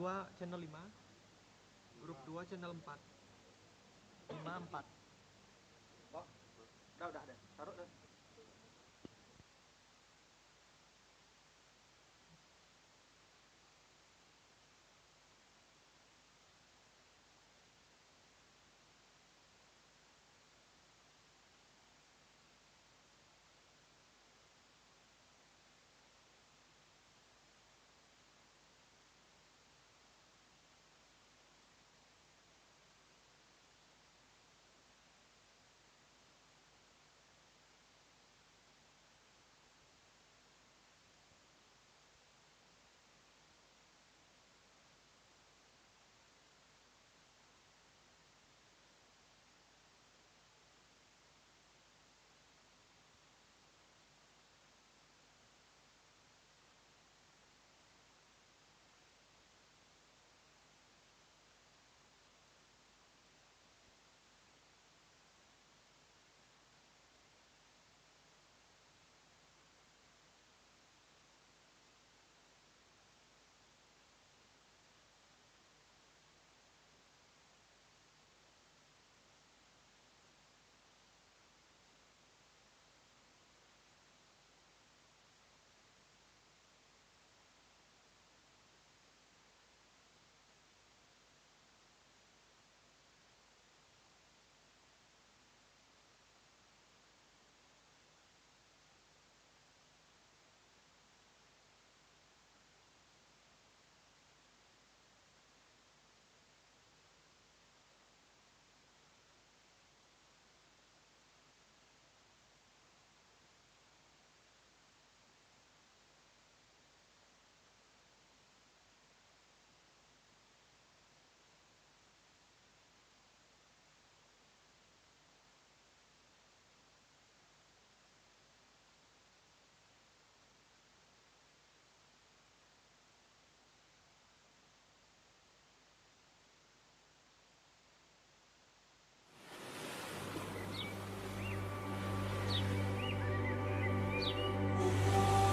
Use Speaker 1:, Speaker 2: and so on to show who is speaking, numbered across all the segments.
Speaker 1: 2 channel 5, grup 2 channel 4.
Speaker 2: 5 4. Oh, udah deh. Taruh deh.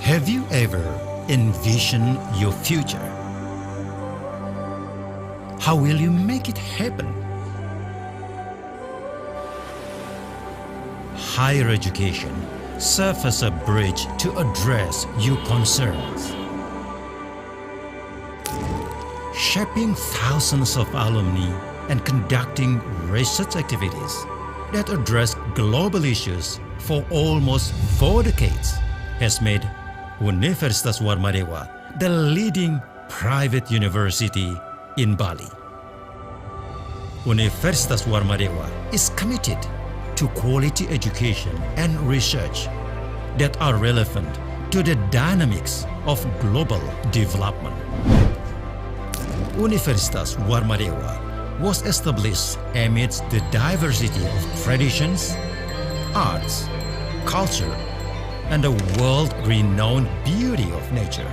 Speaker 3: Have you ever envisioned your future? How will you make it happen? Higher education serves as a bridge to address your concerns. Shaping thousands of alumni and conducting research activities that address global issues for almost 4 decades has made Universitas Warmadewa the leading private university in Bali. Universitas Warmadewa is committed to quality education and research that are relevant to the dynamics of global development. Universitas Warmadewa was established amidst the diversity of traditions, arts, culture, and the world-renowned beauty of nature.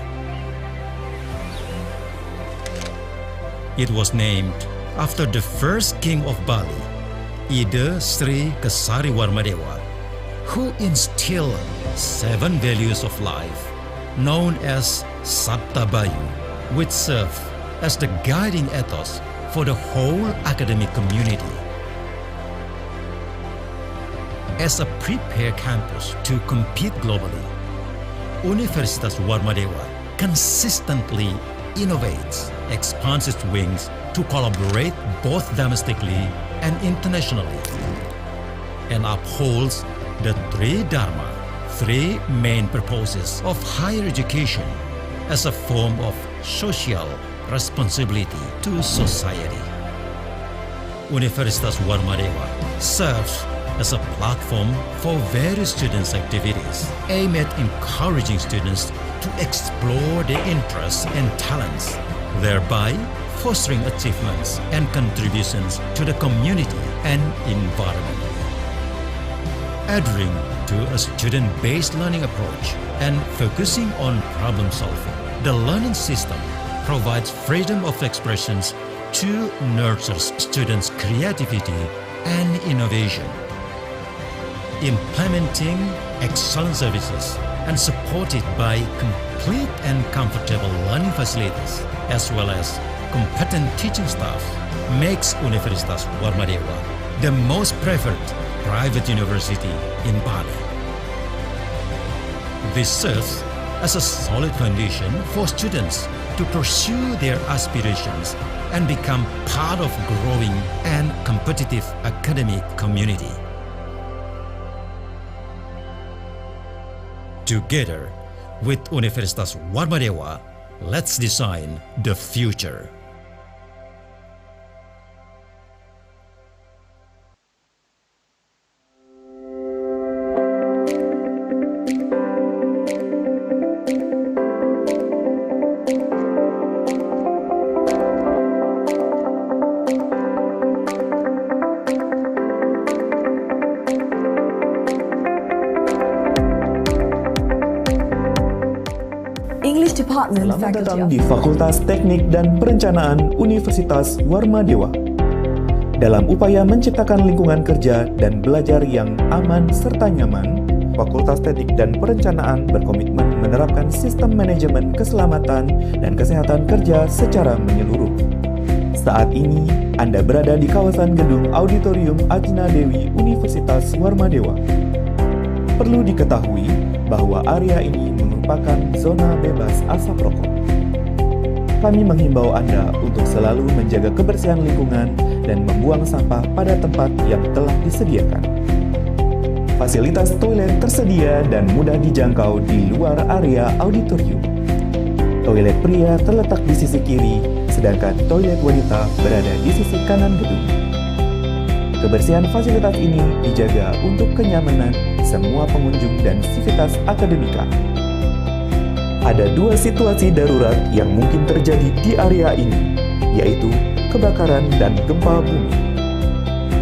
Speaker 3: It was named after the first king of Bali, Ida Sri Kesari Warmadewa, who instilled 7 values of life known as Sabta Bayu, which serve as the guiding ethos for the whole academic community. As a prepared campus to compete globally, Universitas Warmadewa consistently innovates, expands its wings to collaborate both domestically and internationally, and upholds the 3 Dharma, 3 main purposes of higher education as a form of social responsibility to society. Universitas Warmadewa serves as a platform for various students' activities aimed at encouraging students to explore their interests and talents, thereby fostering achievements and contributions to the community and environment. Adhering to a student-based learning approach and focusing on problem solving, the learning system provides freedom of expressions to nurture students' creativity and innovation. Implementing excellent services and supported by complete and comfortable learning facilities, as well as competent teaching staff makes Universitas Warmadewa the most preferred private university in Bali. This serves as a solid foundation for students to pursue their aspirations and become part of growing and competitive academic community. Together with Universitas Warmadewa, let's design the future.
Speaker 4: English Department
Speaker 5: Selamat
Speaker 4: Faculty
Speaker 5: datang
Speaker 4: of
Speaker 5: di Fakultas Teknik dan Perencanaan Universitas Warmadewa. Dalam upaya menciptakan lingkungan kerja dan belajar yang aman serta nyaman, Fakultas Teknik dan Perencanaan berkomitmen menerapkan sistem manajemen keselamatan dan kesehatan kerja secara menyeluruh. Saat ini, Anda berada di kawasan gedung Auditorium Ajna Dewi Universitas Warmadewa. Perlu diketahui bahwa area ini merupakan zona bebas asap rokok. Kami menghimbau Anda untuk selalu menjaga kebersihan lingkungan dan membuang sampah pada tempat yang telah disediakan. Fasilitas toilet tersedia dan mudah dijangkau di luar area auditorium. Toilet pria terletak di sisi kiri, sedangkan toilet wanita berada di sisi kanan gedung. Kebersihan fasilitas ini dijaga untuk kenyamanan semua pengunjung dan sivitas akademika. Ada dua situasi darurat yang mungkin terjadi di area ini, yaitu kebakaran dan gempa bumi.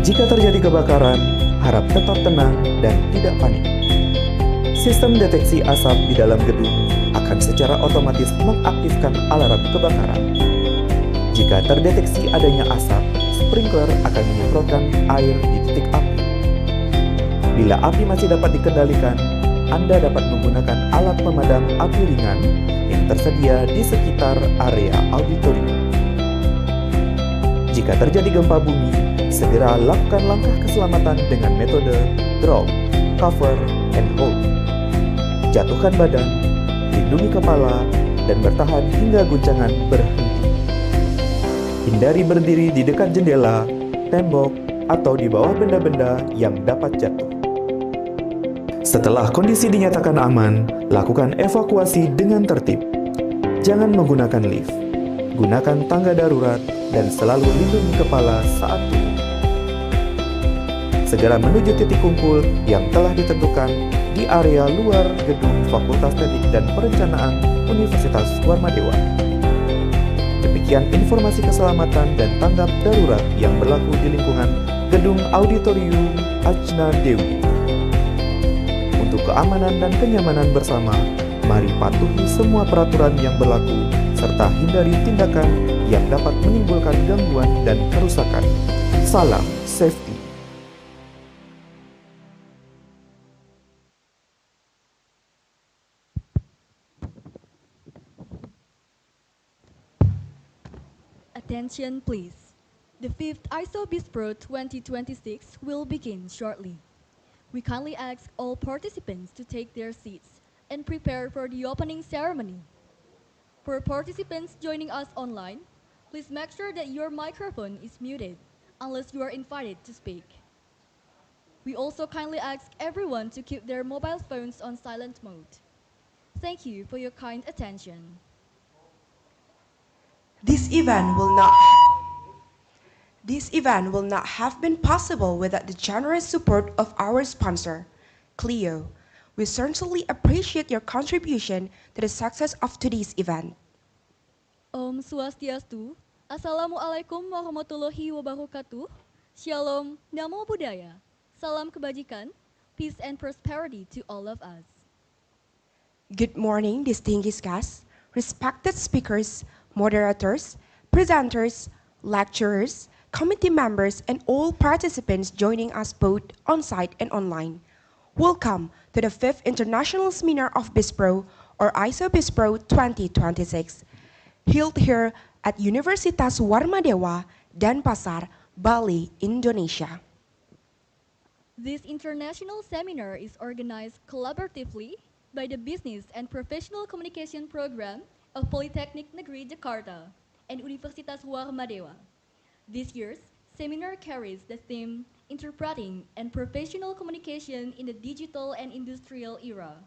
Speaker 5: Jika terjadi kebakaran, harap tetap tenang dan tidak panik. Sistem deteksi asap di dalam gedung akan secara otomatis mengaktifkan alarm kebakaran. Jika terdeteksi adanya asap, sprinkler akan menyemprotkan air di titik api. Bila api masih dapat dikendalikan, Anda dapat menggunakan alat pemadam api ringan yang tersedia di sekitar area auditorium. Jika terjadi gempa bumi, segera lakukan langkah keselamatan dengan metode drop, cover, and hold. Jatuhkan badan, lindungi kepala, dan bertahan hingga guncangan berhenti. Hindari berdiri di dekat jendela, tembok, atau di bawah benda-benda yang dapat jatuh. Setelah kondisi dinyatakan aman, lakukan evakuasi dengan tertib. Jangan menggunakan lift. Gunakan tangga darurat dan selalu lindungi kepala saat turun. Segera menuju titik kumpul yang telah ditentukan di area luar gedung Fakultas Teknik dan Perencanaan Universitas Warmadewa. Demikian informasi keselamatan dan tanggap darurat yang berlaku di lingkungan gedung Auditorium Ajna Dewi. Untuk keamanan dan kenyamanan bersama, mari patuhi semua peraturan yang berlaku serta hindari tindakan yang dapat menimbulkan gangguan dan kerusakan. Salam safety.
Speaker 4: Attention please. The 5th ISoBISPRO 2026 will begin shortly. We kindly ask all participants to take their seats and prepare for the opening ceremony. For participants joining us online, please make sure that your microphone is muted unless you are invited to speak. We also kindly ask everyone to keep their mobile phones on silent mode. Thank you for your kind attention.
Speaker 6: This event will not have been possible without the generous support of our sponsor, Clio. We sincerely appreciate your contribution to the success of today's event.
Speaker 4: Om Swastiastu, Assalamualaikum warahmatullahi wabarakatuh, Shalom, Namo Buddhaya, Salam Kebajikan, peace and prosperity to all of us.
Speaker 6: Good morning, distinguished guests, respected speakers, moderators, presenters, lecturers, committee members, and all participants joining us both on-site and online. Welcome to the 5th International Seminar of BISPRO, or ISoBISPRO 2026, held here at Universitas Warmadewa, Denpasar, Bali, Indonesia.
Speaker 4: This international seminar is organized collaboratively by the Business and Professional Communication Program of Polytechnic Negeri Jakarta and Universitas Warmadewa. This year's seminar carries the theme Interpreting and Professional Communication in the Digital and Industrial Era.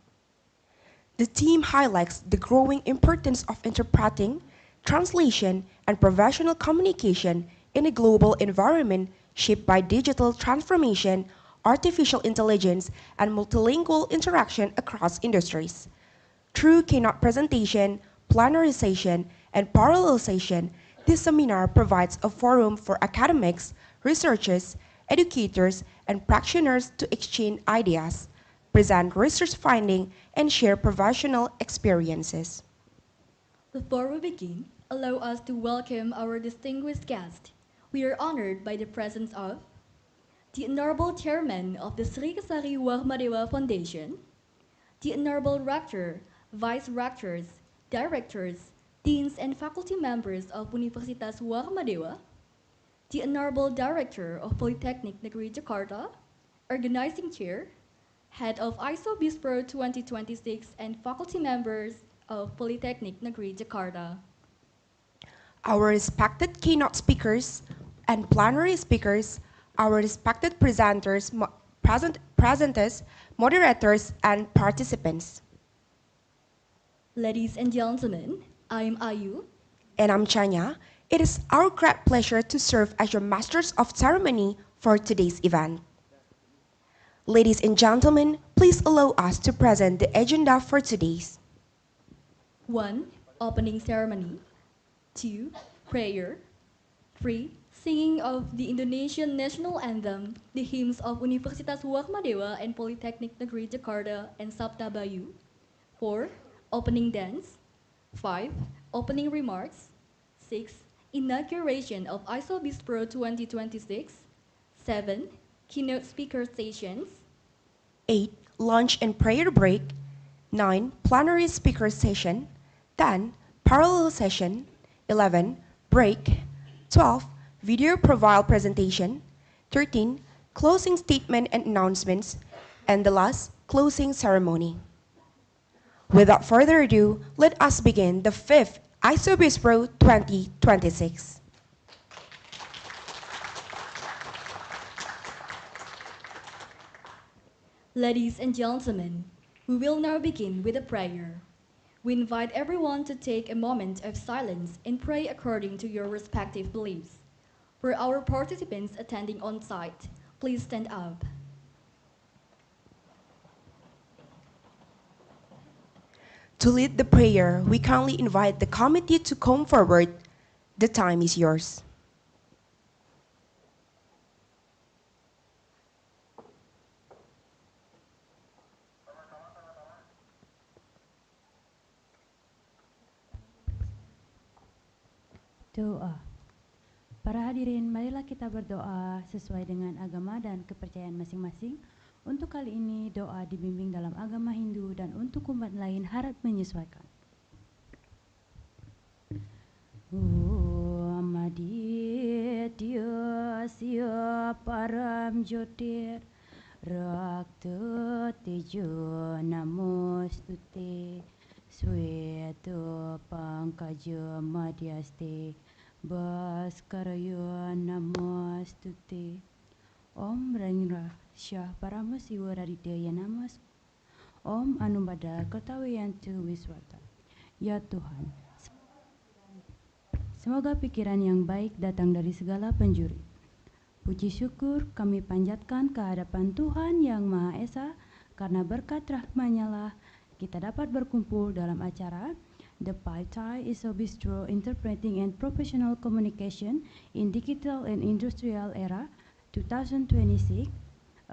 Speaker 6: The theme highlights the growing importance of interpreting, translation, and professional communication in a global environment shaped by digital transformation, artificial intelligence, and multilingual interaction across industries. Through keynote presentation, plenarization, and parallelization, this seminar provides a forum for academics, researchers, educators, and practitioners to exchange ideas, present research findings, and share professional experiences.
Speaker 4: Before we begin, allow us to welcome our distinguished guest. We are honored by the presence of the Honorable Chairman of the Sri Kesari Warmadewa Foundation, the Honorable Rector, Vice Rectors, Directors, Deans, and Faculty members of Universitas Warmadewa, the Honorable Director of Polytechnic Negeri Jakarta, Organizing Chair, Head of ISoBISPRO 2026, and faculty members of Polytechnic Negeri Jakarta.
Speaker 6: Our respected keynote speakers and plenary speakers, our respected presenters, presenters, moderators, and participants.
Speaker 4: Ladies and gentlemen, I'm Ayu.
Speaker 6: And I'm Chanya. It is our great pleasure to serve as your masters of ceremony for today's event. Ladies and gentlemen, please allow us to present the agenda for today's.
Speaker 4: 1. Opening ceremony. 2. Prayer. 3. Singing of the Indonesian national anthem, the hymns of Universitas Warmadewa and Polytechnic Negeri Jakarta and Sabta Bayu. 4. Opening dance. 5. Opening remarks. 6. Inauguration of ISoBISPRO 2026. 7. Keynote speaker stations.
Speaker 6: 8. Lunch and prayer break. 9. Plenary speaker session. 10. Parallel session. 11. Break. 12. Video profile presentation. 13. Closing statement and announcements. And the last, closing ceremony. Without further ado, let us begin the 5th ISoBISPRO 2026.
Speaker 4: Ladies and gentlemen, we will now begin with a prayer. We invite everyone to take a moment of silence and pray according to your respective beliefs. For our participants attending on site, please stand up.
Speaker 6: To lead the prayer, we kindly invite the committee to come forward. The time is yours.
Speaker 7: Doa. Para hadirin, marilah kita berdoa sesuai dengan agama dan kepercayaan masing-masing. Untuk kali ini, doa dibimbing dalam agama Hindu dan untuk umat lain harap menyesuaikan. Om Aditya Sya Param Jyotir Rakta Tejo Namostute Sweta Pankaja Madhyaste Bhaskaraya Namostute. Om Ranira Syah Paramasiwa Raditya Namas. Om Anubada Kartawayantu Wiswata. Ya Tuhan, semoga pikiran yang baik datang dari segala penjuru. Puji syukur kami panjatkan ke hadapan Tuhan Yang Maha Esa, karena berkat rahmat-Nya lah kita dapat berkumpul dalam acara The Pai ISoBISPRO Interpreting and Professional Communication in Digital and Industrial Era 2026,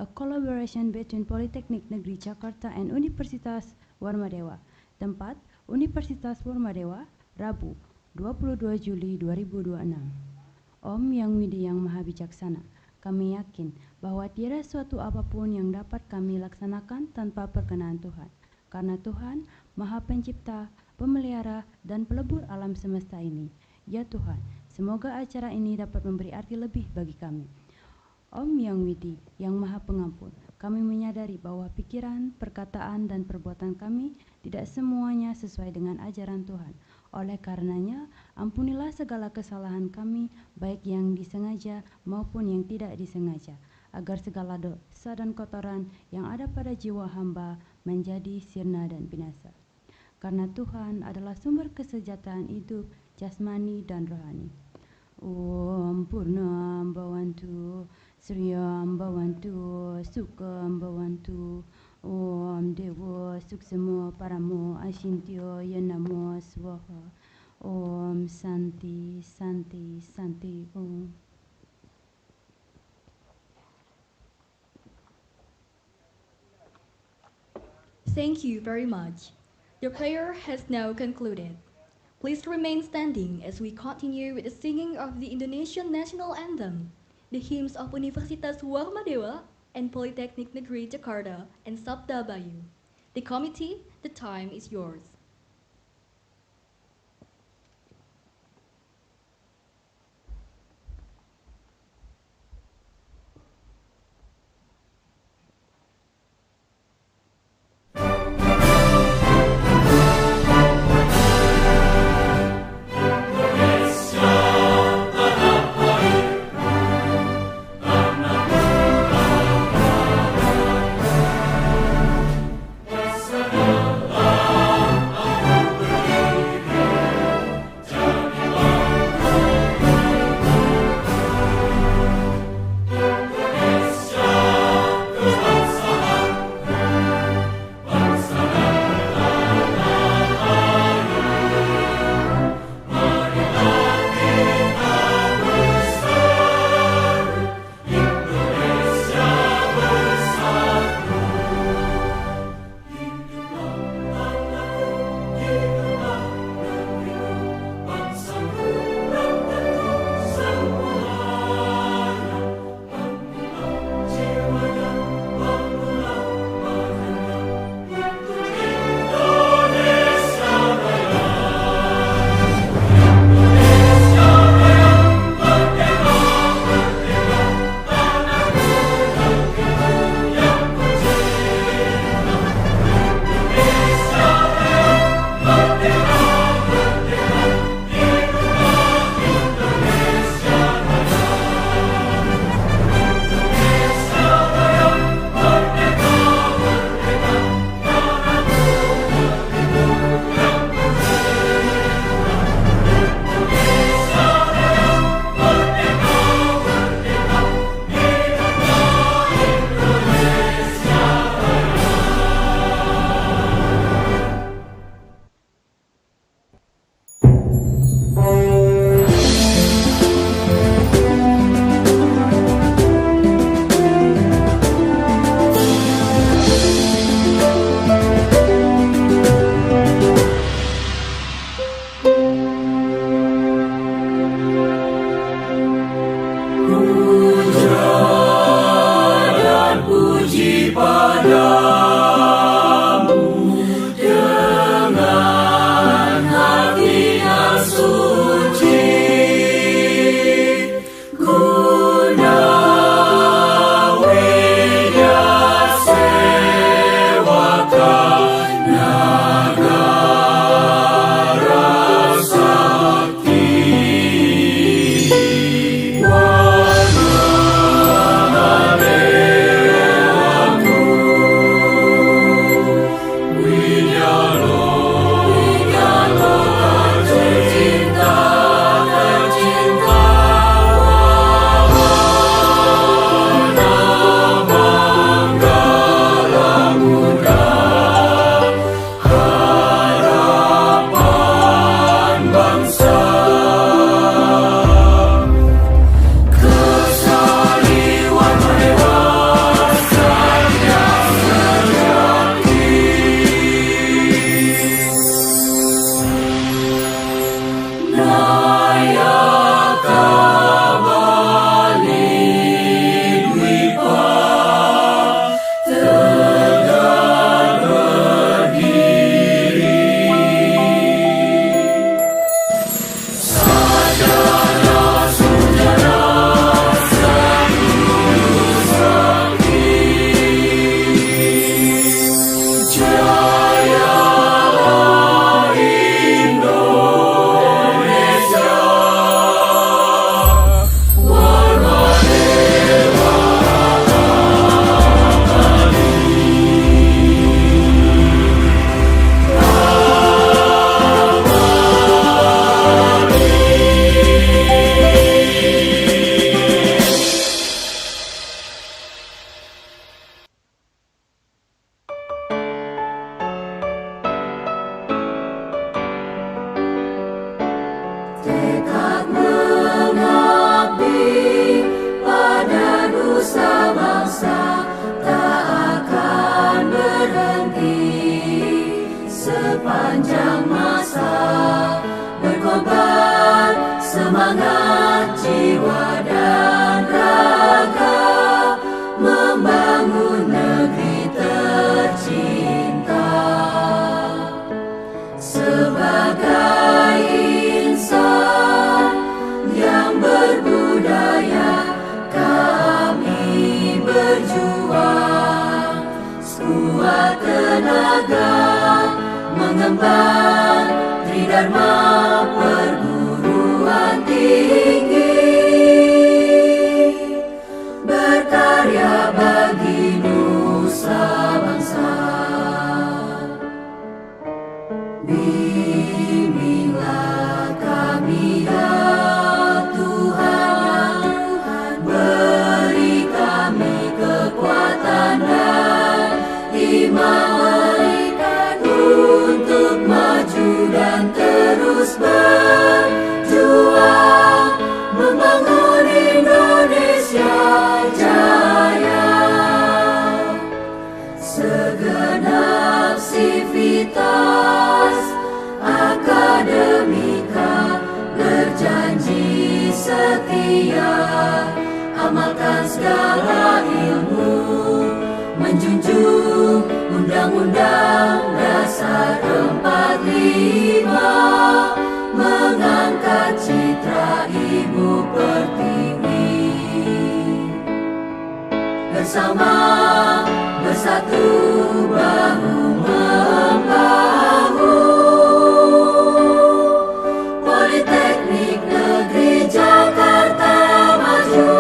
Speaker 7: a collaboration between Polytechnic Negeri Jakarta and Universitas Warmadewa. Tempat Universitas Warmadewa, Rabu, 22 Juli 2026. Om Yang Widi Yang Maha Bijaksana, kami yakin bahwa tiada suatu apapun yang dapat kami laksanakan tanpa perkenan Tuhan. Karena Tuhan Maha Pencipta, Pemelihara, dan Pelebur alam semesta ini. Ya Tuhan, semoga acara ini dapat memberi arti lebih bagi kami. Om yang widi, yang maha pengampun, kami menyadari bahwa pikiran, perkataan, dan perbuatan kami tidak semuanya sesuai dengan ajaran Tuhan. Oleh karenanya, ampunilah segala kesalahan kami, baik yang disengaja maupun yang tidak disengaja, agar segala dosa dan kotoran yang ada pada jiwa hamba menjadi sirna dan binasa. Karena Tuhan adalah sumber kesejahteraan hidup, jasmani, dan rohani. Om Purnam Bhavantu, Sriyam Bhavantu, Sukham Bhavantu, Om Dewa Suksamo Paramo Ashintyo Yanamo Swaha, Om Santi Santi Santi Om.
Speaker 4: Thank you very much. The prayer has now concluded. Please remain standing as we continue with the singing of the Indonesian National Anthem, the hymns of Universitas Warmadewa and Polytechnic Negeri Jakarta and Sabda Bayu. The committee, the time is yours.
Speaker 8: sepanjang masa, berkobar semangat jiwa dan raga, membangun negeri tercinta. Sebagai insan yang berbudaya, kami berjuang sekuat tenaga, mengemban tridharma perguruan tinggi, berkarya bagi nusa bangsa. Bimbinglah kami ya Tuhan, beri kami kekuatan dan iman untuk maju dan terus berjuang, membangun Indonesia jaya. Segenap sivitas akademika berjanji setia, amalkan segala ilmu, menjunjung Undang-Undang Dasar 45, mengangkat citra Ibu Pertiwi. Bersama, bersatu, bahu-membahu, Politeknik Negeri Jakarta maju.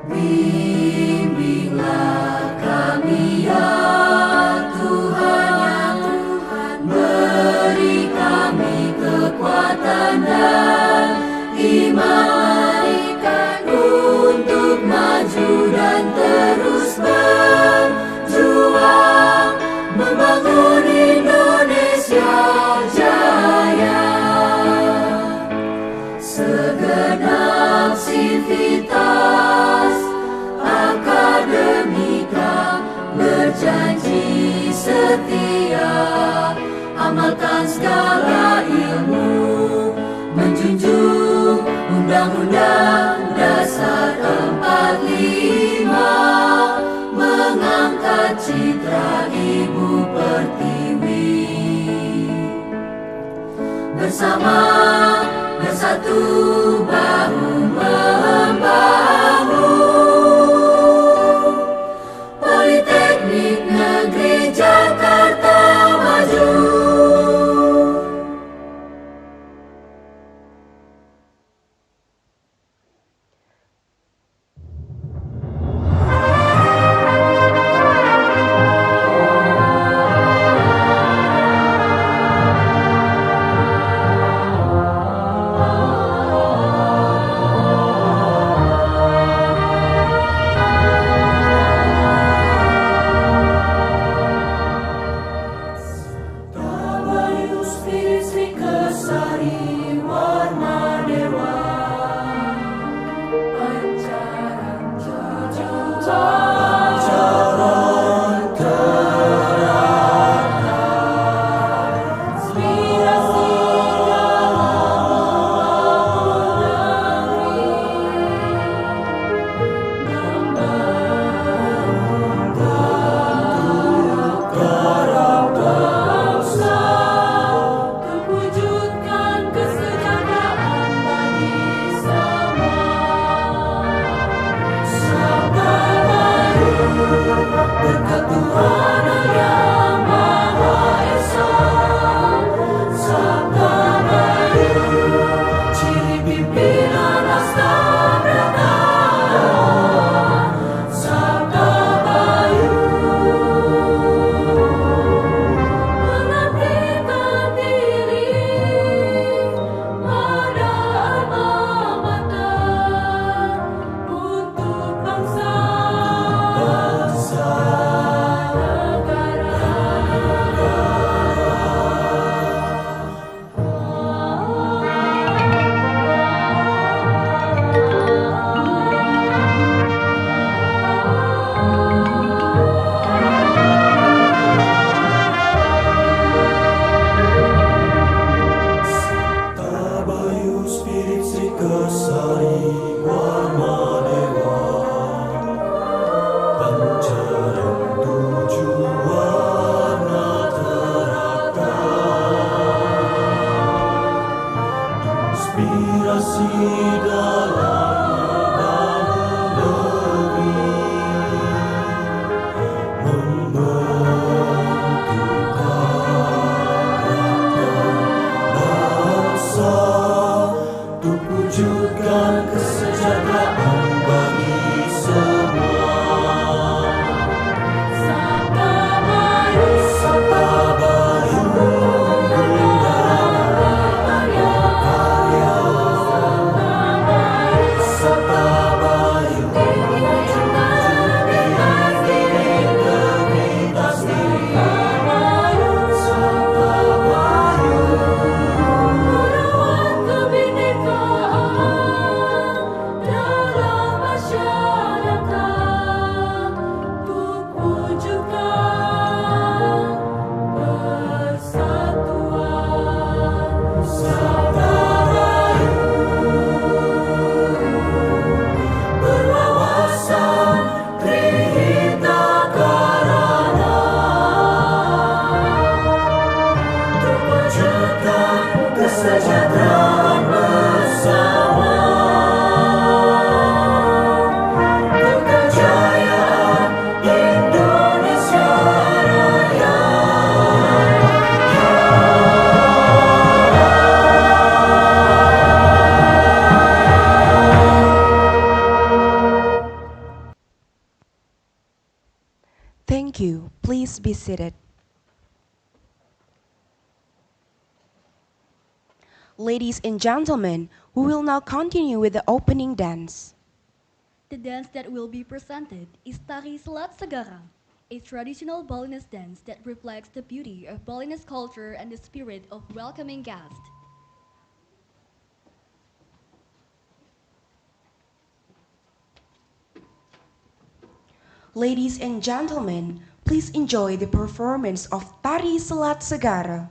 Speaker 8: Bimbinglah kami ya Tuhan, beri kami kekuatan dan iman untuk maju dan terus berjuang, membangun Indonesia jaya. Segenap sivitas akademika berjanji setia, amalkan segala ilmu, menjunjung Undang-Undang Dasar 45, mengangkat citra Ibu Pertiwi. Bersama, bersatu, bahu-membahu, Politeknik Negeri Jakarta maju.
Speaker 6: Thank you. Please be seated. Ladies and gentlemen, we will now continue with the opening dance.
Speaker 4: The dance that will be presented is Tari Selat Segara, a traditional Balinese dance that reflects the beauty of Balinese culture and the spirit of welcoming guests.
Speaker 6: Ladies and gentlemen, please enjoy the performance of Tari Selat Segara.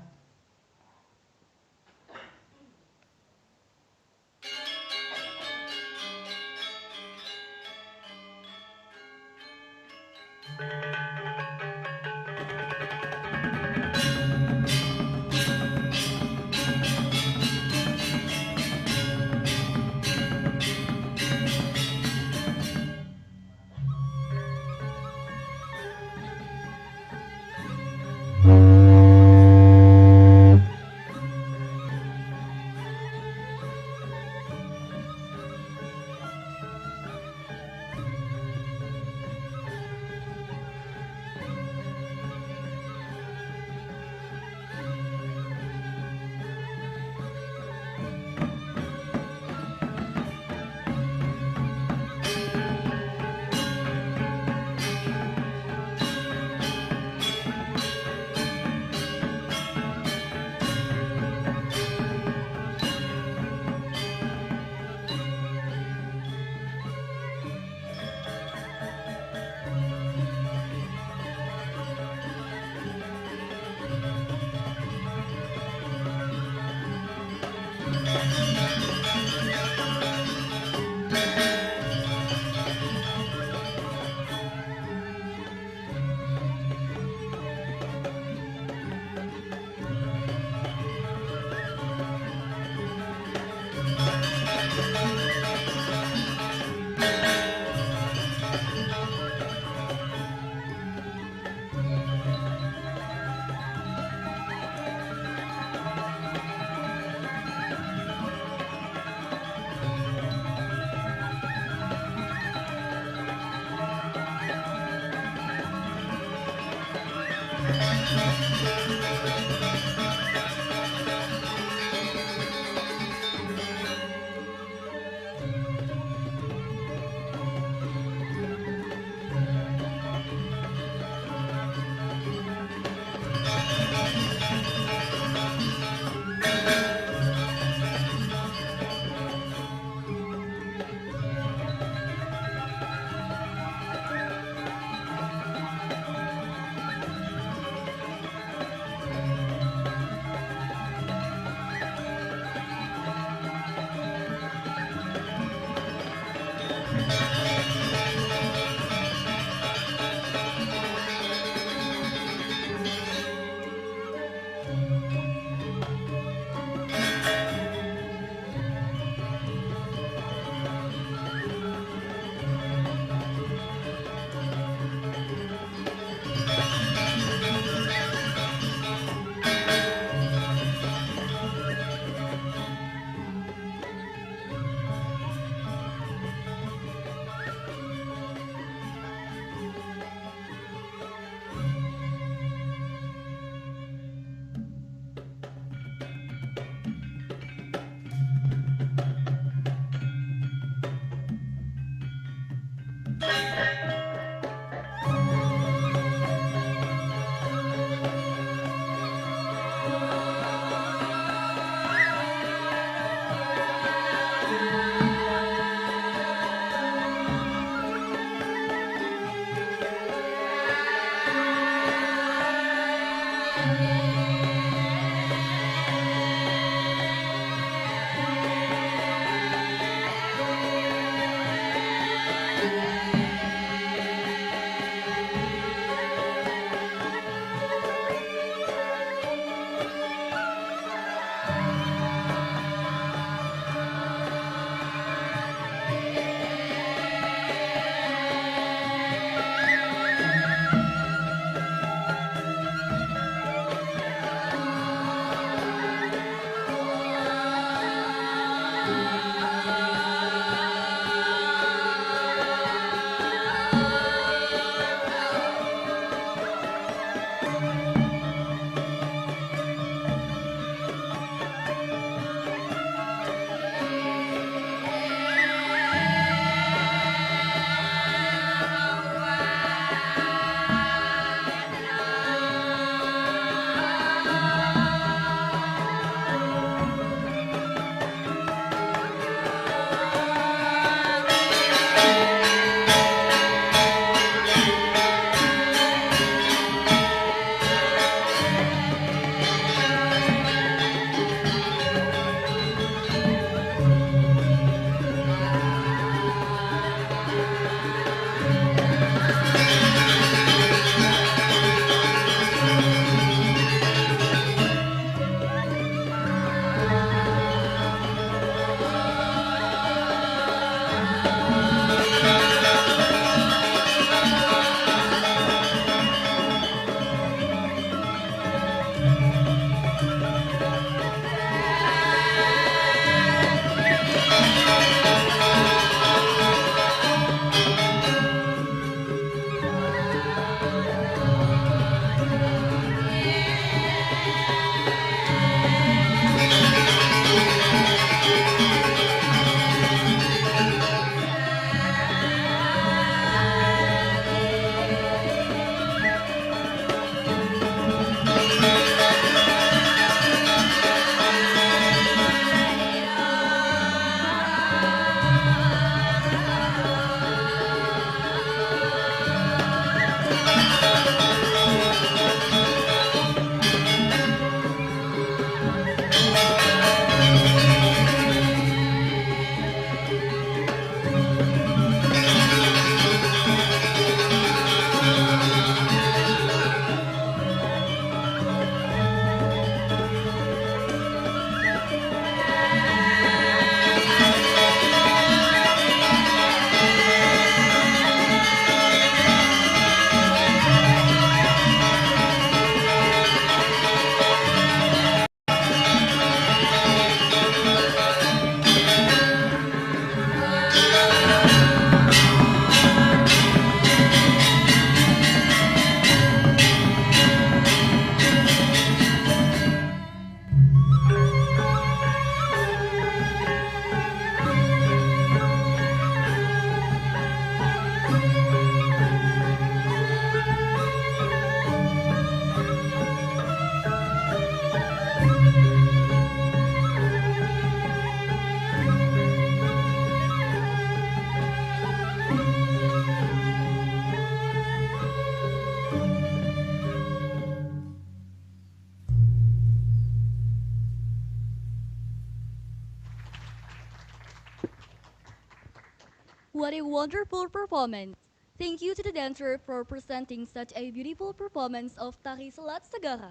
Speaker 4: What a wonderful performance. Thank you to the dancer for presenting such a beautiful performance of Tari Selat Segara.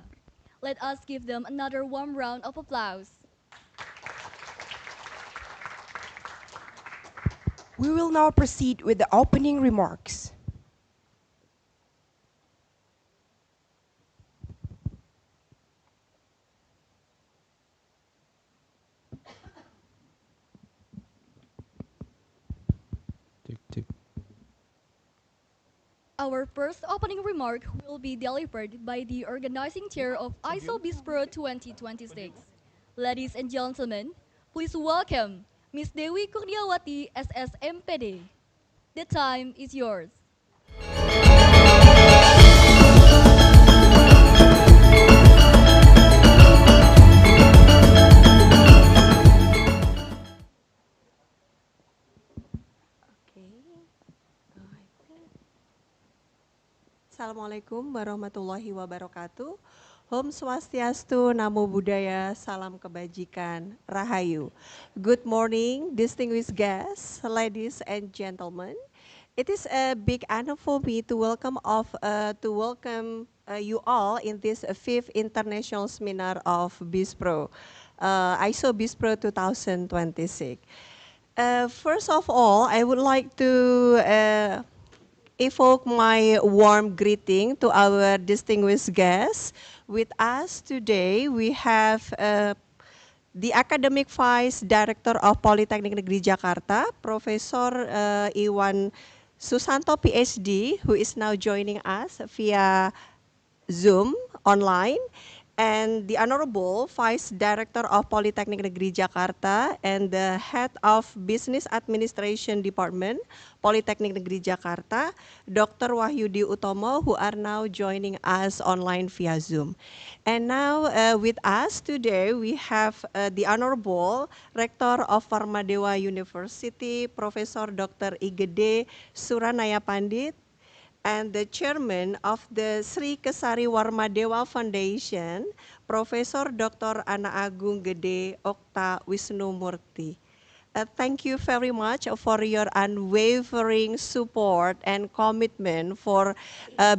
Speaker 4: Let us give them another warm round of applause.
Speaker 6: We will now proceed with the opening remarks.
Speaker 4: Our first opening remark will be delivered by the organizing chair of ISoBISPRO 2026. Ladies and gentlemen, please welcome Ms. Dewi Kurniawati, SSMPD. The time is yours.
Speaker 9: Assalamualaikum warahmatullahi wabarakatuh. Om Swastiastu, Namo Buddhaya, Salam Kebajikan, Rahayu. Good morning, distinguished guests, ladies and gentlemen. It is a big honor for me to welcome you all in this fifth international seminar of BISPRO, ISoBISPRO 2026. First of all, I would like to evoke my warm greeting to our distinguished guests. With us today, we have the Academic Vice Director of Polytechnic Negeri Jakarta, Professor Iwan Susanto, PhD, who is now joining us via Zoom online, and the Honorable Vice Director of Polytechnic Negeri Jakarta and the Head of Business Administration Department, Polytechnic Negeri Jakarta, Dr. Wahyudi Utomo, who are now joining us online via Zoom. And now with us today, we have the Honorable Rector of Warmadewa University, Professor Dr. Igede Suranaya Pandit, and the chairman of the Sri Kesari Warmadewa Foundation, Professor Dr. Ana Agung Gede Okta Wisnumurti. Thank you very much for your unwavering support and commitment for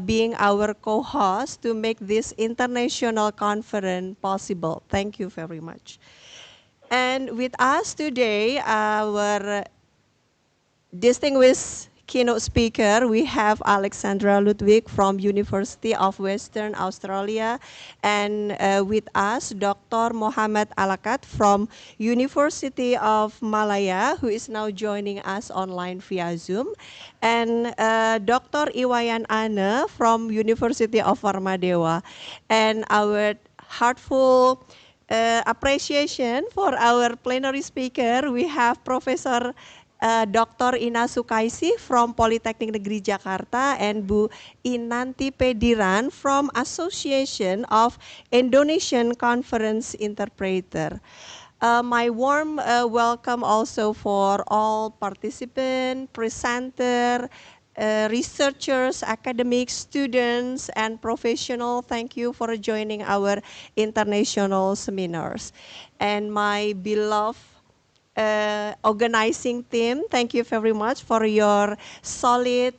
Speaker 9: being our co-host to make this international conference possible. Thank you very much. And with us today, our distinguished keynote speaker, we have Alexandra Ludwig from University of Western Australia, and with us, Dr. Muhammad Alakat from University of Malaya, who is now joining us online via Zoom, and Dr. Iwayan Ane from University of Warmadewa, and our heartful appreciation for our plenary speaker, we have Professor Dr. Ina Sukaisi from Polytechnic Negeri Jakarta and Bu Inanti Pediran from Association of Indonesian Conference Interpreter. My warm welcome also for all participants, presenter, researchers, academics, students, and professionals. Thank you for joining our international seminars. And my beloved organizing team, thank you very much for your solid,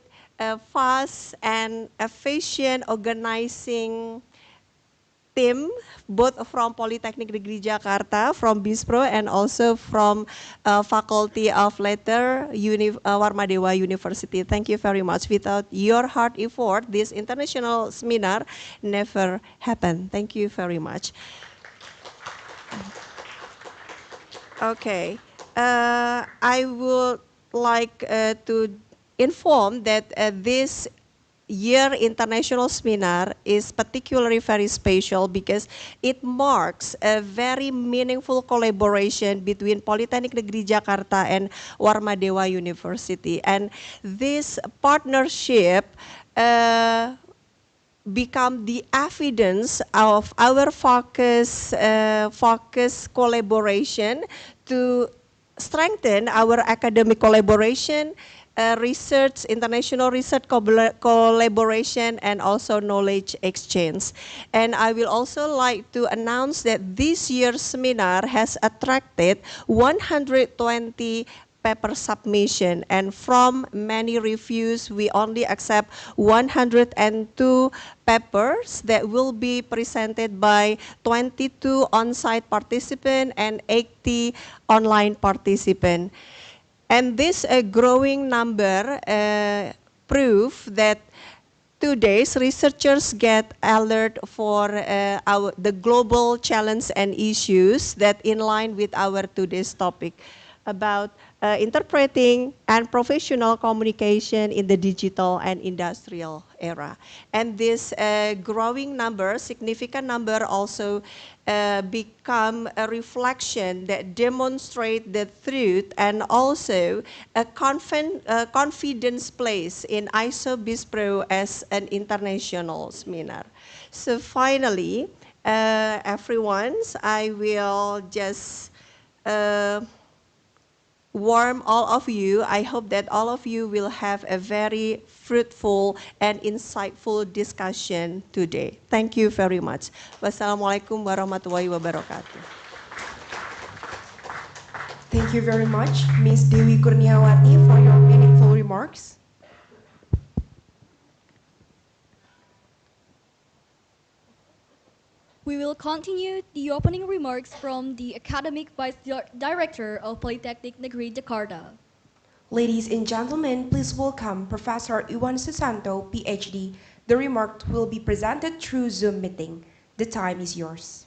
Speaker 9: fast, and efficient organizing team, both from Polytechnic Negeri Jakarta, from BISPRO, and also from Faculty of Letter, Warmadewa University. Thank you very much. Without your hard effort, this international seminar never happened. Thank you very much. Okay. I would like to inform that this year international seminar is particularly very special because it marks a very meaningful collaboration between Polytechnic Negeri Jakarta and Warmadewa University. And this partnership become the evidence of our focus collaboration to strengthen our academic collaboration, research, international research collaboration, and also knowledge exchange. And I will also like to announce that this year's seminar has attracted 120 paper submission, and from many reviews, we only accept 102 papers that will be presented by 22 on-site participants and 80 online participants. And this growing number prove that today's researchers get alert for the global challenge and issues that in line with our today's topic about interpreting and professional communication in the digital and industrial era. And this growing number, significant number also become a reflection that demonstrate the truth and also a confidence place in ISoBISPRO as an international seminar. So finally, everyone, I will just warm all of you. I hope that all of you will have a very fruitful and insightful discussion today. Thank you very much. Wassalamualaikum warahmatullahi wabarakatuh.
Speaker 6: Thank you very much, Ms. Dewi Kurniawati, for your meaningful remarks.
Speaker 4: We will continue the opening remarks from the Academic Vice Director of Polytechnic Negeri Jakarta.
Speaker 6: Ladies and gentlemen, please welcome Professor Iwan Susanto, PhD. The remark will be presented through Zoom meeting. The time is yours.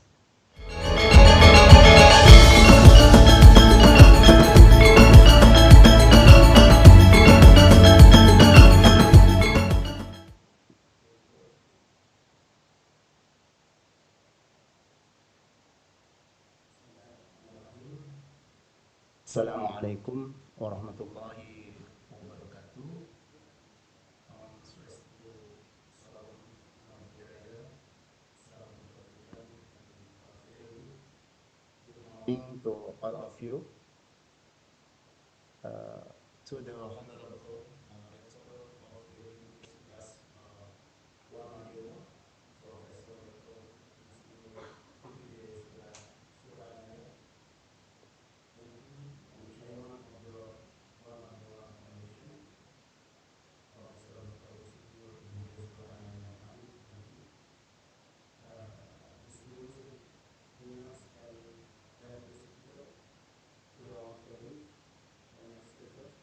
Speaker 10: Assalamualaikum warahmatullahi wabarakatuh. Om Swastiastu, Salam Budaya, Salam Kebajikan, and very good morning to all of you. To the Honorable Rector of the Universitas Warmadewa, Profesor Dr. Insinyur Putri Suranaya, MD and Chairman of the Warmadewa Foundation, Profesor Dr. Insinyur Putri Suranaya MD, distinguished winners and deputy speaker, to our colleagues and speakers,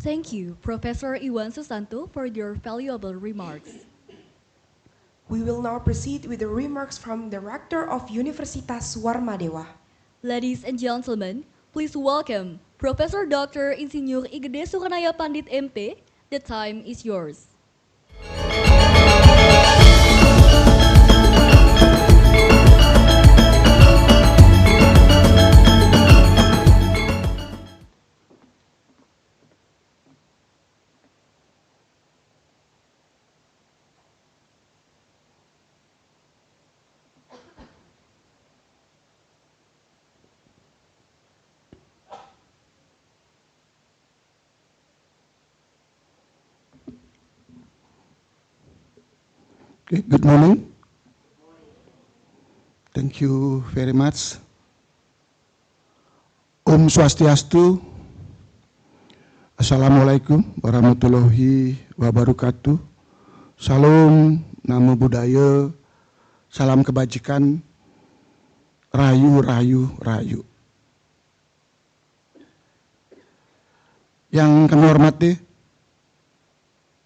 Speaker 4: Thank you, Professor Iwan Susanto, for your valuable remarks.
Speaker 6: We will now proceed with the remarks from the Rector of Universitas Warmadewa.
Speaker 4: Ladies and gentlemen, please welcome Professor Dr. Insinyur Igede Sukanaya Pandit MP. The time is yours.
Speaker 11: Okay, good morning. Thank you very much. Om Swastiastu. Assalamualaikum warahmatullahi wabarakatuh. Salam, namo buddhaya, salam kebajikan, rayu, rayu, rayu. Yang kami hormati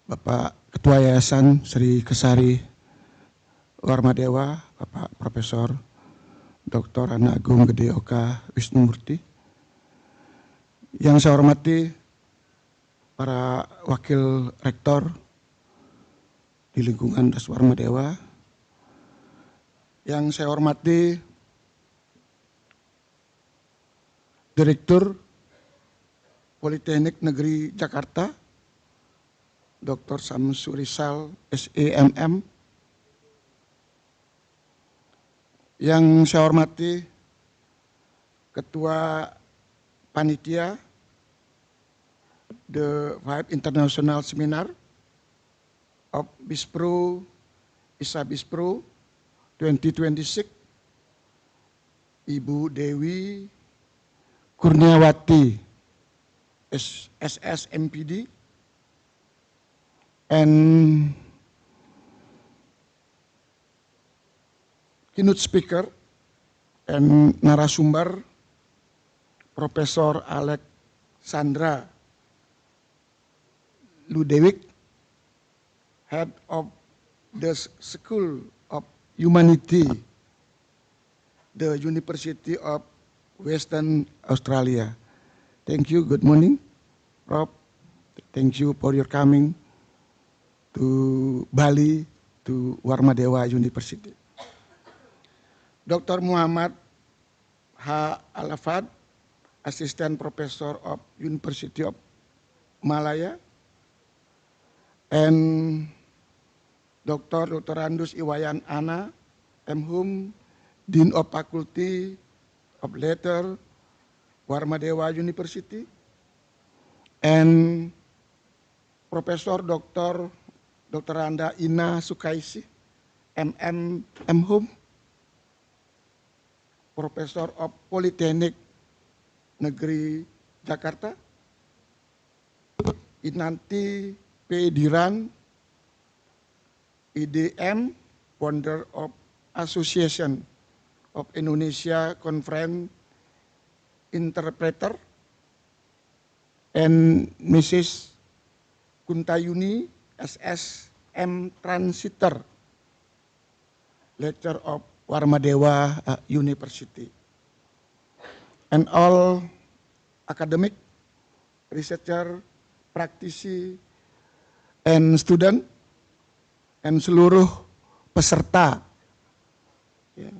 Speaker 11: Bapak Ketua Yayasan Sri Kesari Warmadewa, Bapak Profesor Dr. Ana Agung Gede Oka Wisnumurti. Yang saya hormati para wakil rektor di lingkungan Das Warmadewa. Yang saya hormati Direktur Politeknik Negeri Jakarta, Dr. Samsurisal SEMM. Yang saya hormati Ketua Panitia The 5 International Seminar of BISPRO, ISoBISPRO 2026, Ibu Dewi Kurniawati, SSMPD, and keynote speaker and narasumber Profesor Alexandra Ludewig, Head of the School of Humanity, the University of Western Australia. Thank you, good morning, Prof. Thank you for your coming to Bali, to Warmadewa University. Dr. Muhammad H. Alafad, Assistant Professor of University of Malaya, and Dr. Andus Iwayan Ana, M.Hum, Dean of Faculty of Letter, Warmadewa University, and Profesor Dr. Anda Ina Sukaisi, M.Hum, Profesor of Politeknik Negeri Jakarta, Inanti P. Diran, IDM, founder of Association of Indonesia Conference Interpreter, and Mrs. Kuntayuni, SSM Transitor, Lecturer of Warmadewa University, and all academic, researcher, praktisi, and student, and seluruh peserta, ya,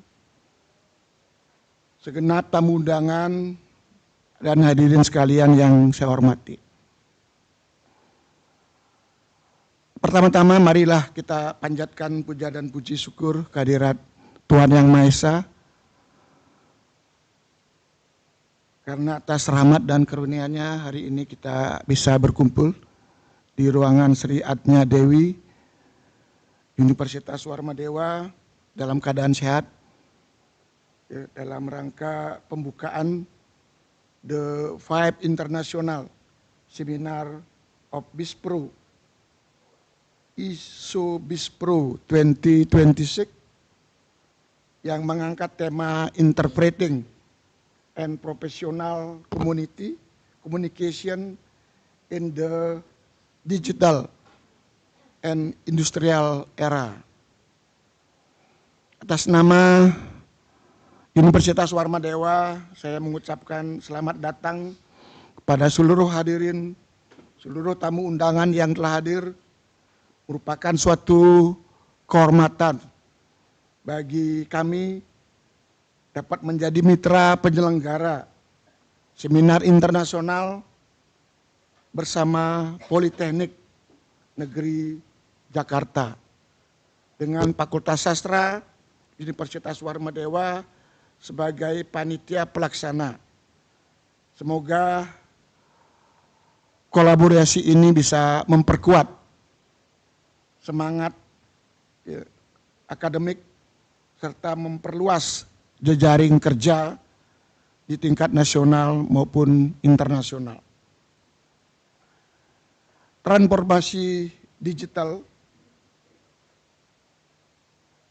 Speaker 11: segenap tamu undangan dan hadirin sekalian yang saya hormati. Pertama-tama marilah kita panjatkan puja dan puji syukur kehadirat Tuhan Yang Maha Esa, karena atas rahmat dan karunia-Nya hari ini kita bisa berkumpul di ruangan Sri Atnya Dewi Universitas Warmadewa dalam keadaan sehat, dalam rangka pembukaan The 5 International Seminar of BISPRO, ISoBISPRO 2026, yang mengangkat tema Interpreting and Professional Communication in the digital and industrial era. Atas nama Universitas Warmadewa, saya mengucapkan selamat datang kepada seluruh hadirin, seluruh tamu undangan yang telah hadir. Merupakan suatu kehormatan bagi kami dapat menjadi mitra penyelenggara seminar internasional bersama Politeknik Negeri Jakarta dengan Fakultas Sastra Universitas Warmadewa sebagai panitia pelaksana. Semoga kolaborasi ini bisa memperkuat semangat akademik serta memperluas jejaring kerja di tingkat nasional maupun internasional. Transformasi digital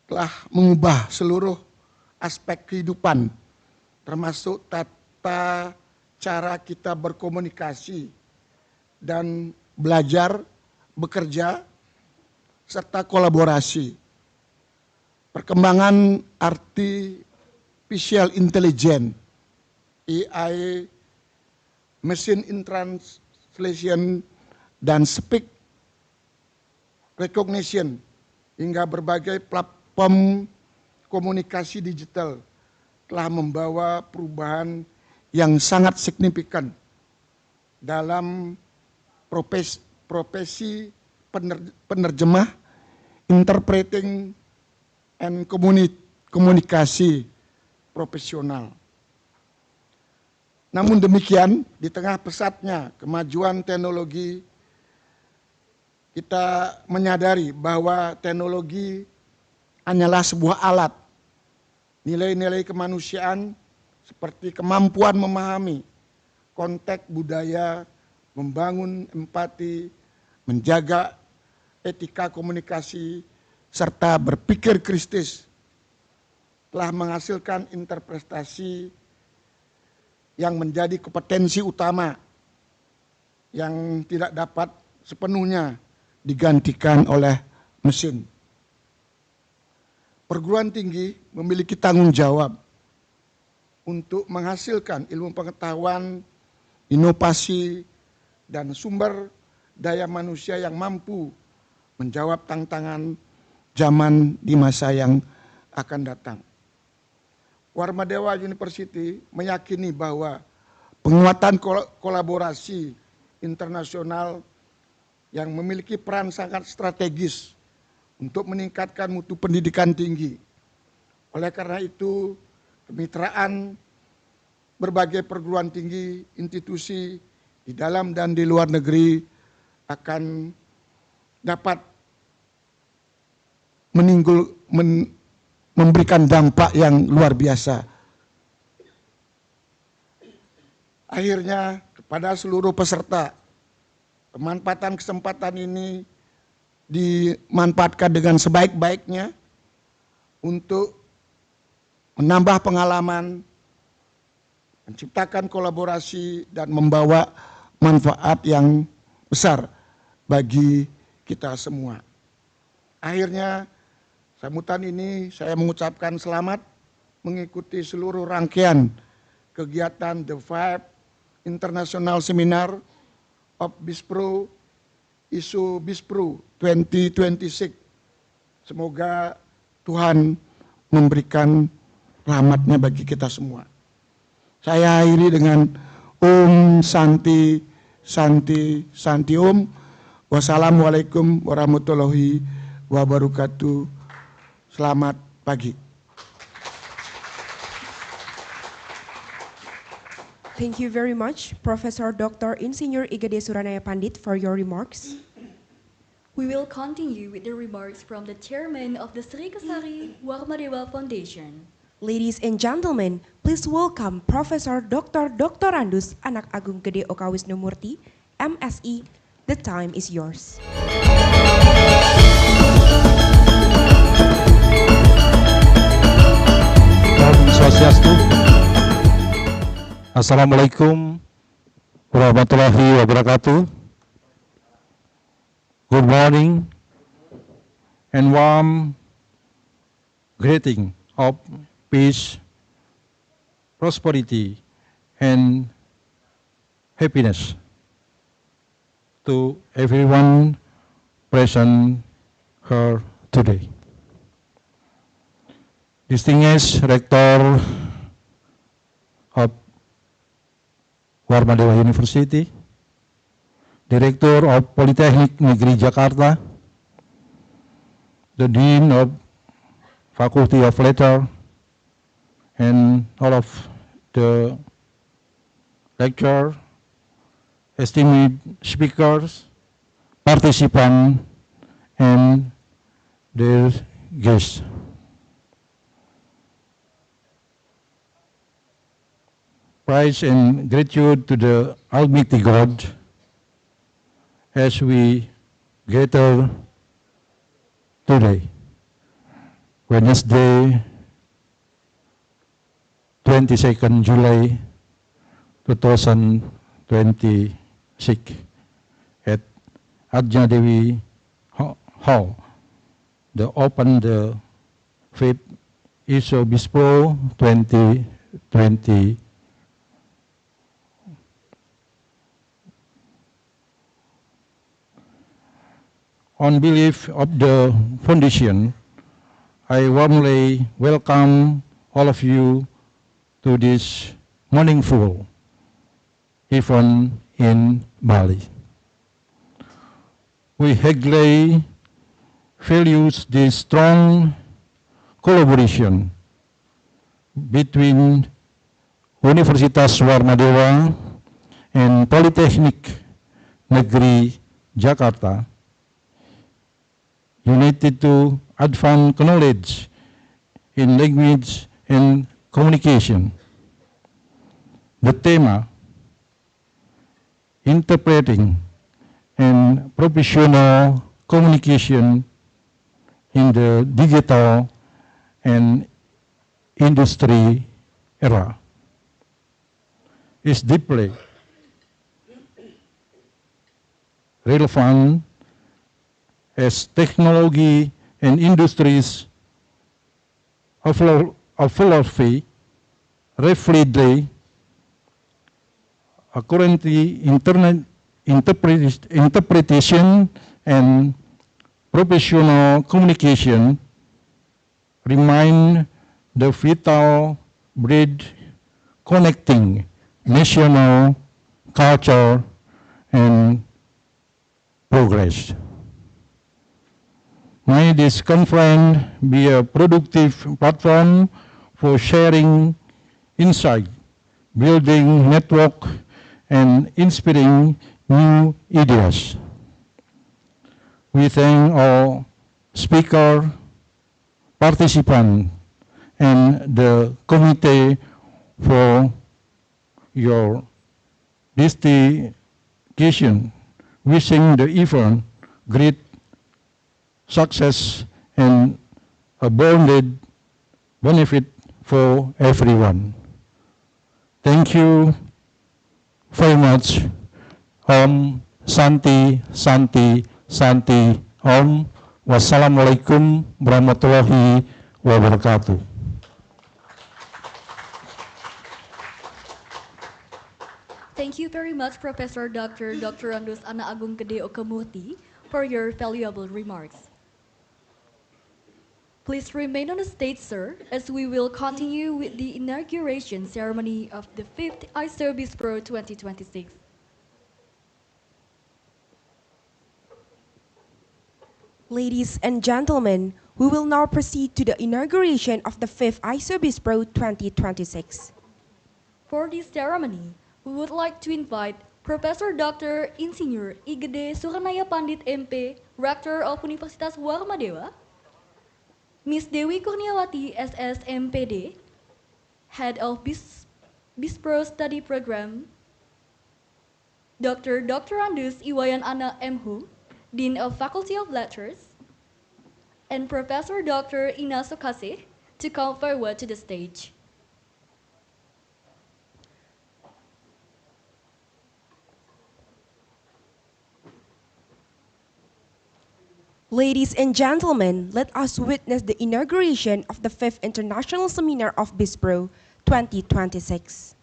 Speaker 11: telah mengubah seluruh aspek kehidupan, termasuk tata cara kita berkomunikasi dan belajar, bekerja, serta kolaborasi. Perkembangan artificial intelligence, AI, machine in translation, dan speech recognition, hingga berbagai platform komunikasi digital telah membawa perubahan yang sangat signifikan dalam profesi penerjemah, interpreting, and komunikasi profesional. Namun demikian, di tengah pesatnya kemajuan teknologi, kita menyadari bahwa teknologi hanyalah sebuah alat. Nilai-nilai kemanusiaan seperti kemampuan memahami konteks budaya, membangun empati, menjaga etika komunikasi, serta berpikir kritis telah menghasilkan interpretasi yang menjadi kompetensi utama yang tidak dapat sepenuhnya digantikan oleh mesin. Perguruan tinggi memiliki tanggung jawab untuk menghasilkan ilmu pengetahuan, inovasi, dan sumber daya manusia yang mampu menjawab tantangan zaman di masa yang akan datang. Warmadewa University meyakini bahwa penguatan kolaborasi internasional yang memiliki peran sangat strategis untuk meningkatkan mutu pendidikan tinggi. Oleh karena itu, kemitraan berbagai perguruan tinggi, institusi di dalam dan di luar negeri akan dapat memberikan dampak yang luar biasa. Akhirnya, kepada seluruh peserta, pemanfaatan kesempatan ini dimanfaatkan dengan sebaik-baiknya untuk menambah pengalaman, menciptakan kolaborasi, dan membawa manfaat yang besar bagi kita semua. Akhirnya, sambutan ini saya mengucapkan selamat mengikuti seluruh rangkaian kegiatan The Five International Seminar of BISPRO, ISoBISPRO 2026. Semoga Tuhan memberikan rahmatnya bagi kita semua. Saya akhiri dengan Om Santi Santi Santi Om. Wassalamualaikum warahmatullahi wabarakatuh. Selamat pagi.
Speaker 6: Thank you very much, Professor Dr. Insinyur Igede Suranaya Pandit, for your remarks.
Speaker 4: We will continue with the remarks from the chairman of the Sri Kesari Warmadewa Foundation.
Speaker 6: Ladies and gentlemen, please welcome Professor Dr. Andus Anak Agung Gede Okawisnumurti, MSI. The time is yours.
Speaker 12: Om Swastiastu. Assalamualaikum warahmatullahi wabarakatuh. Good morning and warm greeting of peace, prosperity, and happiness to everyone present here today. Distinguished Rector of Warmadewa University, Director of Polytechnic Negeri Jakarta, the Dean of Faculty of Letters, and all of the lecturers, esteemed speakers, participants, and their guests. Praise and gratitude to the Almighty God as we gather today, Wednesday, 22nd July 2026 at Ajna Dewi Hall, open the 5th ISoBISPRO 2020. On behalf of the Foundation, I warmly welcome all of you to this meaningful event in Bali. We highly value the strong collaboration between Universitas Warmadewa and Polytechnic Negeri Jakarta, united to advance knowledge in language and communication. The theme, interpreting and professional communication in the digital and industry era, is deeply relevant as technology and industries of philosophy rapidly currently interpretation and professional communication remain the vital bridge connecting national culture and progress. May this conference be a productive platform for sharing insight, building network, and inspiring new ideas. We thank all speakers, participants, and the committee for your dedication, wishing the event great success and abundant benefit for everyone. Thank you very much. Om Santi Santi Santi Om. Wassalamualaikum warahmatullahi wabarakatuh.
Speaker 4: Thank you very much, Professor Dr. Andus Ana Agung Gede Okamurti, for your valuable remarks. Please remain on the stage, sir, as we will continue with the inauguration ceremony of the 5th ISoBISPRO 2026.
Speaker 6: Ladies and gentlemen, we will now proceed to the inauguration of the 5th ISoBISPRO 2026.
Speaker 4: For this ceremony, we would like to invite Professor Dr. Insinyur Igede Suranaya Pandit MP, Rector of Universitas Warmadewa, Miss Dewi Kurniawati SS MPD, Head of BISPRO Study Program, Dr. Andus Iwayan Ana M. Dean of Faculty of Letters, and Professor Dr. Ina Sokase to come forward to the stage.
Speaker 6: Ladies and gentlemen, let us witness the inauguration of the 5th International Seminar of BISPRO 2026.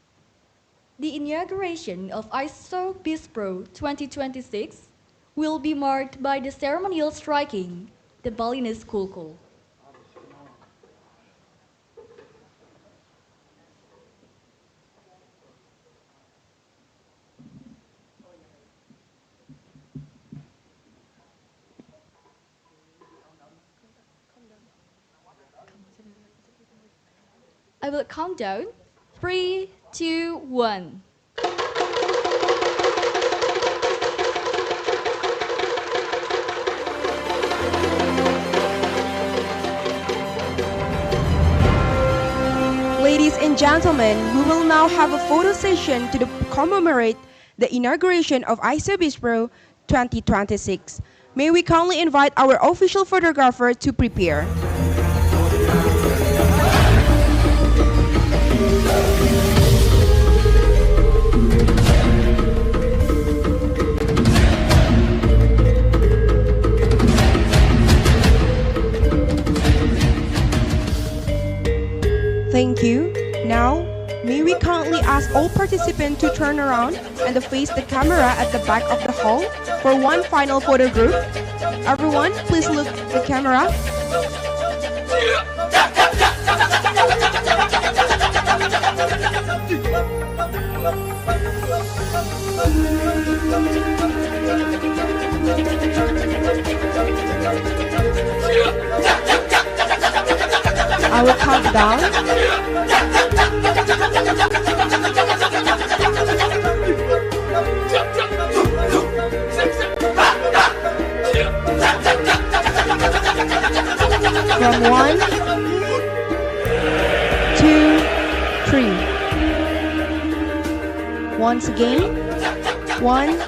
Speaker 4: The inauguration of ISoBISPRO 2026 will be marked by the ceremonial striking the Balinese Kulkul. I will count down. 3, 2, 1.
Speaker 6: Ladies and gentlemen, we will now have a photo session to commemorate the inauguration of ISoBISPRO 2026. May we kindly invite our official photographer to prepare. Thank you. Now, may we kindly ask all participants to turn around and face the camera at the back of the hall for one final photo group. Everyone, please look at the camera. I will count down. From 1, 2, 3. Once again. 1,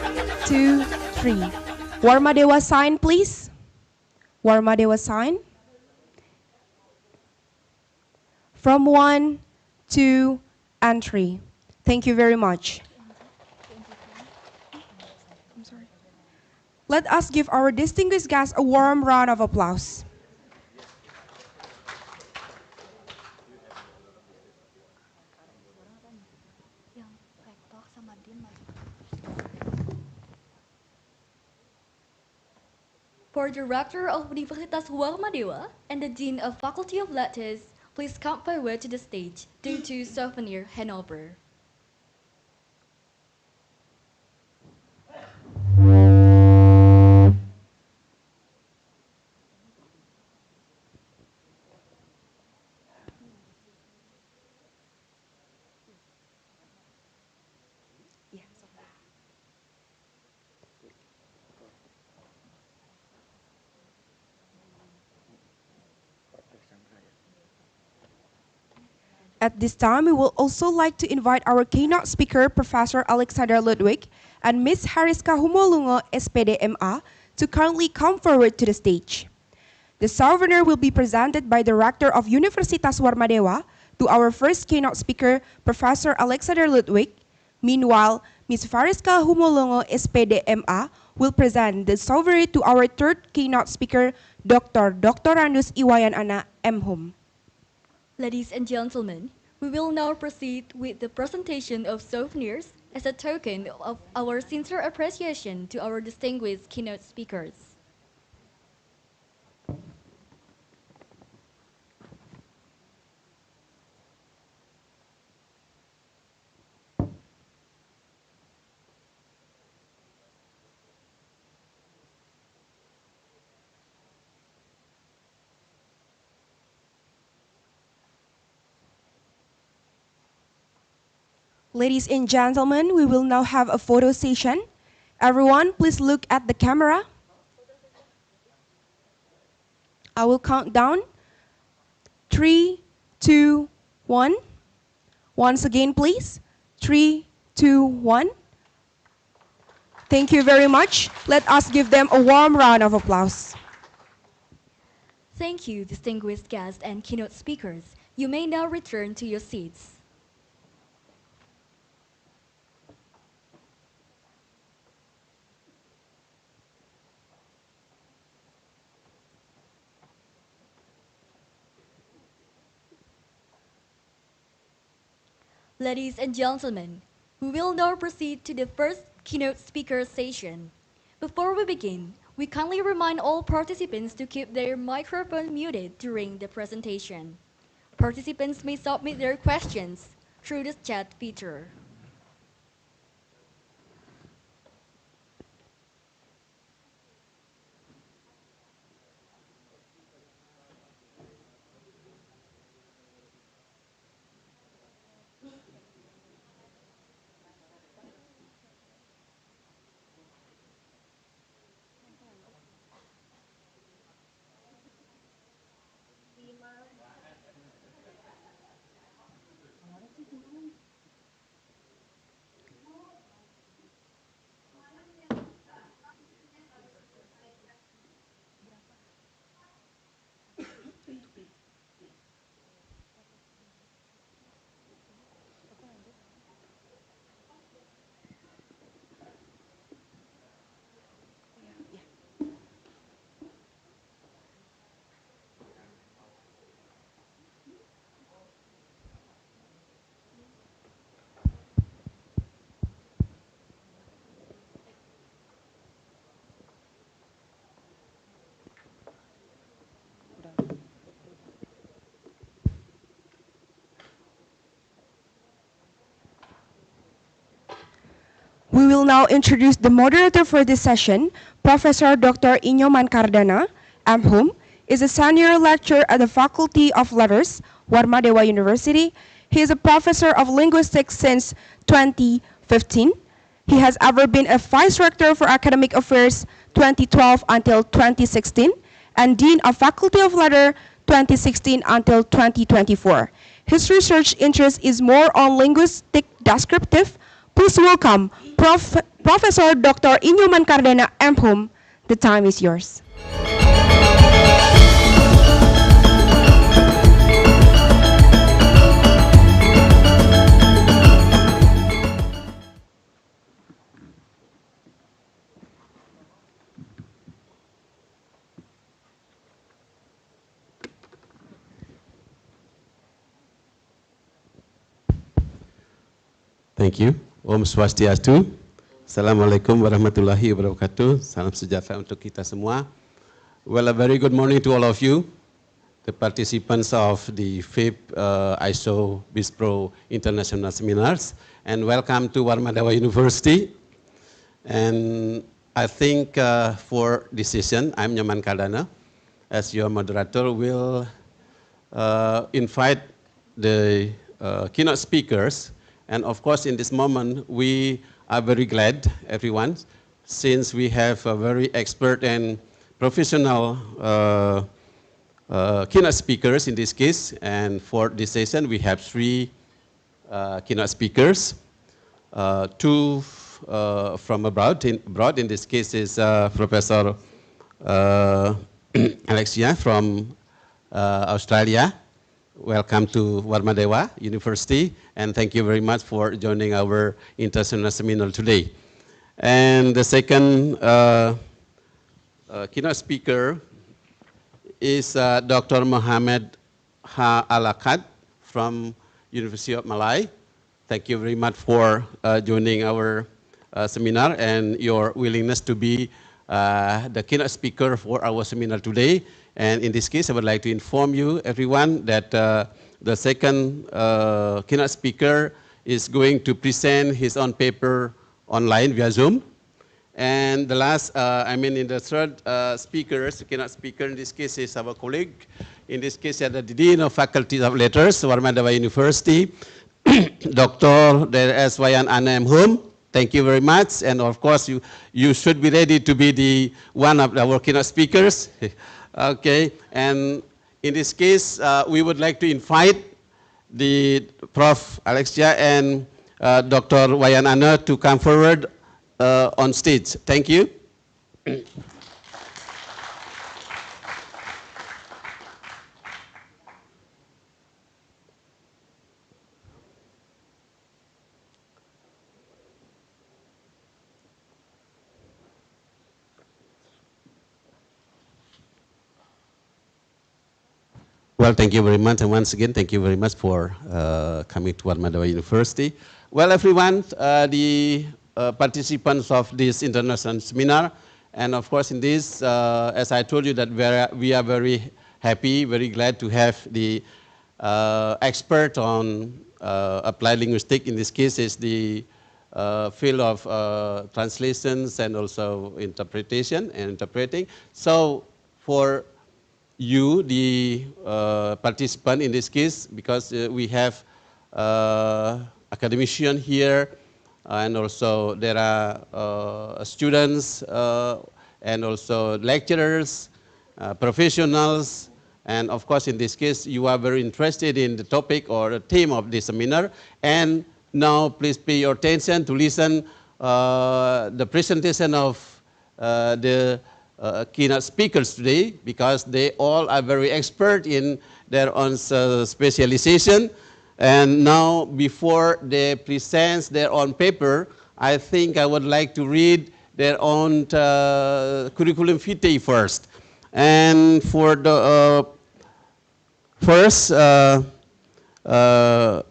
Speaker 6: 2, 3. Warmadewa sign, please. Warmadewa sign. From 1, 2, and 3. Thank you very much. Let us give our distinguished guests a warm round of applause.
Speaker 4: For the Rector of Universitas Warmadewa and the Dean of Faculty of Letters, please come forward to the stage due to souvenir handover.
Speaker 6: At this time, we would also like to invite our keynote speaker, Professor Alexander Ludwig, and Ms. Hariska Humolungo, SPDMA, to kindly come forward to the stage. The souvenir will be presented by the Rector of Universitas Warmadewa to our first keynote speaker, Professor Alexander Ludwig. Meanwhile, Ms. Hariska Humolungo, SPDMA, will present the souvenir to our third keynote speaker, Dr. Randus Iwayan Ana, M.Hum.
Speaker 4: Ladies and gentlemen, we will now proceed with the presentation of souvenirs as a token of our sincere appreciation to our distinguished keynote speakers.
Speaker 6: Ladies and gentlemen, we will now have a photo session. Everyone, please look at the camera. I will count down. 3, 2, 1. Once again, please. 3, 2, 1. Thank you very much. Let us give them a warm round of applause.
Speaker 4: Thank you, distinguished guests and keynote speakers. You may now return to your seats. Ladies and gentlemen, we will now proceed to the first keynote speaker session. Before we begin, we kindly remind all participants to keep their microphone muted during the presentation. Participants may submit their questions through the chat feature.
Speaker 6: We will now introduce the moderator for this session, Professor Dr. Inyoman Cardana, whom is a senior lecturer at the Faculty of Letters, Warmadewa University. He is a professor of linguistics since 2015. He has ever been a vice rector for academic affairs 2012 until 2016 and dean of Faculty of Letters 2016 until 2024. His research interest is more on linguistic descriptive. Please welcome Professor Dr. Inyoman Cardana, whom the time is yours.
Speaker 13: Thank you. Om Swastiastu. Assalamualaikum warahmatullahi wabarakatuh. Salam sejahtera untuk kita semua. Well, a very good morning to all of you, the participants of the 5th ISoBISPRO International Seminars, and welcome to Warmadewa University. And I think for this session, I'm Nyoman Cardana, as your moderator, will invite the keynote speakers. And of course, in this moment, we are very glad, everyone, since we have a very expert and professional keynote speakers in this case. And for this session, we have 3 keynote speakers. 2 from abroad. In this case is Professor Alexia from Australia. Welcome to Warmadewa University, and thank you very much for joining our international seminar today. And the second keynote speaker is Dr. Mohammed Alakat from University of Malaya. Thank you very much for joining our seminar and your willingness to be the keynote speaker for our seminar today. And in this case, I would like to inform you, everyone, that the second keynote speaker is going to present his own paper online via Zoom. And the last, in the third keynote speaker in this case is our colleague. In this case, the Dean of Faculty of Letters, Warmadewa University, Dr. S. Wayan Anem. Thank you very much. And of course, you should be ready to be the one of our keynote speakers. Okay, and in this case, we would like to invite the Prof. Alexia and Dr. Wayan Ana to come forward on stage. Thank you. Well, thank you very much, and once again, thank you very much for coming to Warmadewa University. Well, everyone, the participants of this international seminar, and of course in this, as I told you, that we are very happy, very glad to have the expert on applied linguistics. In this case is the field of translations and also interpretation and interpreting. So for you, the participant in this case, because we have academician here, and also there are students and also lecturers, professionals, and of course in this case you are very interested in the topic or the theme of this seminar. And now please pay your attention to listen the presentation of the keynote speakers today, because they all are very expert in their own specialization. And now, before they present their own paper, I think I would like to read their own curriculum vitae first. And for the first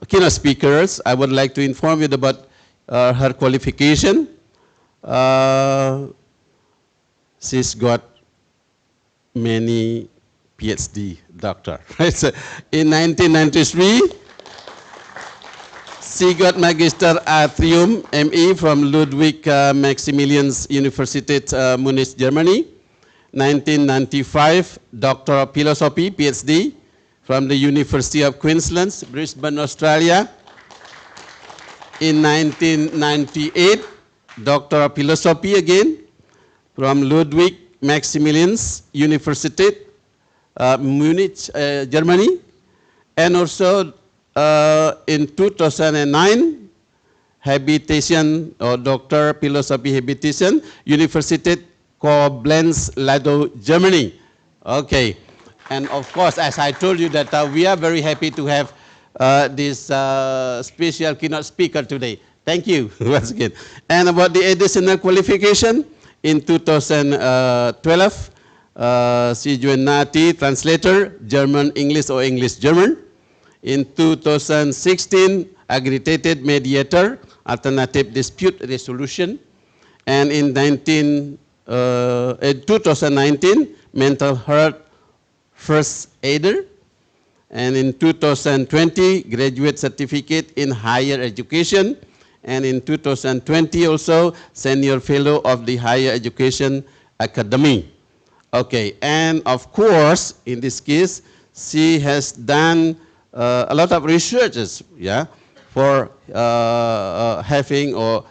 Speaker 13: keynote speakers, I would like to inform you about her qualification. She's got many PhD doctor. Right? So in 1993, she got Magister Atrium ME from Ludwig Maximilians University, Munich, Germany. 1995, Doctor of Philosophy, PhD, from the University of Queensland, Brisbane, Australia. In 1998, Doctor of Philosophy again, from Ludwig Maximilians University, Munich, Germany. And also in 2009, Habitation or Doctor of Philosophy Habitation, University Koblenz, Lado, Germany. Okay. And of course, as I told you that we are very happy to have this special keynote speaker today. Thank you once again. And about the additional qualification, in 2012, she joined NATI translator, German, English or English, German. In 2016, accredited mediator, alternative dispute resolution. And in 2019, mental health first aider. And in 2020, graduate certificate in higher education. And in 2020 also, senior fellow of the Higher Education Academy. Okay, and of course, in this case, she has done a lot of researches, yeah, for having or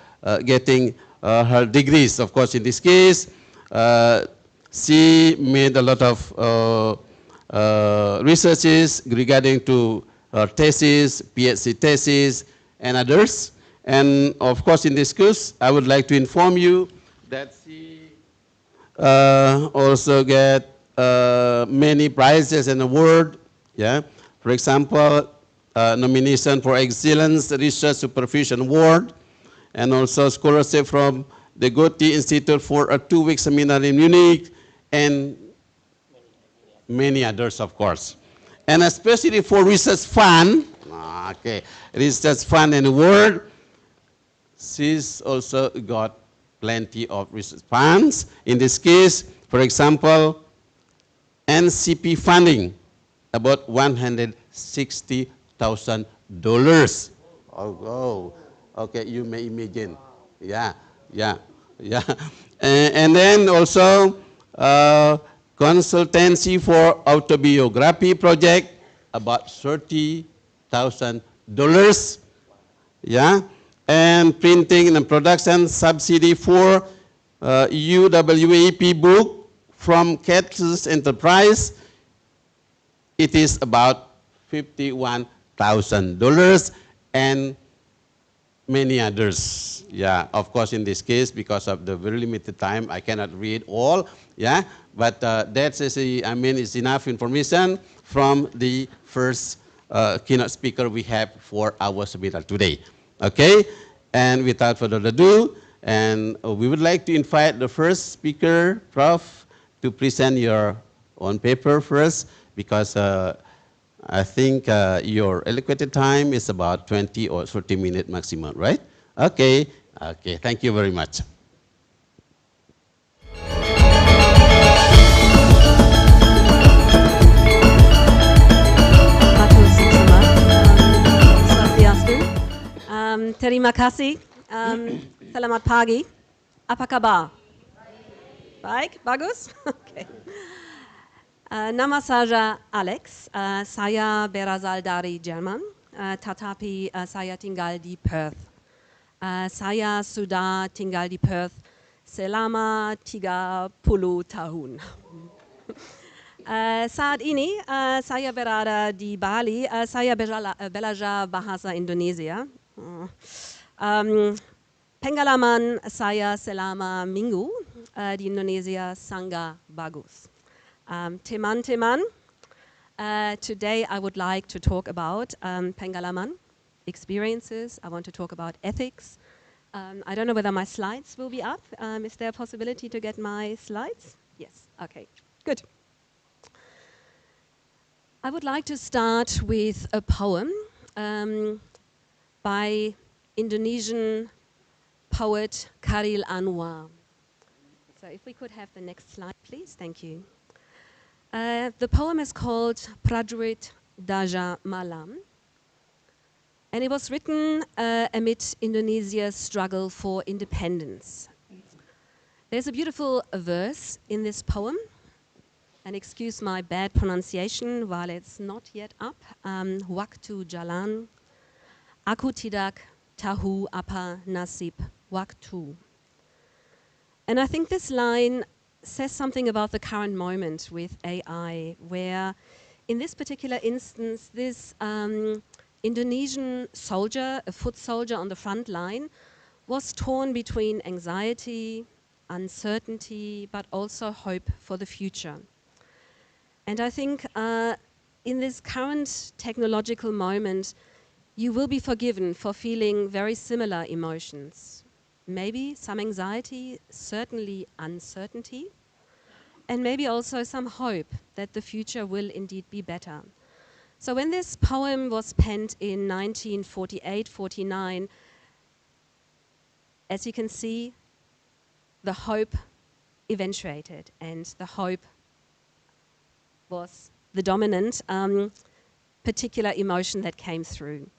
Speaker 13: getting her degrees. Of course, in this case, she made a lot of researches regarding to her thesis, PhD thesis, and others. And of course, in this course, I would like to inform you that she also get many prizes and awards. Yeah, for example, nomination for Excellence Research Supervision Award, and also scholarship from the Goethe Institute for a 2-week seminar in Munich, and many others, of course. And especially for research fund, okay, research fund and award, she's also got plenty of research funds. In this case, for example, NCP funding, about $160,000. Oh, okay, you may imagine. Yeah. And then also consultancy for autobiography project, about $30,000. Yeah. And printing and production subsidy for UWAP book from Catalyst Enterprise. It is about $51,000 and many others. Yeah, of course, in this case, because of the very limited time, I cannot read all. Yeah, but that's it's enough information from the first keynote speaker we have for our seminar today. Okay, and without further ado, and we would like to invite the first speaker, Prof, to present your own paper first, because I think your allocated time is about 20 or 30 minutes maximum, right? Okay, okay, thank you very much.
Speaker 14: Terima kasih. Selamat pagi. Apa kabar? Baik, bagus. Okay. Nama saya Alex. Saya berasal dari Jerman, tetapi saya tinggal di Perth. Saya sudah tinggal di Perth selama 30 tahun. Saat ini saya berada di Bali. Saya belajar bahasa Indonesia. Pengalaman saya selama minggu di Indonesia sangat bagus. Teman-teman, today I would like to talk about pengalaman, experiences. I want to talk about ethics. I don't know whether my slides will be up. Is there a possibility to get my slides? Yes, okay, good. I would like to start with a poem by Indonesian poet Khairil Anwar. So if we could have the next slide, please. Thank you. The poem is called Prajurit Daja Malam, and it was written amid Indonesia's struggle for independence. There's a beautiful verse in this poem, and excuse my bad pronunciation while it's not yet up. Waktu jalan, aku tidak tahu apa nasib waktu. And I think this line says something about the current moment with AI, where in this particular instance, this Indonesian soldier, a foot soldier on the front line, was torn between anxiety, uncertainty, but also hope for the future. And I think in this current technological moment, you will be forgiven for feeling very similar emotions. Maybe some anxiety, certainly uncertainty, and maybe also some hope that the future will indeed be better. So when this poem was penned in 1948-49, as you can see, the hope eventuated, and the hope was the dominant particular emotion that came through.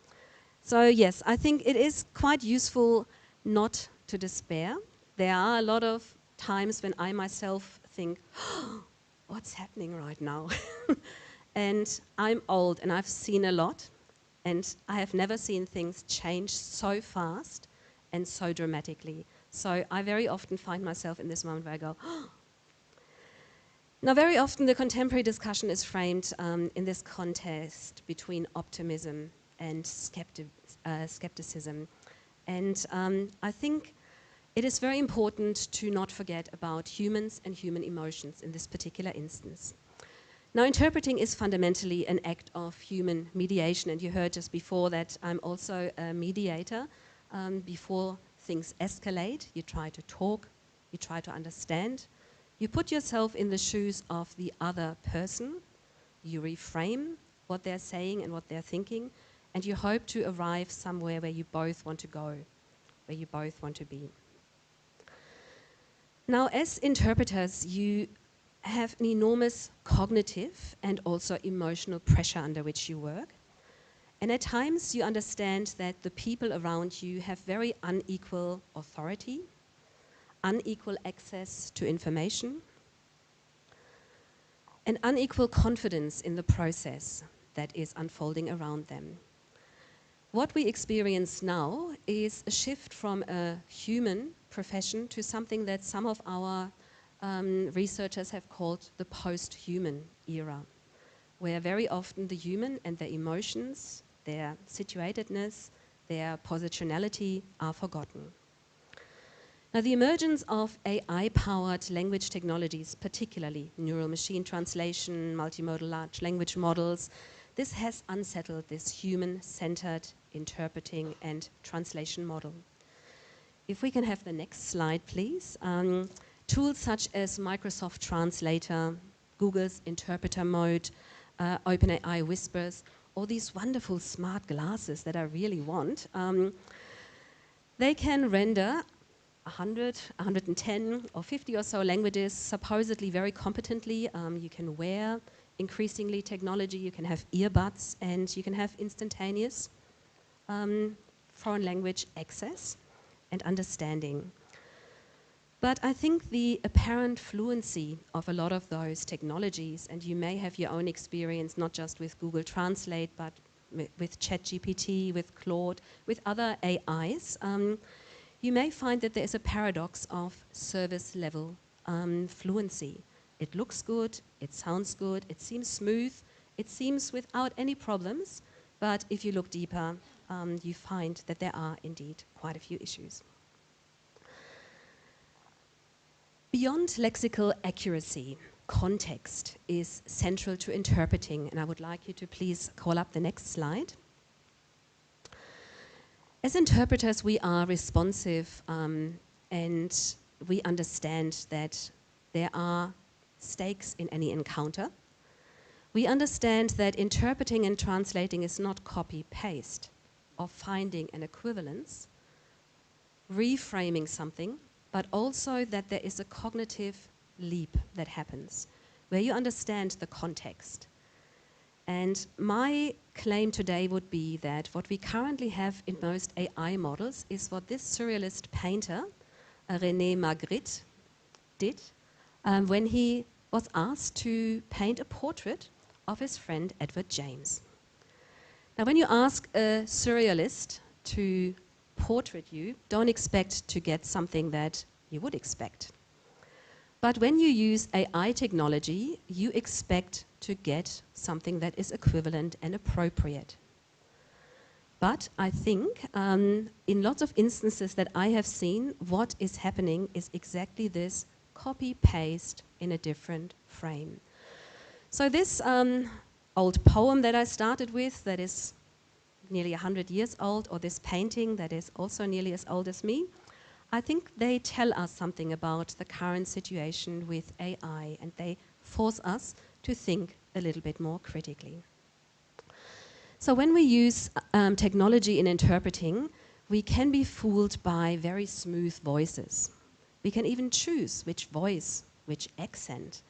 Speaker 14: So yes, I think it is quite useful not to despair. There are a lot of times when I myself think, oh, what's happening right now? And I'm old and I've seen a lot, and I have never seen things change so fast and so dramatically. So I very often find myself in this moment where I go, oh. Now very often the contemporary discussion is framed in this contest between optimism and skepticism. And I think it is very important to not forget about humans and human emotions in this particular instance. Now, interpreting is fundamentally an act of human mediation, and you heard just before that I'm also a mediator. Before things escalate, you try to talk, you try to understand, you put yourself in the shoes of the other person, you reframe what they're saying and what they're thinking, and you hope to arrive somewhere where you both want to go, where you both want to be. Now, as interpreters, you have an enormous cognitive and also emotional pressure under which you work. And at times, you understand that the people around you have very unequal authority, unequal access to information, and unequal confidence in the process that is unfolding around them. What we experience now is a shift from a human profession to something that some of our researchers have called the post-human era, where very often the human and their emotions, their situatedness, their positionality are forgotten. Now, the emergence of AI-powered language technologies, particularly neural machine translation, multimodal large language models, this has unsettled this human-centered interpreting and translation model. If we can have the next slide, please. Tools such as Microsoft Translator, Google's interpreter mode, OpenAI Whispers, all these wonderful smart glasses that I really want, they can render 100, 110 or 50 or so languages supposedly very competently. You can wear increasingly technology, you can have earbuds, and you can have instantaneous foreign language access and understanding. But I think the apparent fluency of a lot of those technologies, and you may have your own experience not just with Google Translate, but with ChatGPT, with Claude, with other AIs, you may find that there is a paradox of service level fluency. It looks good, it sounds good, it seems smooth, it seems without any problems, but if you look deeper, you find that there are indeed quite a few issues. Beyond lexical accuracy, context is central to interpreting, and I would like you to please call up the next slide. As interpreters, we are responsive and we understand that there are stakes in any encounter. We understand that interpreting and translating is not copy-paste or finding an equivalence, reframing something, but also that there is a cognitive leap that happens where you understand the context. And my claim today would be that what we currently have in most AI models is what this surrealist painter, René Magritte, did when he was asked to paint a portrait of his friend Edward James. Now, when you ask a surrealist to portrait you, don't expect to get something that you would expect. But when you use AI technology, you expect to get something that is equivalent and appropriate. But I think in lots of instances that I have seen, what is happening is exactly this copy-paste in a different frame. So this old poem that I started with that is nearly 100 years old, or this painting that is also nearly as old as me, I think they tell us something about the current situation with AI, and they force us to think a little bit more critically. So when we use technology in interpreting, we can be fooled by very smooth voices. We can even choose which voice, which accent.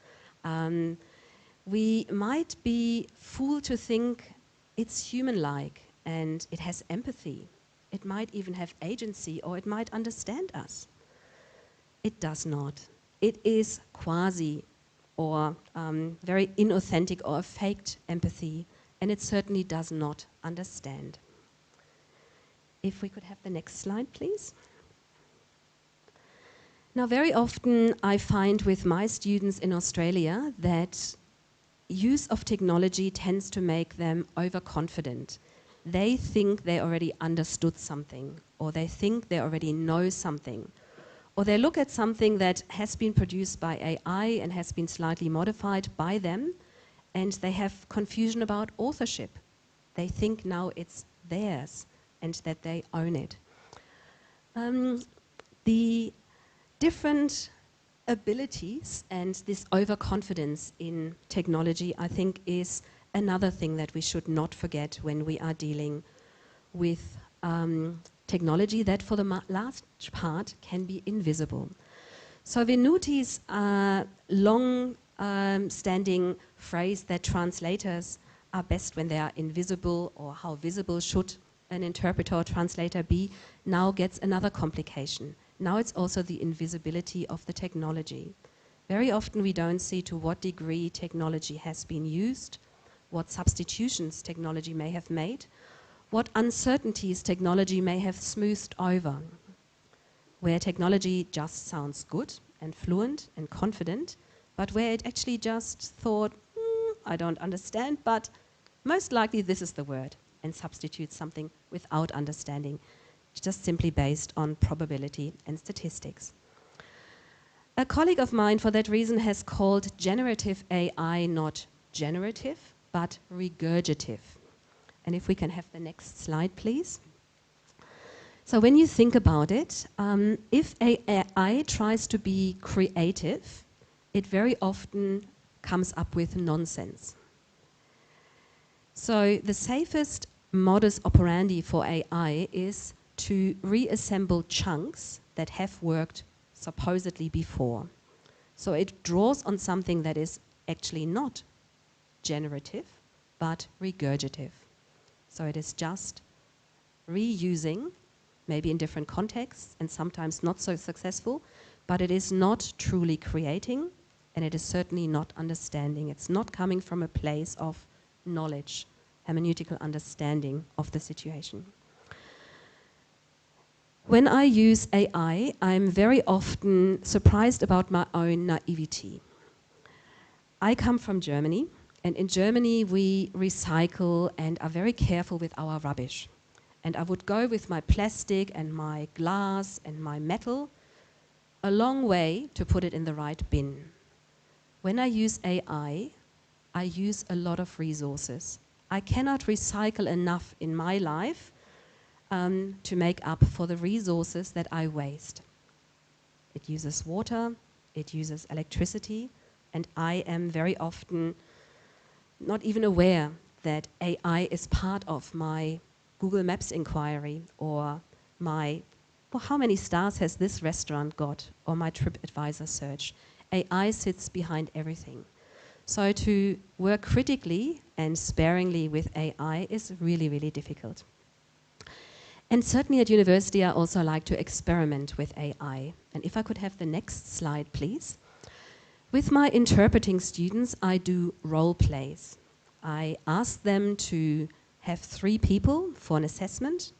Speaker 14: We might be fooled to think it's human-like and it has empathy. It might even have agency, or it might understand us. It does not. It is quasi or very inauthentic or a faked empathy, and it certainly does not understand. If we could have the next slide, please. Now, very often I find with my students in Australia that use of technology tends to make them overconfident. They think they already understood something, or they think they already know something, or they look at something that has been produced by AI and has been slightly modified by them, and they have confusion about authorship. They think now it's theirs and that they own it. The different abilities and this overconfidence in technology, I think, is another thing that we should not forget when we are dealing with technology that for the large part can be invisible. So Venuti's long-standing phrase that translators are best when they are invisible, or how visible should an interpreter or translator be, now gets another complication. Now it's also the invisibility of the technology. Very often we don't see to what degree technology has been used, what substitutions technology may have made, what uncertainties technology may have smoothed over. Where technology just sounds good and fluent and confident, but where it actually just thought, I don't understand, but most likely this is the word, and substitutes something without understanding, just simply based on probability and statistics. A colleague of mine, for that reason, has called generative AI not generative, but regurgitative. And if we can have the next slide, please. So when you think about it, if AI tries to be creative, it very often comes up with nonsense. So the safest modus operandi for AI is to reassemble chunks that have worked supposedly before. So it draws on something that is actually not generative, but regurgitative. So it is just reusing, maybe in different contexts and sometimes not so successful, but it is not truly creating, and it is certainly not understanding. It's not coming from a place of knowledge, hermeneutical understanding of the situation. When I use AI, I'm very often surprised about my own naivety. I come from Germany, and in Germany we recycle and are very careful with our rubbish. And I would go with my plastic and my glass and my metal a long way to put it in the right bin. When I use AI, I use a lot of resources. I cannot recycle enough in my life to make up for the resources that I waste. It uses water, it uses electricity, and I am very often not even aware that AI is part of my Google Maps inquiry or my, well, how many stars has this restaurant got, or my TripAdvisor search. AI sits behind everything. So to work critically and sparingly with AI is really, really difficult. And certainly at university, I also like to experiment with AI. And if I could have the next slide, please. With my interpreting students, I do role plays. I ask them to have 3 people for an assessment.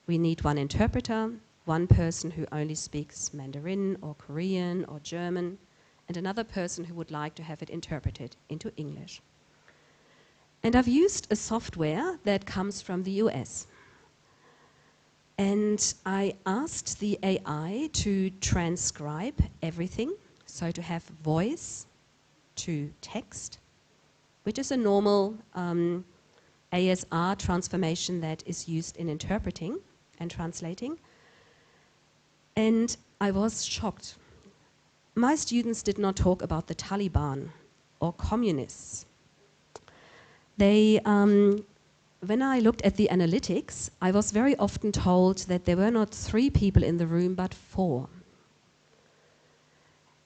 Speaker 14: We need 1 interpreter, 1 person who only speaks Mandarin or Korean or German, and another person who would like to have it interpreted into English. And I've used a software that comes from the US. And I asked the AI to transcribe everything, so to have voice to text, which is a normal ASR transformation that is used in interpreting and translating. And I was shocked. My students did not talk about the Taliban or communists. They, when I looked at the analytics, I was very often told that there were not 3 people in the room, but 4.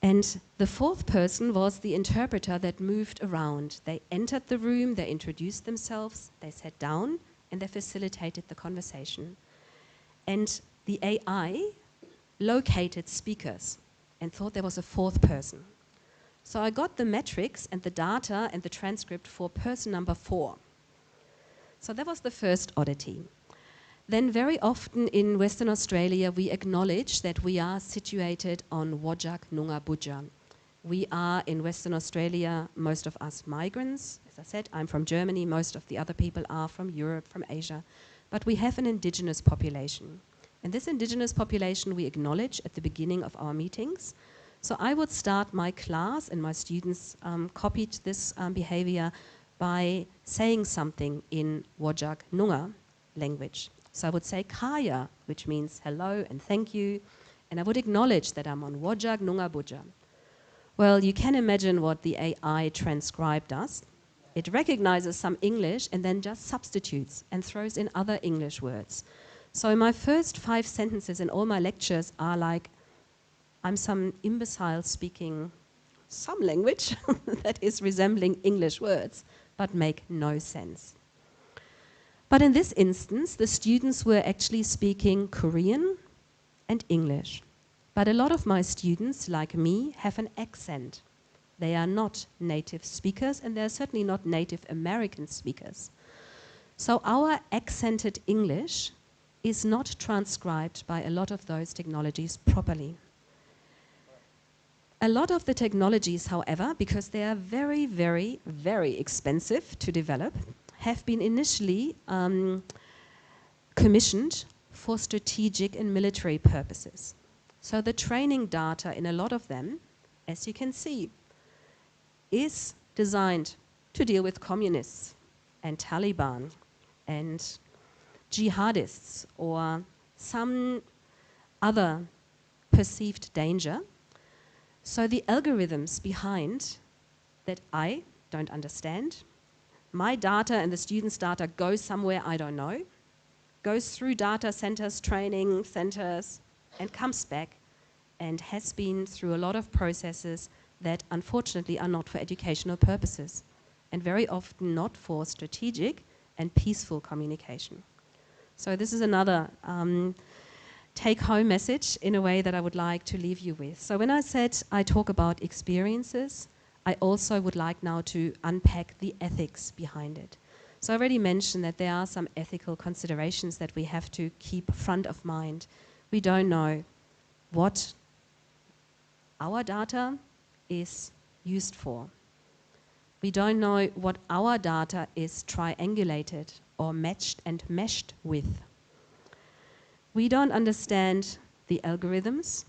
Speaker 14: And the 4th person was the interpreter that moved around. They entered the room, they introduced themselves, they sat down, and they facilitated the conversation. And the AI located speakers and thought there was a 4th person. So I got the metrics and the data and the transcript for person number 4. So that was the first oddity. Then very often in Western Australia, we acknowledge that we are situated on Whadjuk Noongar Boodja. We are in Western Australia, most of us migrants. As I said, I'm from Germany, most of the other people are from Europe, from Asia. But we have an indigenous population. And this indigenous population we acknowledge at the beginning of our meetings. So I would start my class, and my students copied this behavior by saying something in Whadjuk Noongar language. So I would say kaya, which means hello and thank you, and I would acknowledge that I'm on Whadjuk Noongar Boodja. Well, you can imagine what the AI transcribed does. It recognizes some English and then just substitutes and throws in other English words. So my first 5 sentences in all my lectures are like, I'm some imbecile speaking some language that is resembling English words, but make no sense. But in this instance, the students were actually speaking Korean and English. But a lot of my students, like me, have an accent. They are not native speakers, and they're certainly not native American speakers. So our accented English is not transcribed by a lot of those technologies properly. A lot of the technologies, however, because they are very, very, very expensive to develop, have been initially commissioned for strategic and military purposes. So the training data in a lot of them, as you can see, is designed to deal with communists and Taliban and jihadists or some other perceived danger. So the algorithms behind that I don't understand, my data and the students' data goes somewhere I don't know, goes through data centers, training centers, and comes back and has been through a lot of processes that unfortunately are not for educational purposes and very often not for strategic and peaceful communication. So this is another take-home message in a way that I would like to leave you with. So when I said I talk about experiences, I also would like now to unpack the ethics behind it. So I already mentioned that there are some ethical considerations that we have to keep front of mind. We don't know what our data is used for. We don't know what our data is triangulated or matched and meshed with. We don't understand the algorithms,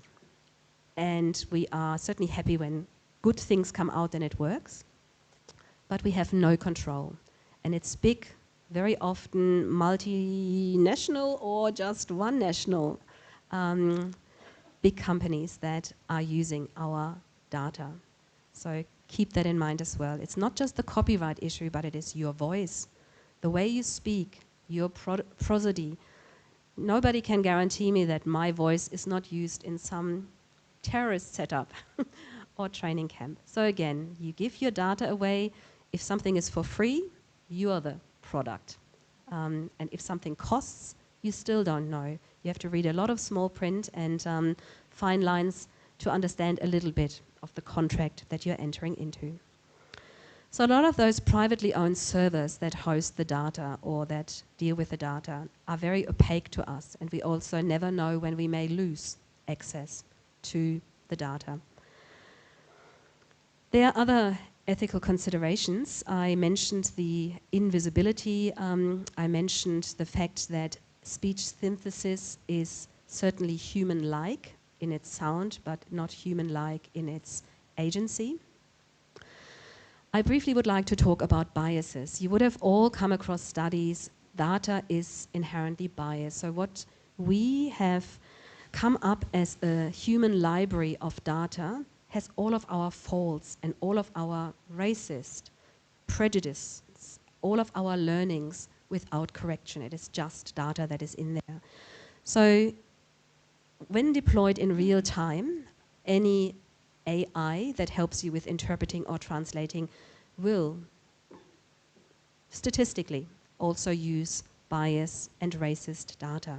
Speaker 14: and we are certainly happy when good things come out and it works, but we have no control. And it's big, very often multinational or just one national big companies that are using our data. So keep that in mind as well. It's not just the copyright issue, but it is your voice, the way you speak, your prosody. Nobody can guarantee me that my voice is not used in some terrorist setup or training camp. So again, you give your data away. If something is for free, you are the product. And if something costs, you still don't know. You have to read a lot of small print and fine lines to understand a little bit of the contract that you're entering into. So a lot of those privately owned servers that host the data or that deal with the data are very opaque to us, and we also never know when we may lose access to the data. There are other ethical considerations. I mentioned the invisibility. I mentioned the fact that speech synthesis is certainly human-like in its sound, but not human-like in its agency. I briefly would like to talk about biases. You would have all come across studies. Data is inherently biased. So what we have come up as a human library of data has all of our faults and all of our racist prejudices, all of our learnings without correction. It is just data that is in there. So when deployed in real time, any AI that helps you with interpreting or translating will statistically also use bias and racist data.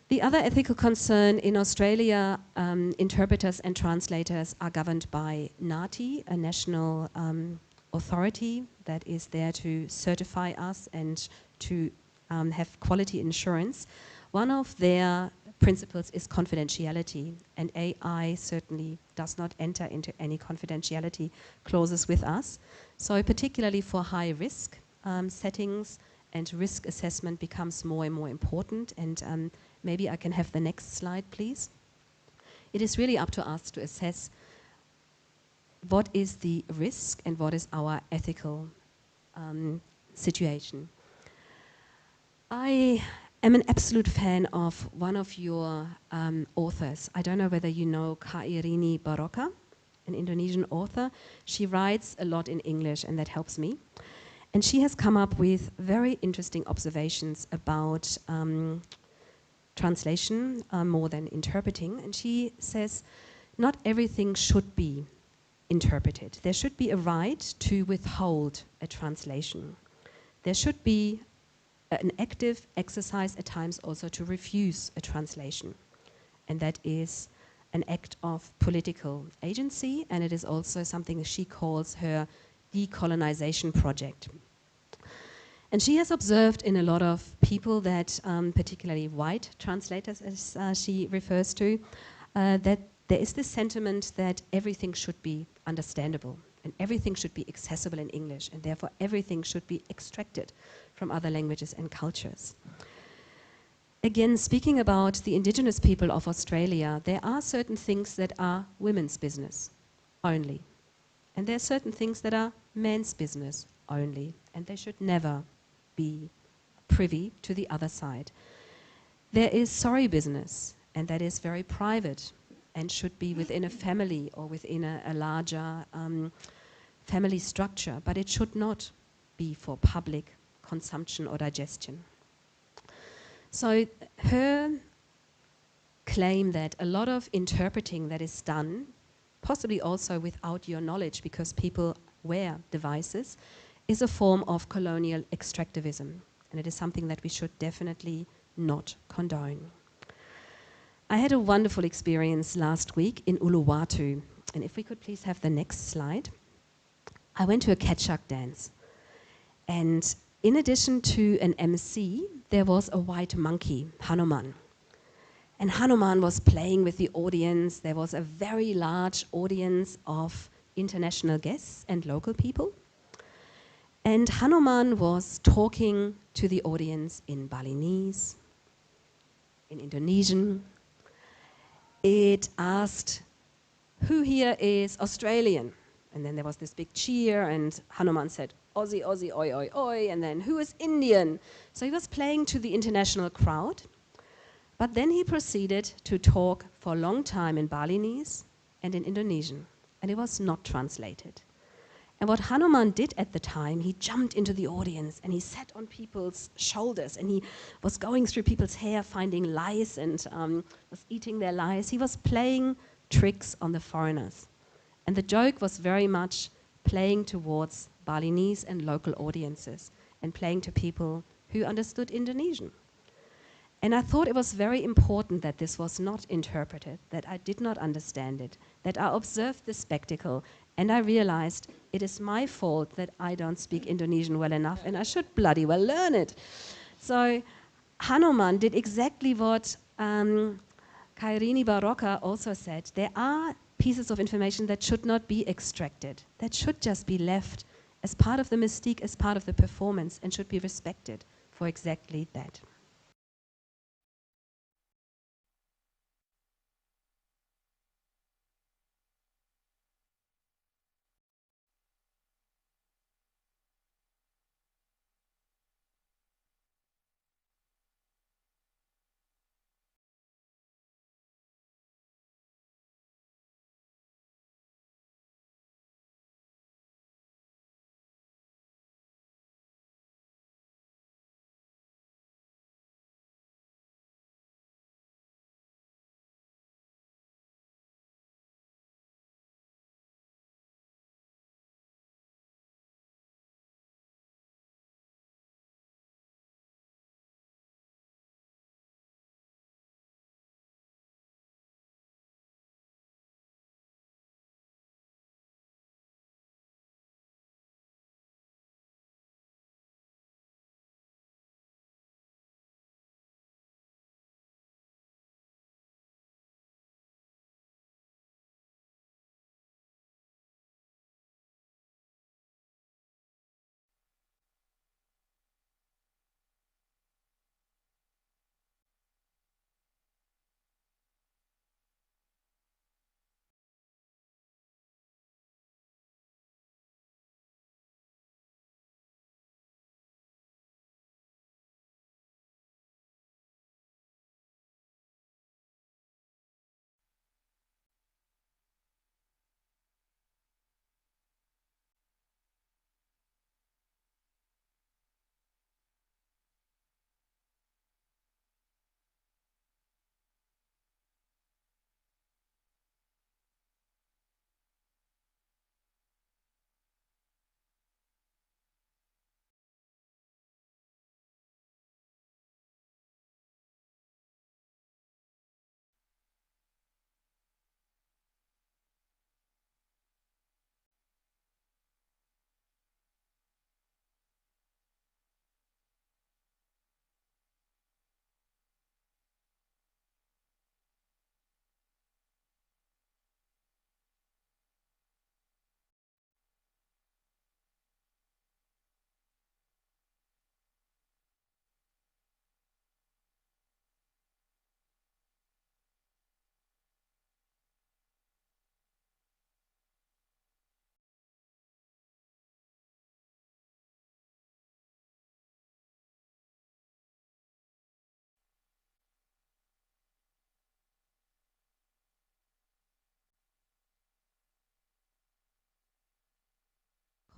Speaker 14: The other ethical concern in Australia, interpreters and translators are governed by NATI, a national authority that is there to certify us and to have quality insurance. One of their principles is confidentiality, and AI certainly does not enter into any confidentiality clauses with us. So particularly for high risk settings, and risk assessment becomes more and more important. And maybe I can have the next slide, please. It is really up to us to assess what is the risk and what is our ethical situation. I am an absolute fan of one of your authors. I don't know whether you know Kairini Baroka, an Indonesian author. She writes a lot in English, and that helps me. And she has come up with very interesting observations about translation more than interpreting. And she says, not everything should be interpreted. There should be a right to withhold a translation. There should be an active exercise at times also to refuse a translation. And that is an act of political agency, and it is also something she calls her decolonization project. And she has observed in a lot of people that, particularly white translators as she refers to, that there is this sentiment that everything should be understandable and everything should be accessible in English, and therefore everything should be extracted from other languages and cultures. Again, speaking about the indigenous people of Australia, there are certain things that are women's business only. And there are certain things that are men's business only, and they should never be privy to the other side. There is sorry business, and that is very private and should be within a family or within a larger family structure, but it should not be for public consumption or digestion. So her claim that a lot of interpreting that is done, possibly also without your knowledge because people wear devices, is a form of colonial extractivism. And it is something that we should definitely not condone. I had a wonderful experience last week in Uluwatu. And if we could please have the next slide. I went to a Ketchak dance. And in addition to an MC, there was a white monkey, Hanuman. And Hanuman was playing with the audience. There was a very large audience of international guests and local people. And Hanuman was talking to the audience in Balinese, in Indonesian. It asked, who here is Australian? And then there was this big cheer, and Hanuman said, Aussie, Aussie, oi, oi, oi. And then, who is Indian? So he was playing to the international crowd. But then he proceeded to talk for a long time in Balinese and in Indonesian. And it was not translated. And what Hanuman did at the time, he jumped into the audience and he sat on people's shoulders and he was going through people's hair, finding lice and was eating their lice. He was playing tricks on the foreigners. And the joke was very much playing towards Balinese and local audiences and playing to people who understood Indonesian. And I thought it was very important that this was not interpreted, that I did not understand it, that I observed the spectacle, and I realized it is my fault that I don't speak Indonesian well enough, and I should bloody well learn it. So Hanuman did exactly what Kairini Baroka also said. There are pieces of information that should not be extracted, that should just be left as part of the mystique, as part of the performance, and should be respected for exactly that.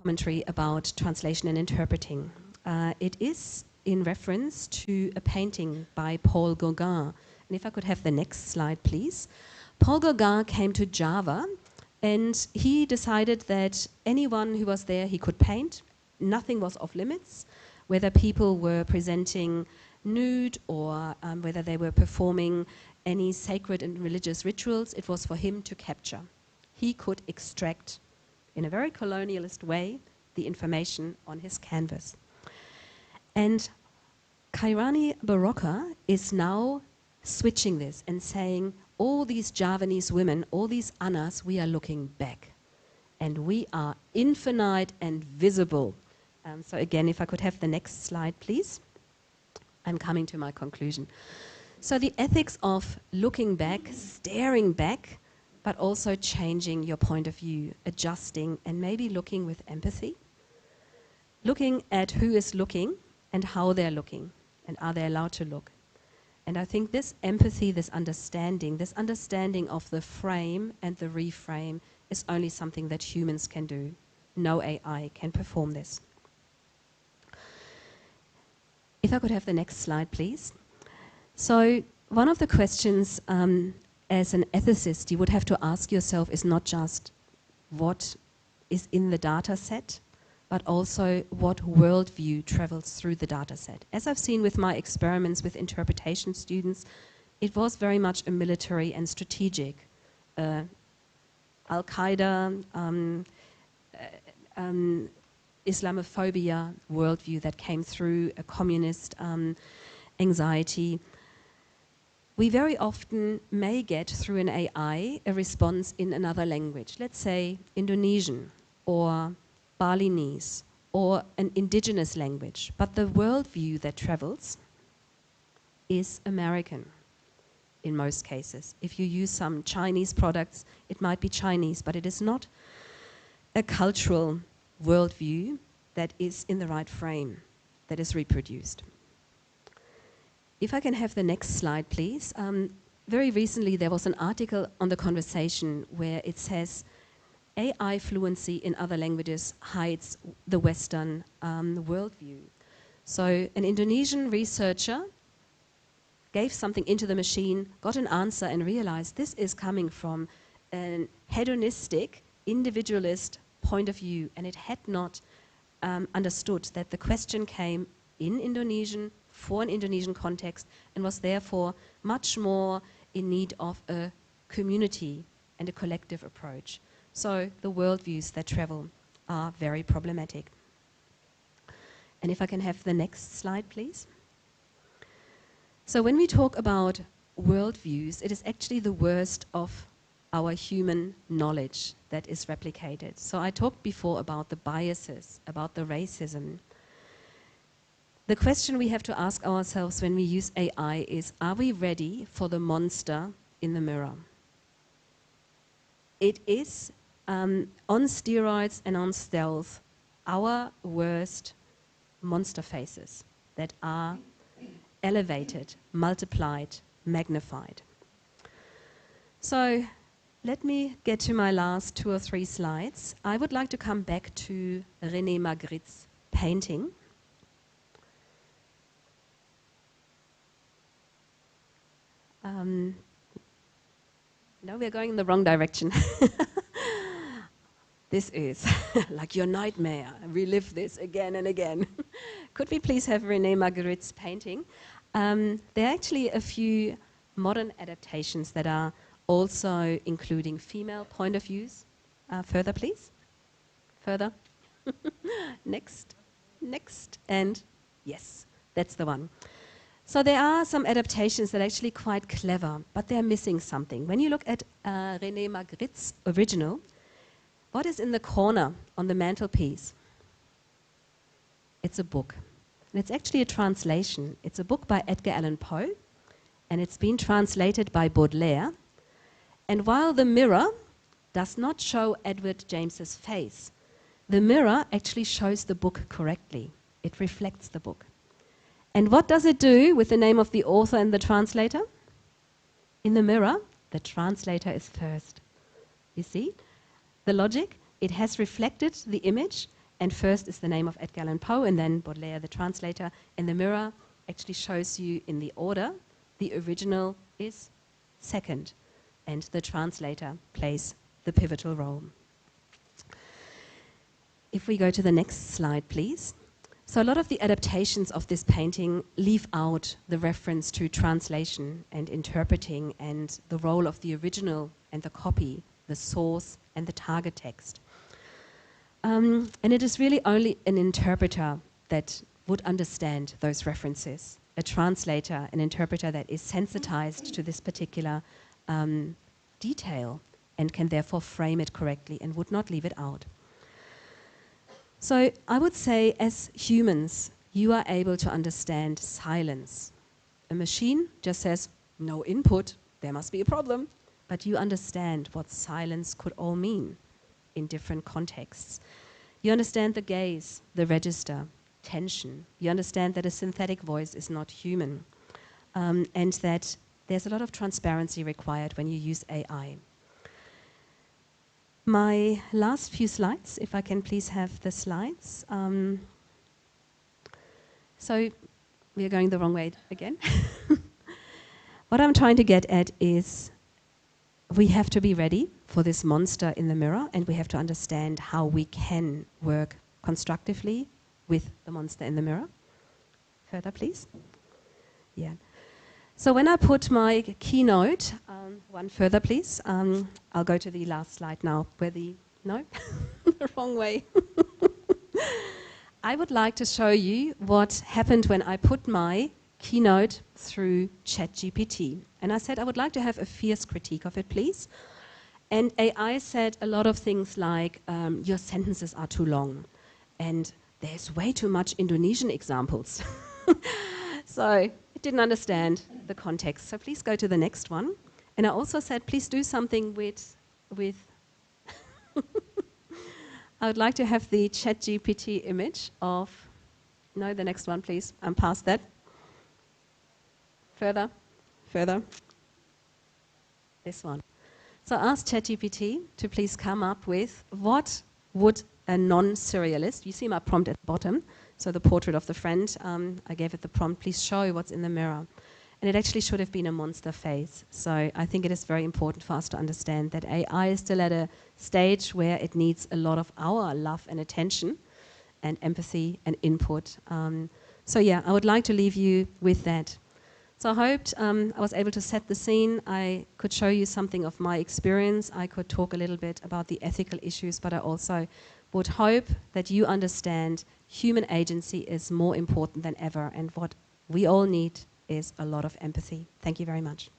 Speaker 14: commentary about translation and interpreting. It is in reference to a painting by Paul Gauguin. And if I could have the next slide, please. Paul Gauguin came to Java and he decided that anyone who was there he could paint. Nothing was off limits, whether people were presenting nude or whether they were performing any sacred and religious rituals, it was for him to capture. He could extract, in a very colonialist way, the information on his canvas. And Kairani Barocca is now switching this and saying, all these Javanese women, all these Annas, we are looking back. And we are infinite and visible. So again, if I could have the next slide, please. I'm coming to my conclusion. So the ethics of looking back, staring back, but also changing your point of view, adjusting, and maybe looking with empathy. Looking at who is looking and how they're looking, and are they allowed to look. And I think this empathy, this understanding of the frame and the reframe is only something that humans can do. No AI can perform this. If I could have the next slide, please. So one of the questions as an ethicist you would have to ask yourself is not just what is in the data set, but also what worldview travels through the data set. As I've seen with my experiments with interpretation students, it was very much a military and strategic Al-Qaeda, Islamophobia worldview that came through, a communist anxiety. We very often may get through an AI a response in another language, let's say Indonesian or Balinese or an indigenous language, but the worldview that travels is American in most cases. If you use some Chinese products, it might be Chinese, but it is not a cultural worldview that is in the right frame, that is reproduced. If I can have the next slide, please. Very recently there was an article on The Conversation where it says AI fluency in other languages hides the Western worldview. So an Indonesian researcher gave something into the machine, got an answer and realized this is coming from an hedonistic, individualist point of view, and it had not understood that the question came in Indonesian for an Indonesian context and was therefore much more in need of a community and a collective approach. So the worldviews that travel are very problematic. And if I can have the next slide, please. So when we talk about worldviews, it is actually the worst of our human knowledge that is replicated. So I talked before about the biases, about the racism. The question we have to ask ourselves when we use AI is, are we ready for the monster in the mirror? It is on steroids and on stealth, our worst monster faces that are elevated, multiplied, magnified. So let me get to my last 2 or 3 slides. I would like to come back to René Magritte's painting. No, we're going in the wrong direction. This is like your nightmare. Relive this again and again. Could we please have René Magritte's painting? There are actually a few modern adaptations that are also including female point of views. Further, please. Further. Next. Next. And yes, that's the one. So there are some adaptations that are actually quite clever, but they're missing something. When you look at René Magritte's original, what is in the corner on the mantelpiece? It's a book. And it's actually a translation. It's a book by Edgar Allan Poe, and it's been translated by Baudelaire. And while the mirror does not show Edward James's face, the mirror actually shows the book correctly. It reflects the book. And what does it do with the name of the author and the translator? In the mirror, the translator is first. You see? The logic, it has reflected the image And first is the name of Edgar Allan Poe, and then Baudelaire, the translator. And the mirror actually shows you in the order. The original is second, and the translator plays the pivotal role. If we go to the next slide, please. So a lot of the adaptations of this painting leave out the reference to translation and interpreting and the role of the original and the copy, the source and the target text. And it is really only an interpreter that would understand those references. A translator, an interpreter that is sensitized to this particular detail and can therefore frame it correctly and would not leave it out. So I would say as humans, you are able to understand silence. A machine just says, no input, there must be a problem. But you understand what silence could all mean in different contexts. You understand the gaze, the register, tension. You understand that a synthetic voice is not human, and that there's a lot of transparency required when you use AI. My last few slides, if I can please have the slides. So we are going the wrong way again. What I'm trying to get at is we have to be ready for this monster in the mirror, and we have to understand how we can work constructively with the monster in the mirror. Further, please. Yeah. So when I put my keynote, one further, please. I'll go to the last slide now, where no, the wrong way. I would like to show you what happened when I put my keynote through ChatGPT. And I said I would like to have a fierce critique of it, please. And AI said a lot of things like, your sentences are too long, and there's way too much Indonesian examples. So it didn't understand the context. So please go to the next one. And I also said, please do something with I would like to have the ChatGPT image of, no, the next one, please. I'm past that. Further. This one. So I asked ChatGPT to please come up with what would a non-serialist, you see my prompt at the bottom, so the portrait of the friend, I gave it the prompt, please show what's in the mirror. And it actually should have been a monster face. So I think it is very important for us to understand that AI is still at a stage where it needs a lot of our love and attention and empathy and input. So yeah, I would like to leave you with that. So I hoped I was able to set the scene. I could show you something of my experience. I could talk a little bit about the ethical issues, but I also would hope that you understand human agency is more important than ever, and what we all need is a lot of empathy. Thank you very much.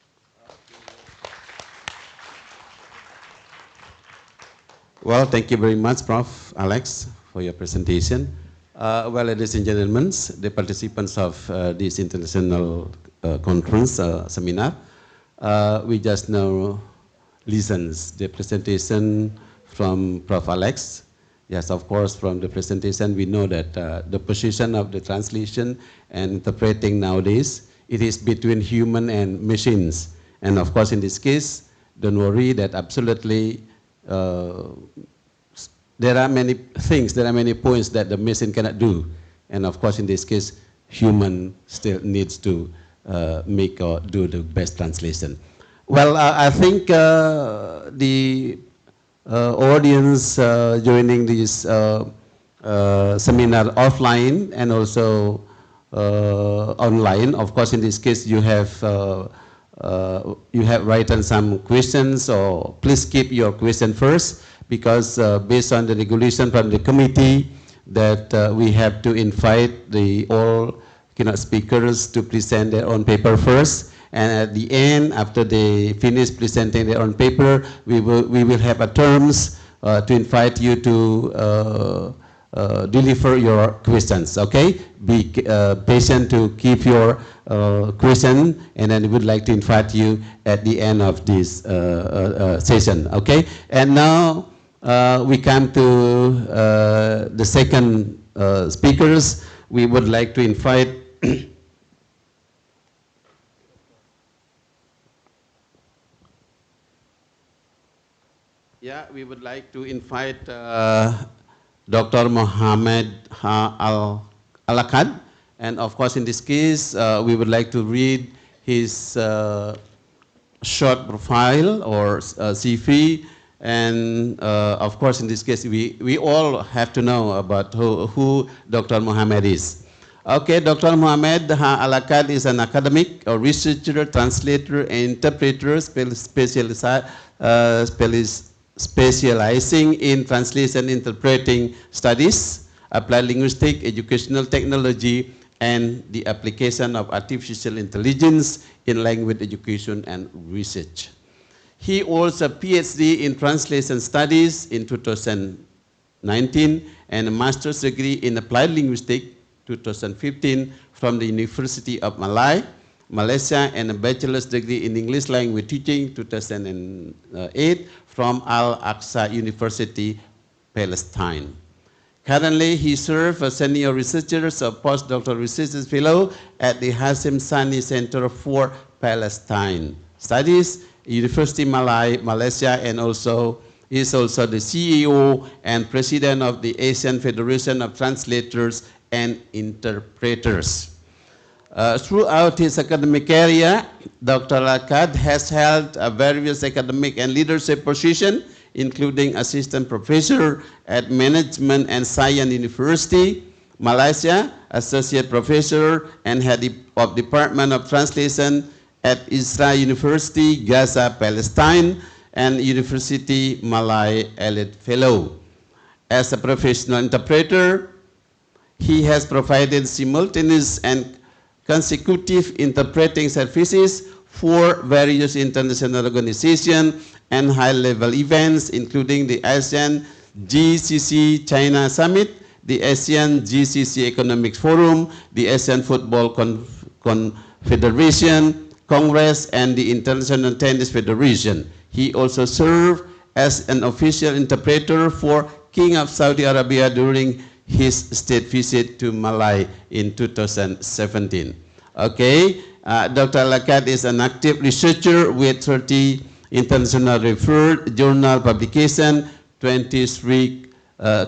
Speaker 13: Well, thank you very much, Prof. Alex, for your presentation. Well, ladies and gentlemen, the participants of this international conference seminar, we just now listens the presentation from Prof. Alex. Yes, of course, from the presentation, we know that the position of the translation and interpreting nowadays, it is between human and machines. And of course, in this case, don't worry that absolutely there are many things, there are many points that the machine cannot do. And of course, in this case, human still needs to make or do the best translation. Well, I think the audience joining this seminar offline and also online. Of course, in this case, you have written some questions, or please keep your question first, because based on the regulation from the committee that we have to invite the all keynote speakers to present their own paper first. And at the end, after they finish presenting their own paper, we will have a terms to invite you to deliver your questions, okay? Be patient to keep your question, and then we would like to invite you at the end of this session, okay? And now we come to the second speakers. We would like to invite yeah, we would like to invite Dr. Mohammed Alakad. And of course, in this case, we would like to read his short profile or CV. And of course, in this case, we all have to know about who Dr. Mohammed is. Okay, Dr. Mohammed Alakad is an academic, a researcher, translator, and interpreter specializing in translation interpreting studies, applied linguistic, educational technology, and the application of artificial intelligence in language education and research. He holds a PhD in translation studies in 2019 and a master's degree in applied linguistics 2015 from the University of Malaysia, and a bachelor's degree in English language teaching 2008 from Al-Aqsa University, Palestine. Currently, he serves as senior researcher, postdoctoral research fellow at the Hashim Sani Center for Palestine Studies, University Malaysia, and is also the CEO and president of the Asian Federation of Translators and Interpreters. Throughout his academic career, Dr. Alakad has held various academic and leadership positions, including assistant professor at Management and Science University, Malaysia, associate professor and head of Department of Translation at Israel University, Gaza, Palestine, and University Malay Elite Fellow. As a professional interpreter, he has provided simultaneous and consecutive interpreting services for various international organizations and high-level events, including the ASEAN GCC China Summit, the ASEAN GCC Economic Forum, the ASEAN Football Confederation Congress, and the International Tennis Federation. He also served as an official interpreter for King of Saudi Arabia during his state visit to Malay in 2017. Okay, Dr. Alakad is an active researcher with 30 international referred journal publication, 23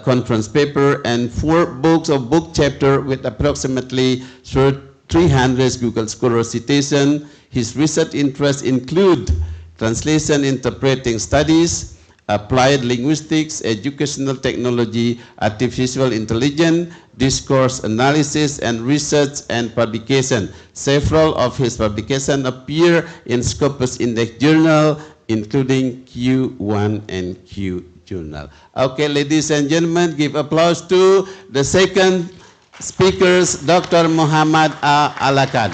Speaker 13: conference paper, and 4 books of book chapter with approximately 300 Google Scholar citation. His research interests include translation interpreting studies, applied linguistics, educational technology, artificial intelligence, discourse analysis, and research and publication. Several of his publications appear in Scopus Index Journal, including Q1 and Q Journal. Okay, ladies and gentlemen, give applause to the second speakers, Dr. Muhammad Alakad.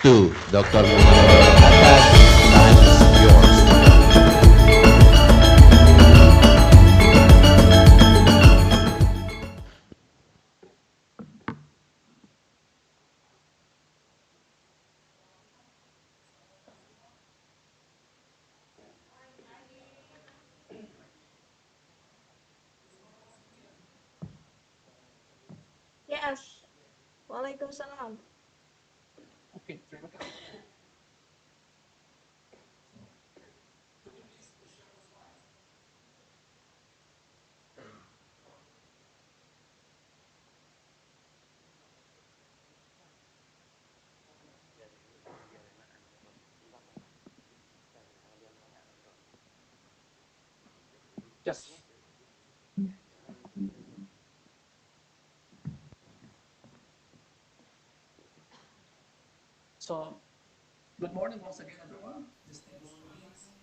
Speaker 13: To Dr. Muhammad Alakad, time is yours.
Speaker 9: Yes. Waalaikumsalam.
Speaker 2: Okay, terima kasih. Yes. So, good morning once again, everyone. Distinguished colleagues.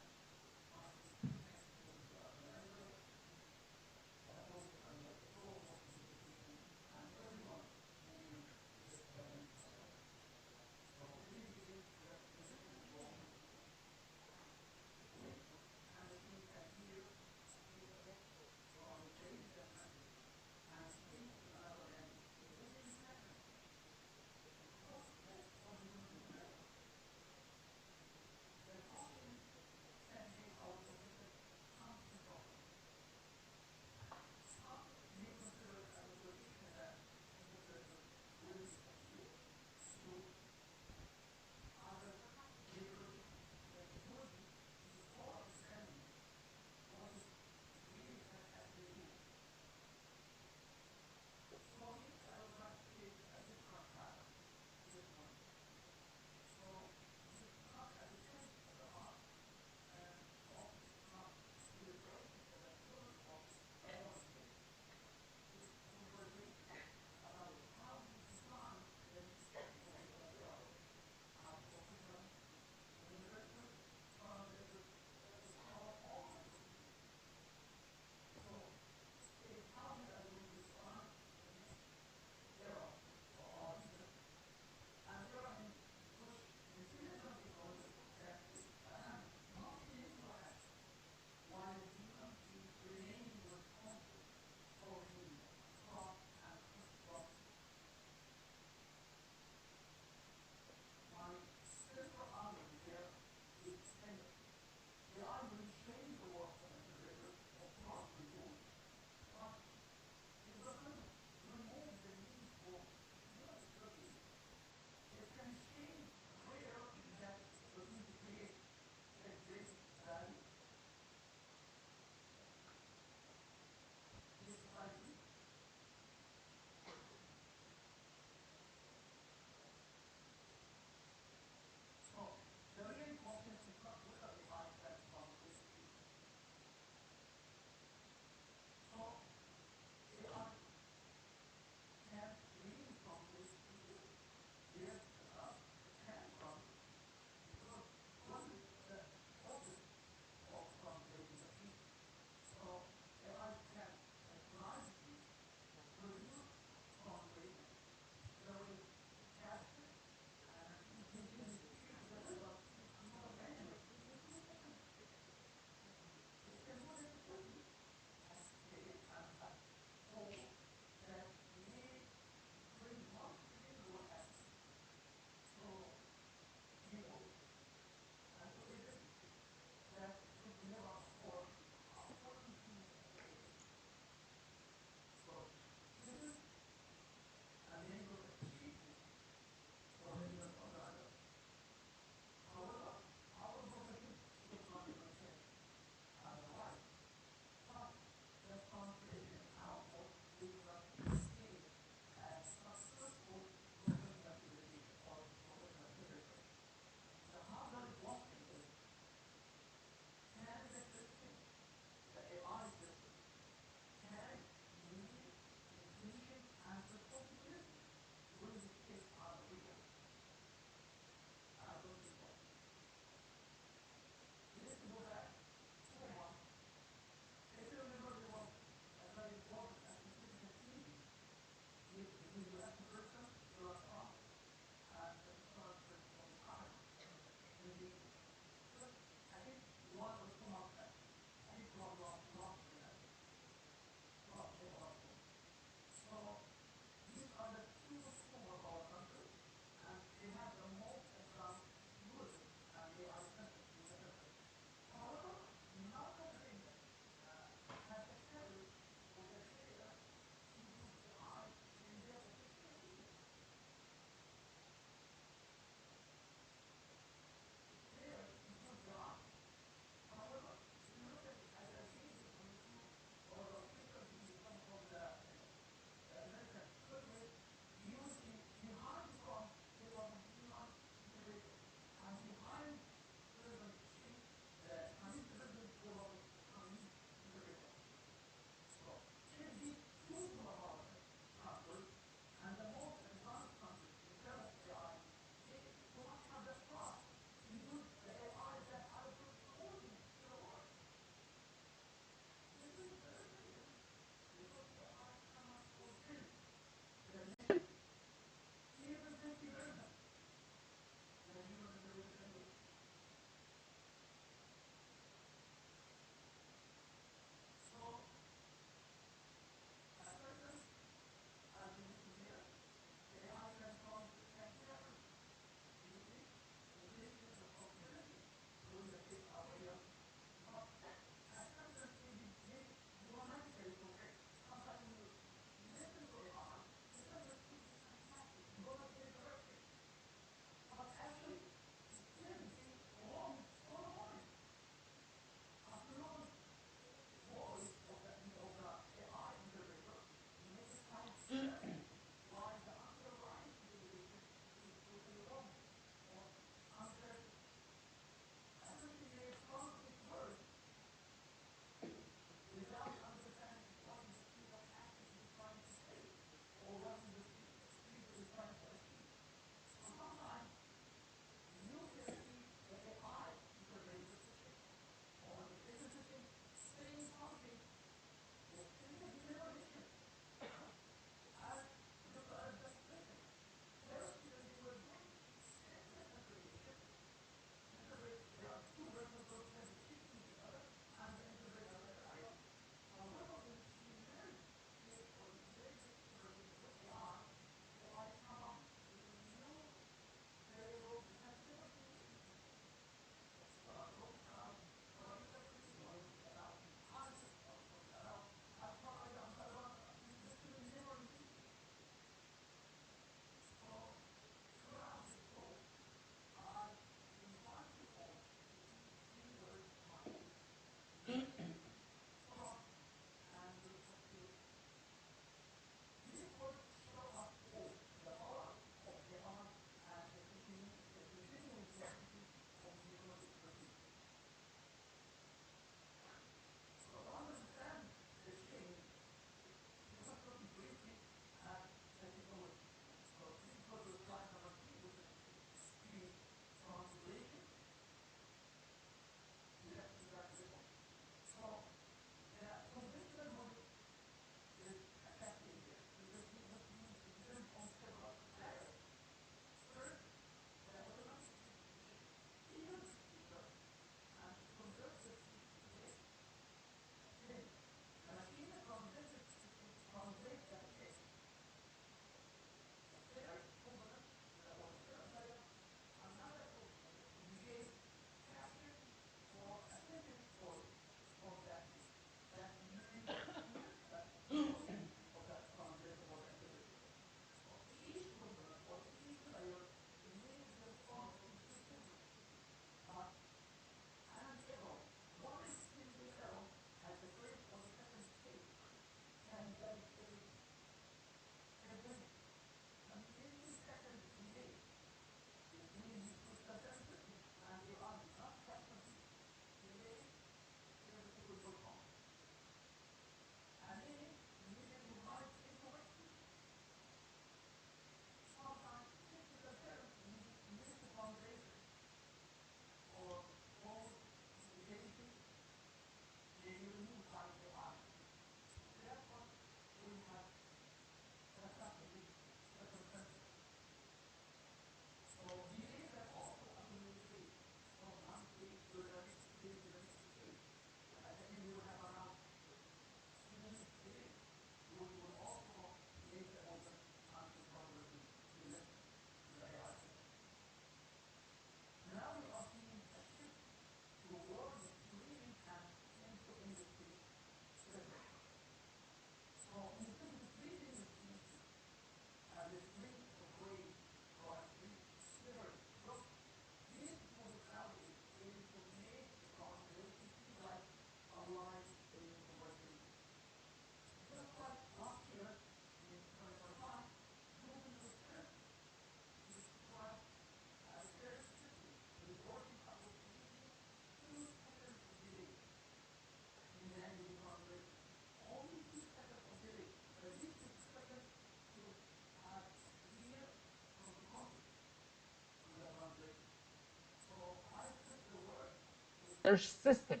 Speaker 2: their system.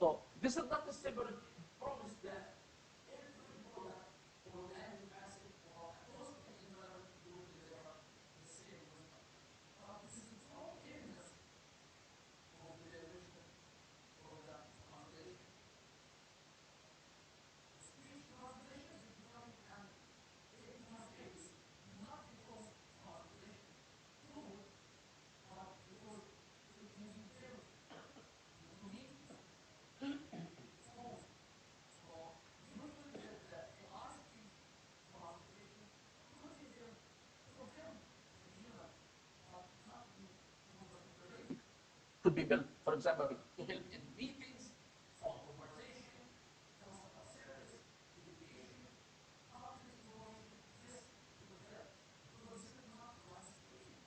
Speaker 2: So this is not a separate promise that every product or language asset or acoustic environment will deliver the same result. But this is strong evidence of the direction of the translation. Speech translation is becoming an interface, not because translation tool, but because it entails the cognitive tone. So usually the AI speech translation could entail programmed in human, but not be human operated. Could be built, for example, to help in meetings, phone conversation, customer service, education, public information. This could help because this is not life speaking.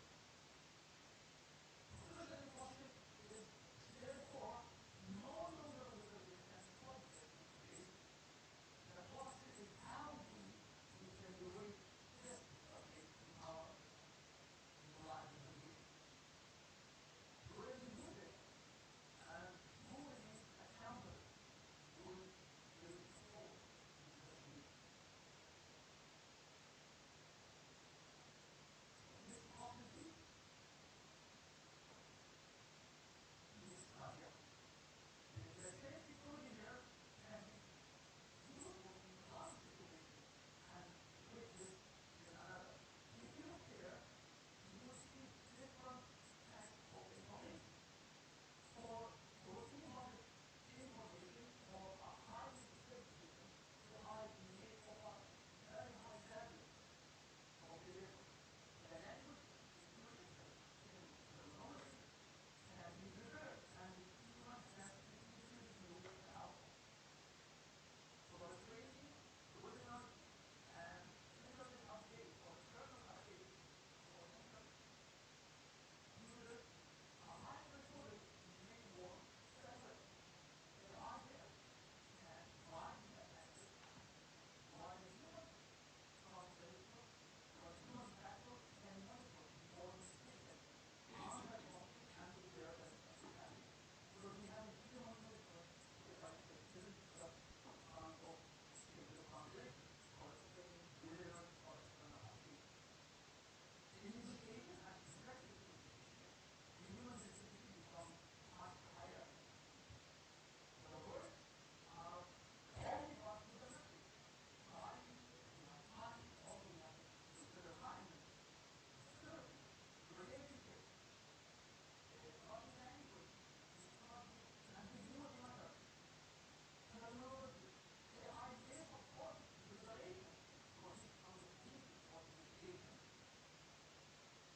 Speaker 2: Professional function is therefore no longer whether we can stop the interface. The question is how do we integrate this interface in our live navigation. Where do we move it? And who remains accountable when there is a fault in the solution? So this complete this caveat. The same technology here can be useful in one situation and useless in another. If you look here, you will see different types of information. For routine-based information or a highly specification, AI may offer very high value of delivery. The language is critical since terminology can be reversed and the human can critically review the outcome. For the training, provisioning, and internet update or kernel update for the internet users, a hybrid model may work very well. AI here can drive the access while the human translator or the human factor can monitor or inspect run the function and declare the status. Because we have a human monitoring step by step. This is just kind of simple translation or training, provisioning, or external update. In negotiation and effective communication, the human sensitivity becomes much higher. The words are only part of the message. Time, we have time, also we have to clarify the message. Third, relationship, body language, describing ambiguous matter, terminology. AI may support preparation for this kind of meeting or negotiation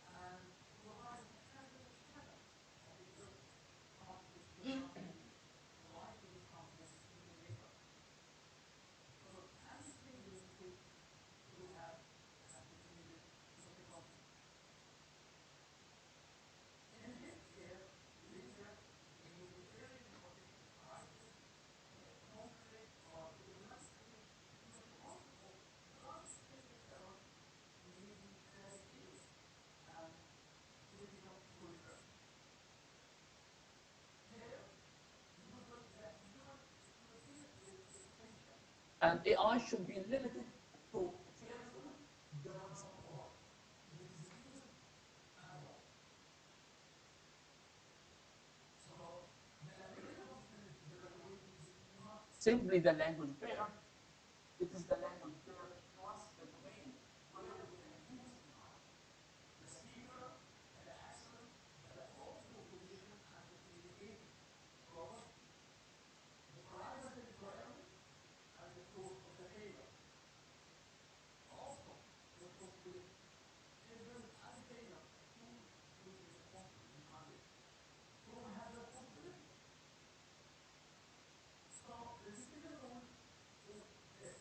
Speaker 2: and provide a handling channel of exert conflict resolution, likely become the decision maker. Because handling the negotiation could have unintended consequences. In healthcare, research, military information crisis, conflict, or diplomatic communication, the concept of translation error may be very serious and difficult to reverse. Here, usually the human expertise is essential, and AI should be limited to careful development work, mixed use manual. So the ability of the evaluation is not simply the language pair, it is the language pair plus the domain where we can use AI. The speaker, the accent, the audio position, and the communication purpose, the privacy requirement, and the truth of behavior. Also, responsibility. If there is any failure, who will be responsible behind it? Who has the responsibility? So the decision rule is this.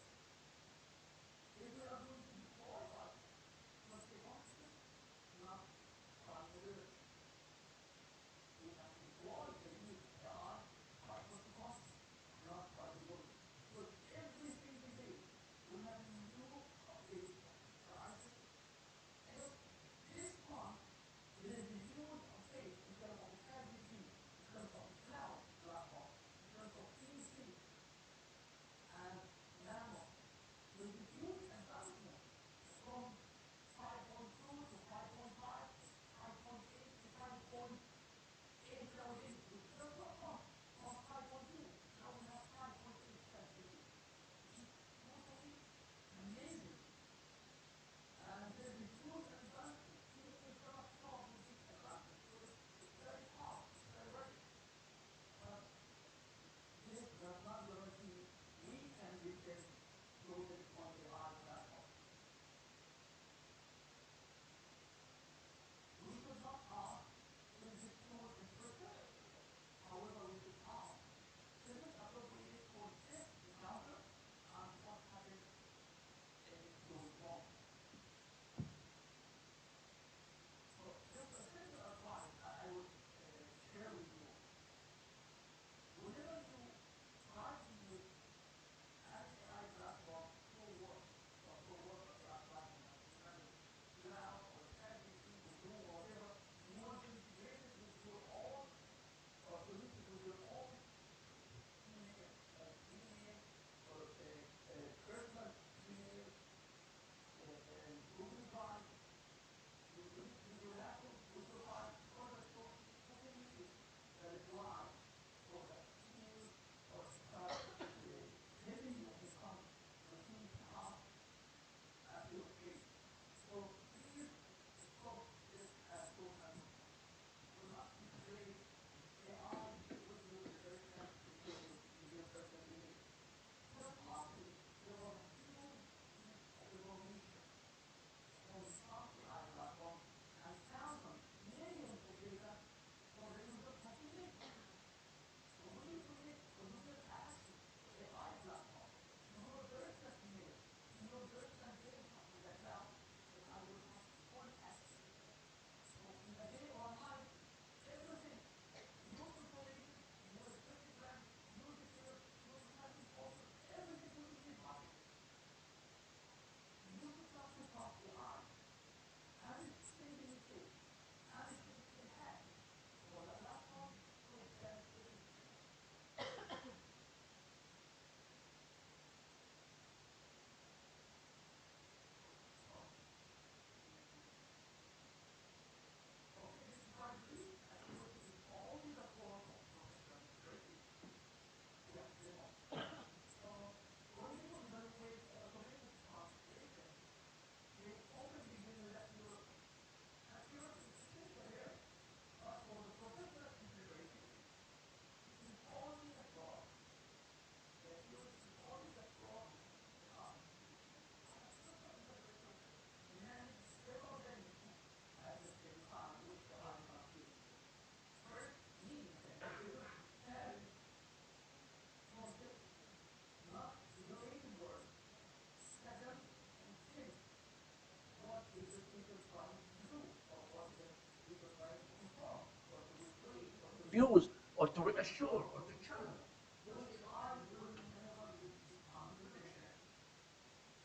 Speaker 2: confuse or to reassure or to challenge those AI will never reach contradiction.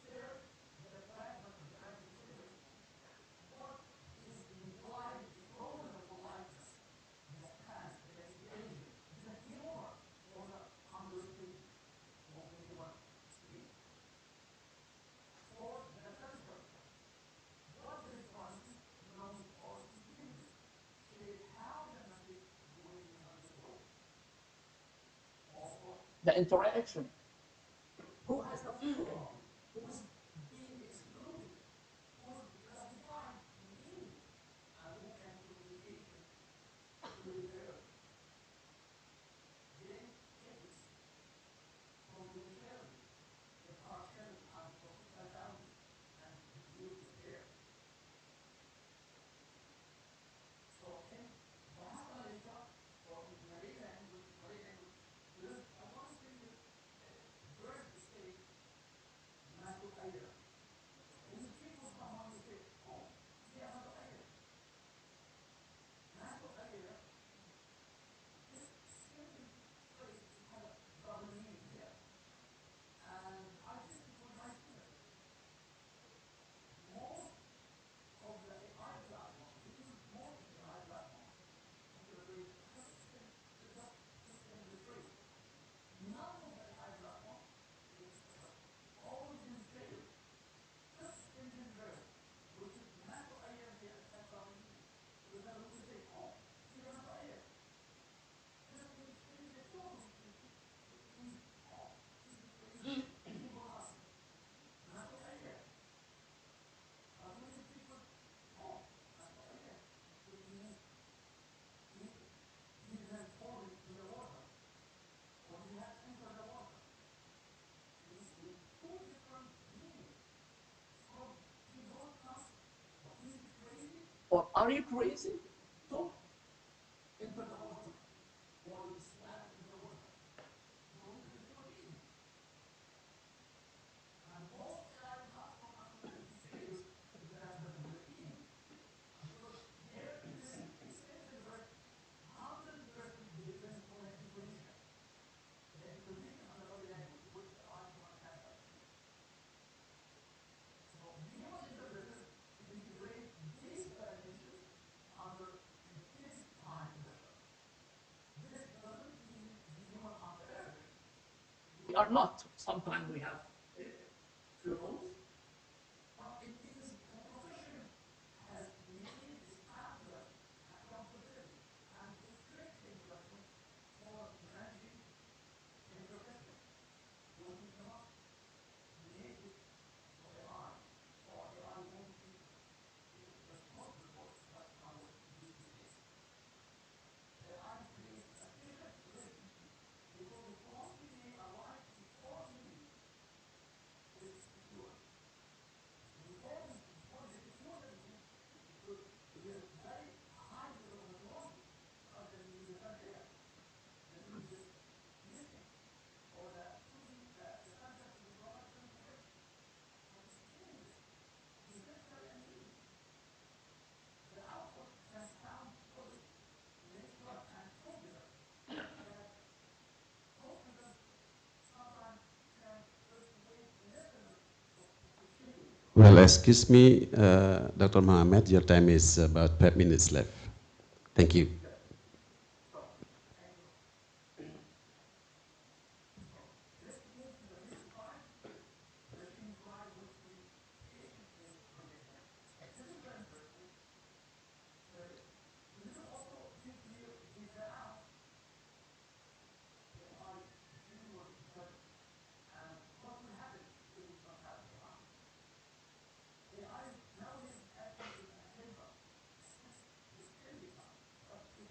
Speaker 2: Third, the pragma of the answer is very important. What is implied from the politeness, the stance, the expression, the humor, or the understatement of the human being? Fourth, the cultural effect. What the responses, known or intended, shape how the message will be understood. Also, the interaction. Who has the floor? Who's being excluded? Who's classifying meaning? And who can communication preserve? Then ethics, confidentiality, impartiality, and professional boundaries and duty care. So in Bahasa Malaysia or in Malay language, there is a one single verb state, masuk air. When you speak with someone, you say, oh, dia masuk air. Masuk air, this simple phrase, it has a double meaning here. And I tested with my students. Most of the AI platforms, we use most of the AI platforms, computer vision, just system illustrator. None of the AI platforms is successful. All of them fail. Just simple verb, which is masuk air, here it has double meaning. For example, we can say, oh, dia masuk air. Just when you finish the talk, it means, oh, this is crazy. He will ask, masuk air. But when you speak with, oh, masuk air, which means he has fallen in the water, or he has entered the water. You see, two different meanings from he don't ask, is he crazy or are you crazy? To enter the water or you swam in the water. Those are different meanings. And most AI platforms, unfortunately, fails because of the meaning. Because here, this simple verb 100% depends on the intonation. The intonation and the body language, which the AI cannot capture. So human interpreters integrate these parameters under intense time pressure. This doesn't mean the human are perfect. We are not. Sometimes we have flaws, but it means the profession has made standard accountability and stricter instruction for managing technical questions, which we cannot make it to AI, or AI won't be responsible for such kind of these mistakes. AI plays a special role because the prompt may arrive before the need is secured. Before they secure the need, because there is very high level of methodology, such as you defend here. The need is missing, or the sentence is grammatically incorrect. So it changes conceptually and meaning. The output can sound polished, natural, and confident. That confidence sometimes can persuade listeners to change.
Speaker 13: Well, excuse me, Dr. Mohammed, your time is about 5 minutes left. Thank you.
Speaker 2: So, thank you. So, let's move to the next slide. The same slide which we patiently projected. This is very interesting. This is also be clear without AI human judgment. And what will happen if we don't have AI? AI nowadays is acting as a helper, assist, with every time. But if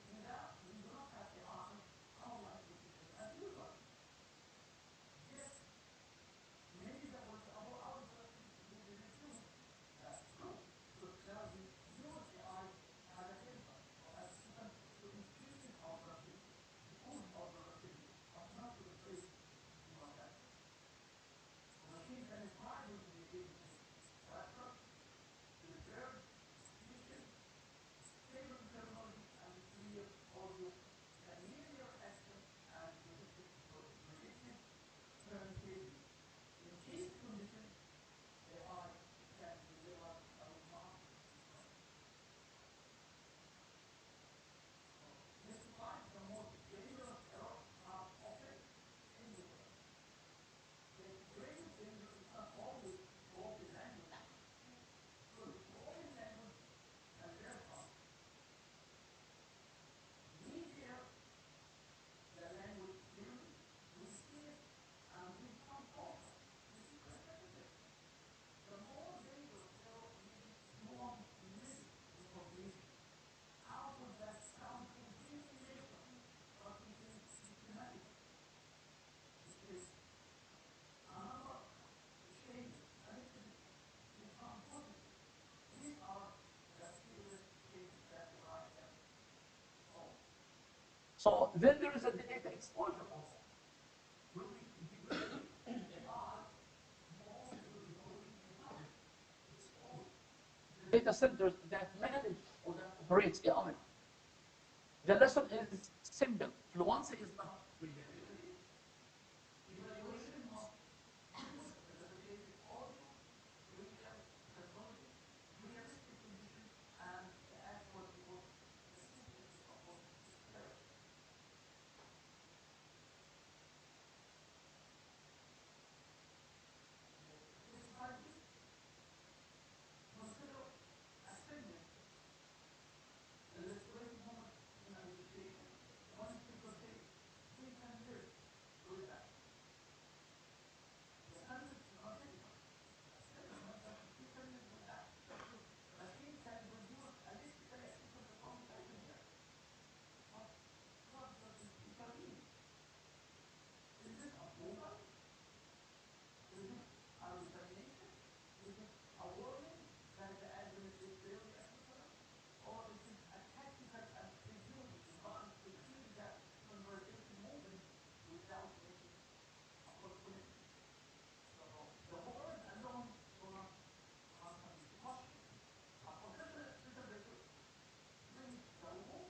Speaker 2: So then there is a data exposure also. When we integrate AI, most will be going behind expose the data centers that manage or that operates AI. The lesson is simple. Fluency is not reliability. Evaluation must use replicated audio, real technology, realistic conditions, and the actual because the system is supposed to be scalable. Next slide, please. Consider assignment, illustrating moment in an education. One speaker says, we can live with that. The sentence is not difficult. A simple sentence, we can live with that. Machine can produce electrically assisted from anywhere. But what does this feature mean? Is this approval? Is it hallucination? Is it a warning that the algorithm is fairly accessible? Or is it a tactical ambiguity designed to keep the conversation moving without making a full commitment? So the word alone do not answer this question. A professional interpreter reads the room,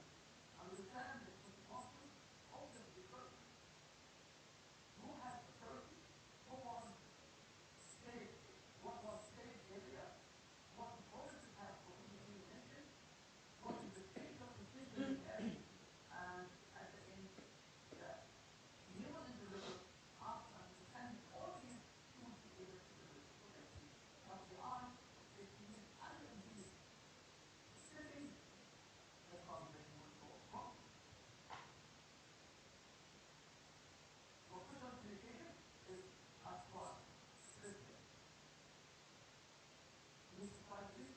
Speaker 2: understands the consequences of the speaker, who has authority, who was safe, what was safe area, what promises have already been mentioned, what is the stage of decision made, and at the end, the human interpreter, after understanding all of these, he will be able to interpret it correctly. But the eye, if he is under these settings, the conversation will go wrong. Professional communication is a trust system. Next slide, please.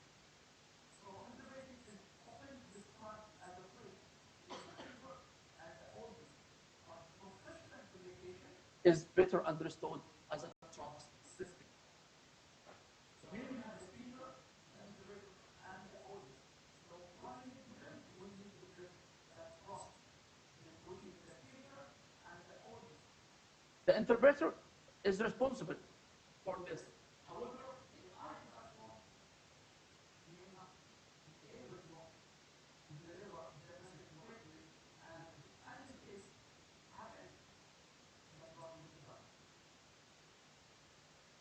Speaker 2: So interpreting is often described as a bridge between the speaker and the audience, but professional communication is better understood as a trust system. So here we have the speaker, the interpreter, and the audience. So what we need to build? We need to build the trust between the speaker and the audience. The interpreter is responsible for this. However, if I platform may not be able to deliver the message correctly, and if any mistake happens, the problem will be done.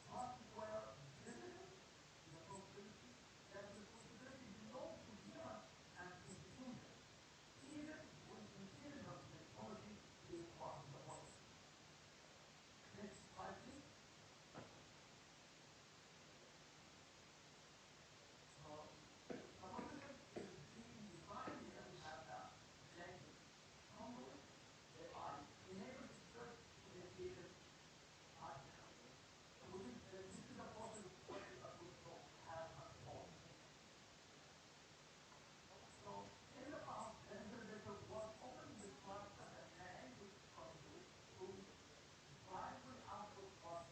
Speaker 2: Trust requires discipline, the responsibility belongs to human and institutions, even when intelligent technology is part of the process. Next slide, please. So the profession is being designed here. We have the language component, AI enabled search communication artificial. This is the process where a good book has unfolded. So in the past, the interpreter was often described as a language conduit whose primary output was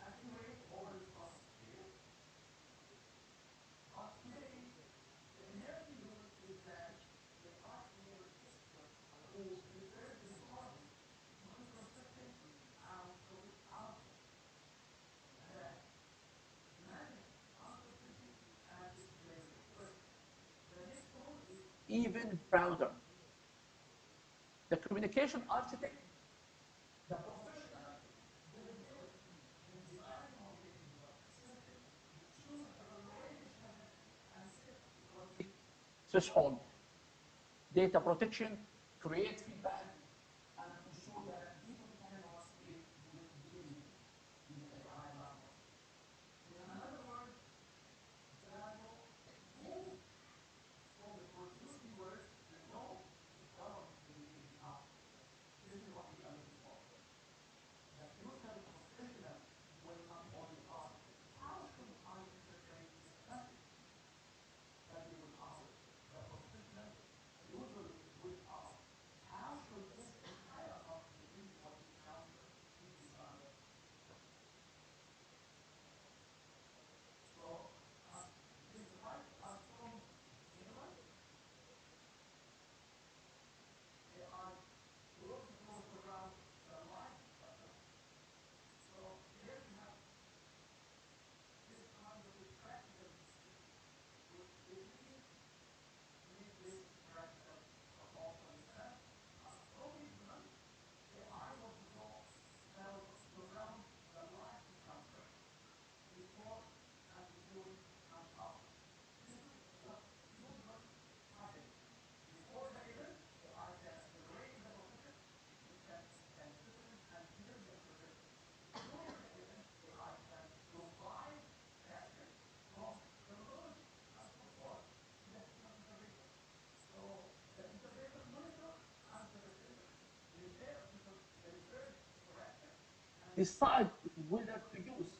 Speaker 2: accurate oral transcription. But today, the emerging news is that AI-enabled experts who prepare the recording, monitor systems, and commit output that manage uncertainty and explain risk. The next tool is even prouder. The communication architect, the professional will build and design communication system, choose evaluation strategy, and set quality threshold, data protection, create feedback, and ensure that people cannot speak with impunity in the AI platform. In another word, Drago move from the producing words to know to govern communication output. This is what we are looking for. The future professional will not only ask, how should I interpret this message? But they will ask, the professional usually will ask, how should decide whether to use.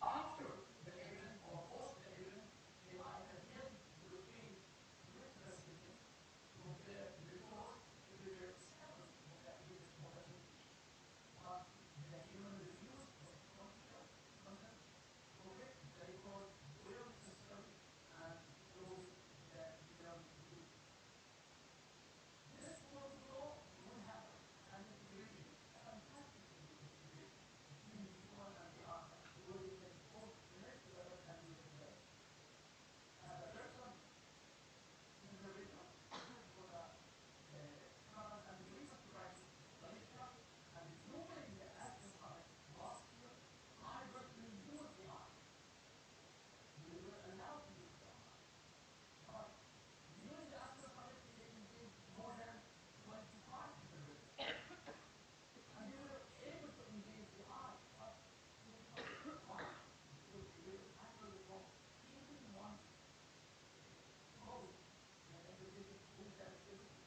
Speaker 2: After the event or post the event, AI again will feed with the citizens to compare reports to their status of that event or that notification. Once the human reviews the content, correct the record where necessary, and close the determined loop. This workflow will happen an integration, a fantastic integration between the human and the AI, where they can both connect together and use it together. The person interpreter for the comments and agreement writing the lecture, and during the Ask Summit last year, I personally used AI. We were allowed to use AI, but during the Ask Summit, they engaged more than 25 interpreters. And they were able to engage AI, but 25. Why? Because they were actually from even one code, the interpretation with that specific,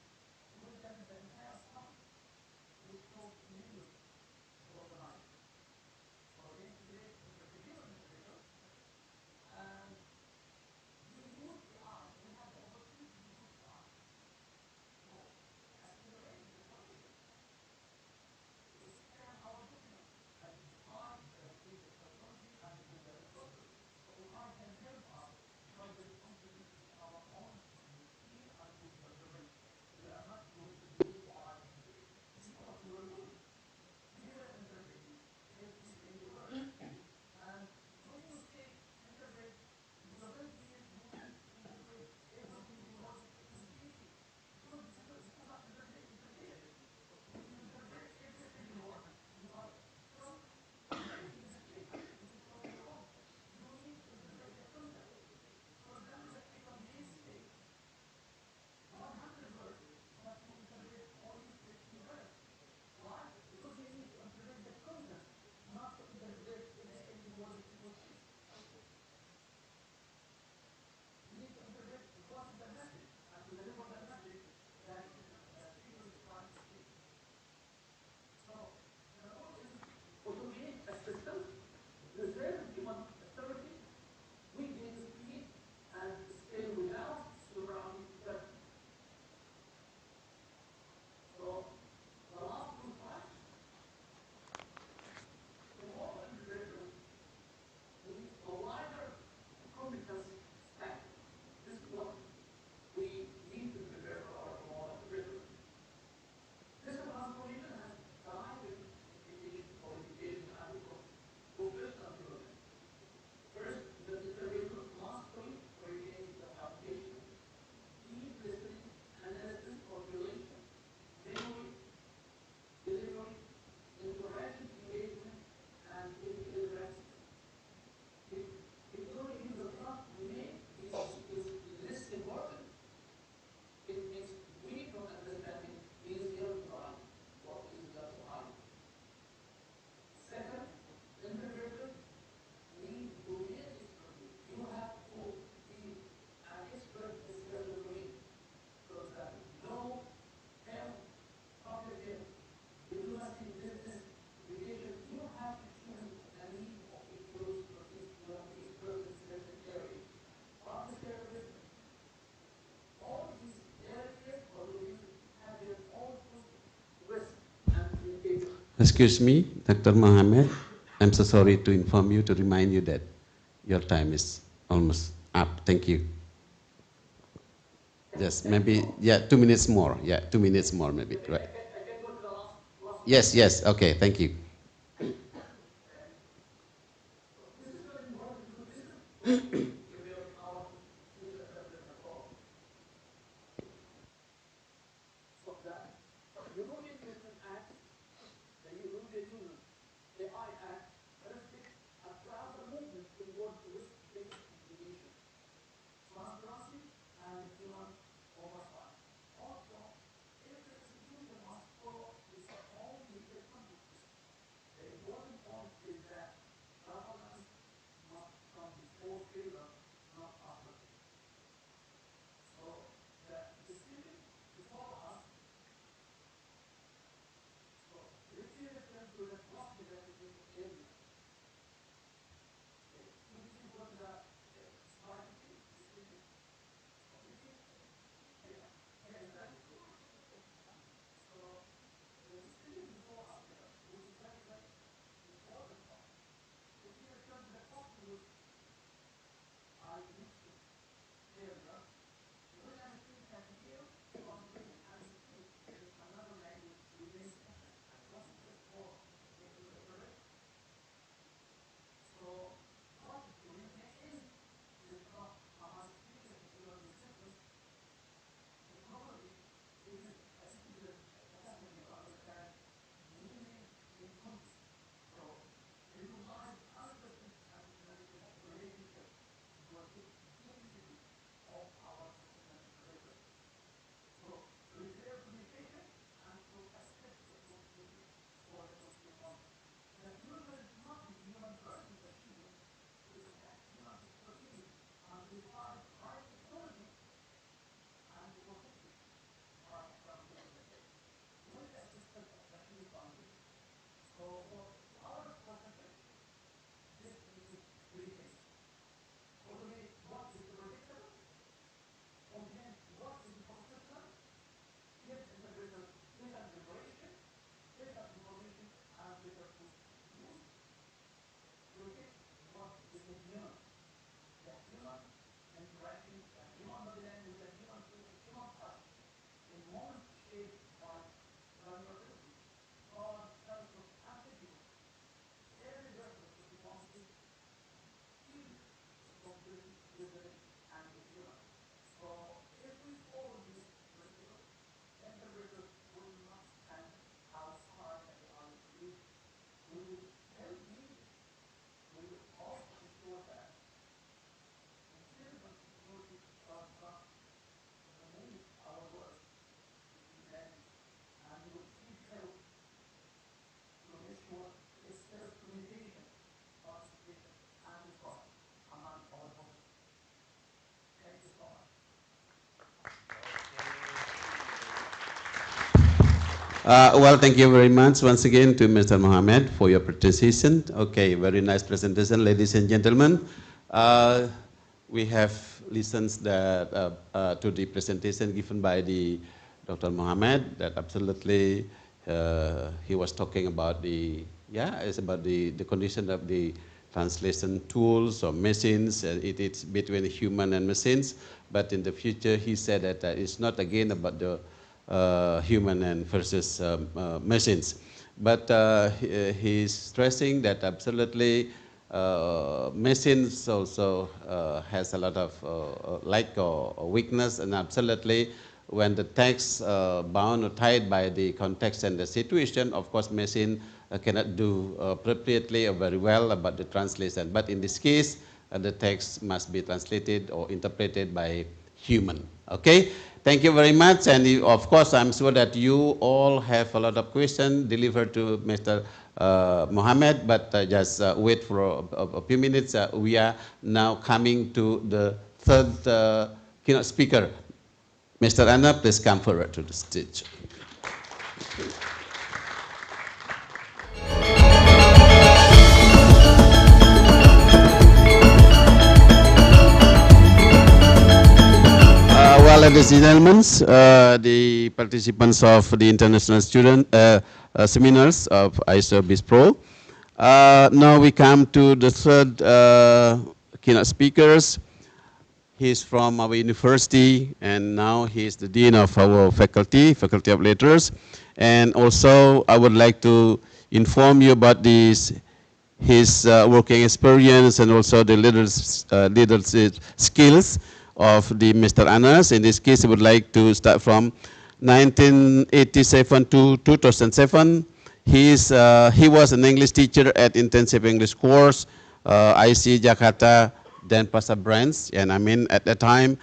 Speaker 2: with them the entire topic, which took millions to organize. So they integrate human interpreter, and we use AI. We have the opportunity to use AI to accelerate the transition, to scan our documents, identify between the terminology and between the resources. So AI can help us further contribute to our own clear and useful interpretation. We are not going to delete AI interpretation. This is what we were doing. We were interpreting every single word. And when you say interpret, it doesn't mean you need to interpret every single logic explicitly, because this is not interpretation. When you interpret every single word, you are making mistake, which is totally wrong. You need to interpret the content. For example, let's take a mistake, 100 words, but you interpret only 50 words. Why? Because you need to interpret the content, not to interpret any logic explicitly. You need to interpret what is the message and to deliver the message that the speaker is trying to say. So the goal is automate a system, preserve human authority, with data speed, and scale without sovereignty. So the last two slides, in all integrators, we need a wider competence stack. This is what we need to prepare for our small integrators. This transformation has driving implications for education and for professional development. First, the integrator mastery remains the foundation. Deep listening, analysis, formulation, memory, delivery, interactive engagement, and ethical practices. Ignoring user trust remains is less important. It makes we from understanding easier to run or easier to hide. Second, integrators need domain expertise. You have to be an expert in certain domain. For example, law, health, public health, diplomacy, business, education. You have to choose the need of your expertise. You have to be expert in certain areas. Public service, all these areas or domains have their own risk and limitations.
Speaker 13: Excuse me, Dr. Mohammed. I'm so sorry to inform you, to remind you that your time is almost up. Thank you. Yes, maybe, yeah, 2 minutes more. Yeah, 2 minutes more maybe, right?
Speaker 2: I can go to the last
Speaker 13: Yes, yes, okay, thank you.
Speaker 2: So this is very important because this is what we prepare our user interpreter for. So the European Union Act, the European Union AI Act, reflects a broader movement toward risk-based implementation, transparency, and human oversight. Also, every institution must follow its own legal context. The important point is that governance must come before failure, not after. So the decision to follow us. So let me return to the
Speaker 13: Well, thank you very much once again to Mr. Mohammed for your participation. Okay, very nice presentation, ladies and gentlemen. We have listened to the presentation given by the Dr. Mohammed. That absolutely he was talking about it's about the condition of the translation tools or machines. It's between human and machines. But in the future, he said that it's not again about the human and versus machines. But he's stressing that absolutely machines also has a lot of lack or weakness, and absolutely when the text bound or tied by the context and the situation, of course machine cannot do appropriately or very well about the translation. But in this case, the text must be translated or interpreted by human. Okay, thank you very much. And of course, I'm sure that you all have a lot of questions delivered to Mr. Mohammed, but just wait for a few minutes. We are now coming to the third keynote speaker. Mr. Anna, please come forward to the stage. Well, ladies and gentlemen, the participants of the international student seminars of ISoBISPRO. Now we come to the third keynote speakers. He's from our university, and now he's the dean of our faculty of letters. And also, I would like to inform you about his working experience and also the leadership skills of the Mr. Anas. In this case, I would like to start from 1987 to 2007. He was an English teacher at intensive English course, IC Jakarta, Denpasar branch. And I mean, at that time,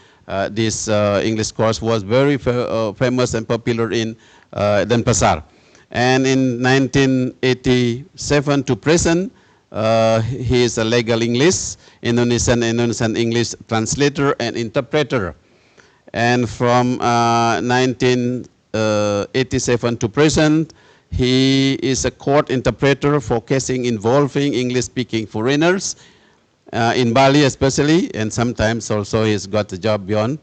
Speaker 13: this English course was very famous and popular in Denpasar. And in 1987 to present, he is a legal English, Indonesian English translator and interpreter. And from 1987 to present, he is a court interpreter for cases involving English-speaking foreigners in Bali especially, and sometimes also he's got a job beyond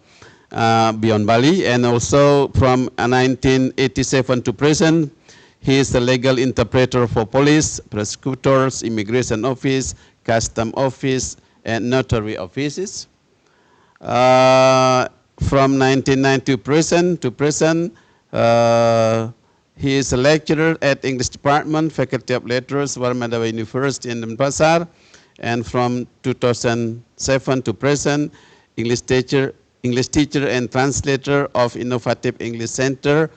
Speaker 13: Bali. And also from 1987 to present, he is the legal interpreter for police, prosecutors, immigration office, custom office, and notary offices. From 1990 to present, he is a lecturer at English Department, Faculty of Letters, Warmadawa University in Denpasar. And from 2007 to present, English teacher and translator of Innovative English Center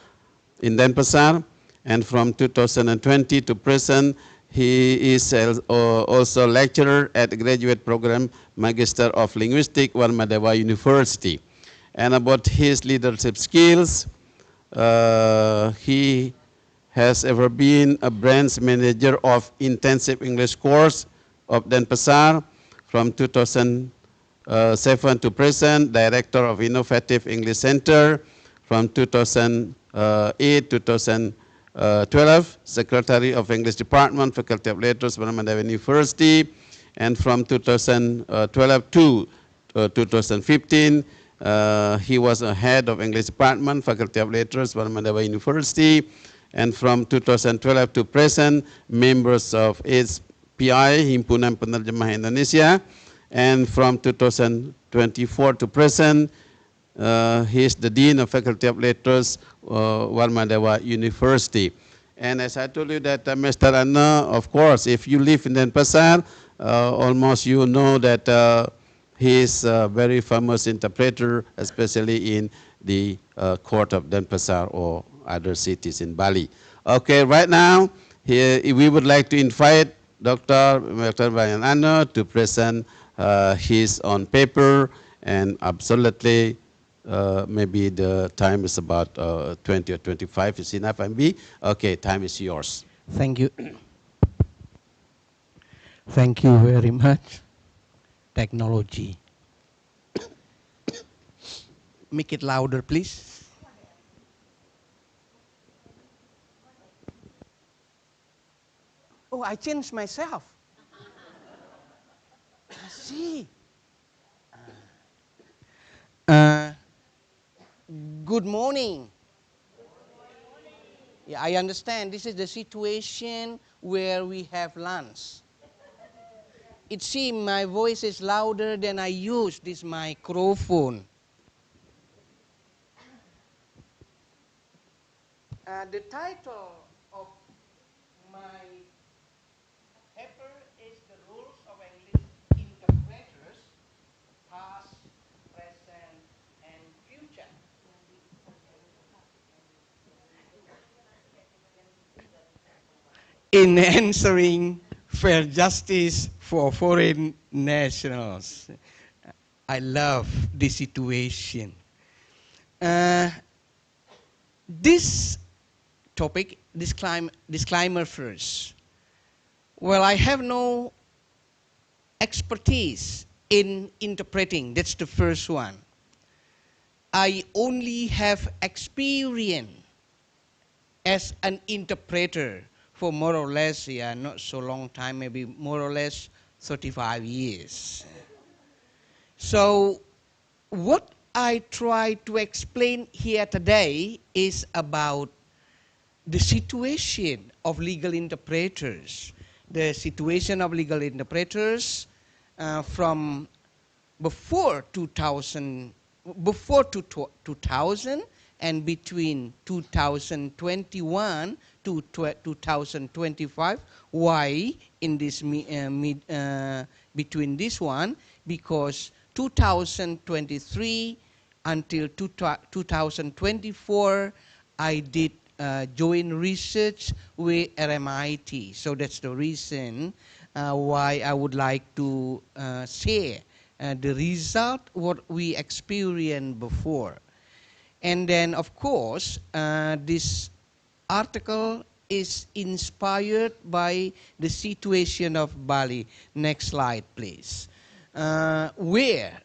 Speaker 13: in Denpasar. And from 2020 to present, he is also lecturer at the graduate program Magister of Linguistics, Warmadawa University. And about his leadership skills, he has ever been a branch manager of intensive English course of Denpasar. From 2007 to present, director of Innovative English Center. From 2008 to 2012, secretary of English Department, Faculty of Letters, Warmadawa University. And from 2012 to 2015, he was a head of English Department, Faculty of Letters, Warmadawa University. And from 2012 to present, members of HPI, Himpunan Penerjemah Indonesia. And from 2024 to present, he is the Dean of Faculty of Letters, Warmadawa University. And as I told you that Mr. Anna, of course, if you live in Denpasar, almost you know that he is a very famous interpreter, especially in the court of Denpasar or other cities in Bali. Okay, right now, here we would like to invite Dr. Bayan Anna to present his own paper, and absolutely maybe the time is about 20 or 25. Is enough, MB? Okay, time is yours.
Speaker 15: Thank you. Thank you very much. Technology. Make it louder, please. Oh, I changed myself. I see. Uh, Good morning. Yeah, I understand this is the situation where we have lunch. It seems my voice is louder than I use this microphone. The title of my paper is The Rules of English Interpreters, Past, Present, and Future. In answering fair justice for foreign nationals. I love this situation. Uh, this topic, disclaimer first. Well, I have no expertise in interpreting. That's the first one. I only have experience as an interpreter for more or less, yeah, not so long time, maybe more or less 35 years. So what I try to explain here today is about the situation of legal interpreters. The situation of legal interpreters from before 2000 and between 2021 to 2025. Why in this between this one? Because 2023 until 2024 I did joint research with RMIT. So that's the reason why I would like to share the result what we experienced before. And then of course this article is inspired by the situation of Bali. Next slide please. Where,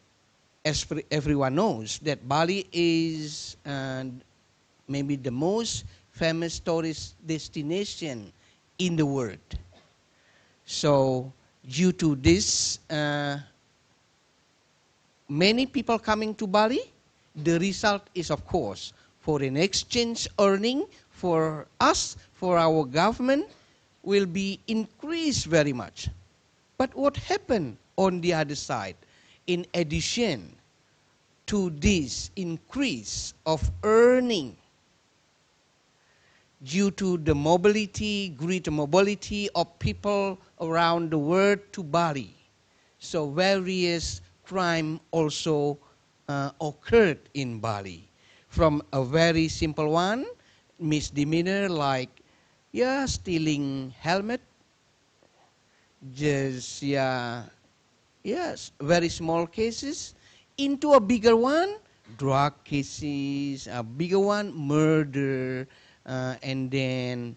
Speaker 15: as everyone knows, that Bali is maybe the most famous tourist destination in the world. So due to this, many people coming to Bali, the result is of course foreign exchange earning for us, for our government, will be increased very much. But what happened on the other side? In addition to this increase of earning due to the mobility, greater mobility of people around the world to Bali, so various crime also occurred in Bali. From a very simple one, misdemeanor like stealing helmet, just yes, very small cases, into a bigger one, drug cases, a bigger one, murder, and then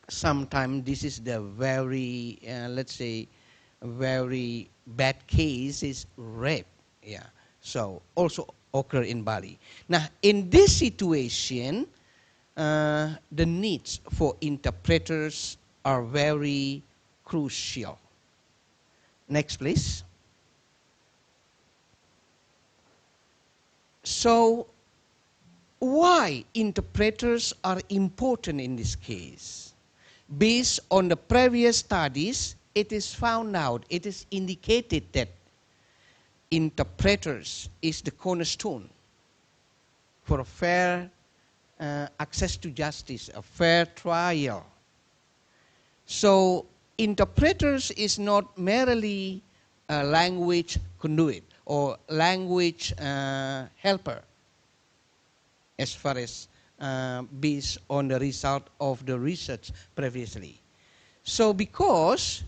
Speaker 15: sometimes this is the very, let's say, very bad case is rape. Yeah, so also occur in Bali. Now, in this situation, the needs for interpreters are very crucial. Next, please. So, why interpreters are important in this case? Based on the previous studies, it is found out, it is indicated that interpreters is the cornerstone for a fair access to justice, a fair trial. So interpreters is not merely a language conduit or language helper, as far as based on the result of the research previously. So because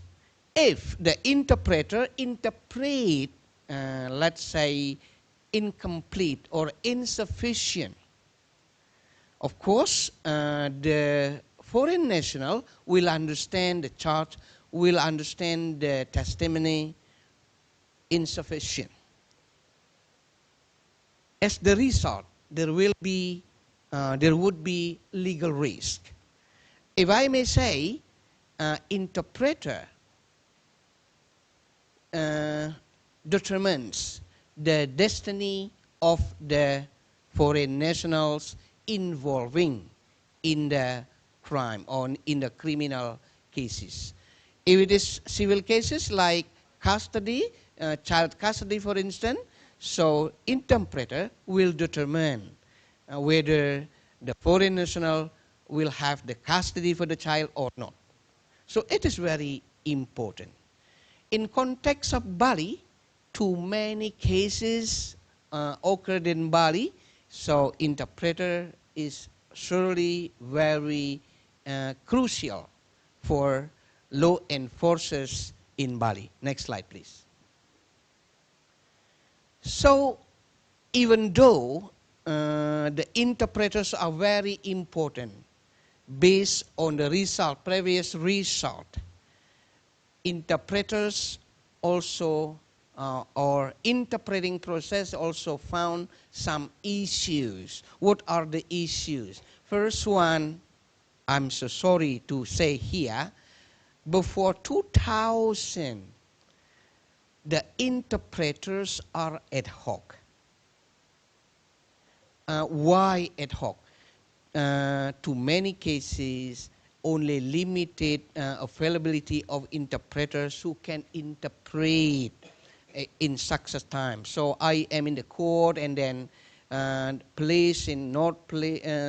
Speaker 15: if the interpreter interpret, let's say, incomplete or insufficient, of course, the foreign national will understand the charge, will understand the testimony insufficient. As the result, there would be legal risk. If I may say, interpreter determines the destiny of the foreign nationals involving in the crime or in the criminal cases. If it is civil cases like custody, child custody for instance, so interpreter will determine whether the foreign national will have the custody for the child or not. So it is very important. In context of Bali, too many cases occurred in Bali, so interpreter is surely very crucial for law enforcers in Bali. Next slide, please. So even though the interpreters are very important based on the result, previous result, interpreters also or interpreting process also found some issues. What are the issues? First one, I'm so sorry to say here, before 2000, the interpreters are ad hoc. Why ad hoc? To many cases, only limited availability of interpreters who can interpret in success time. So I am in the court and then police in North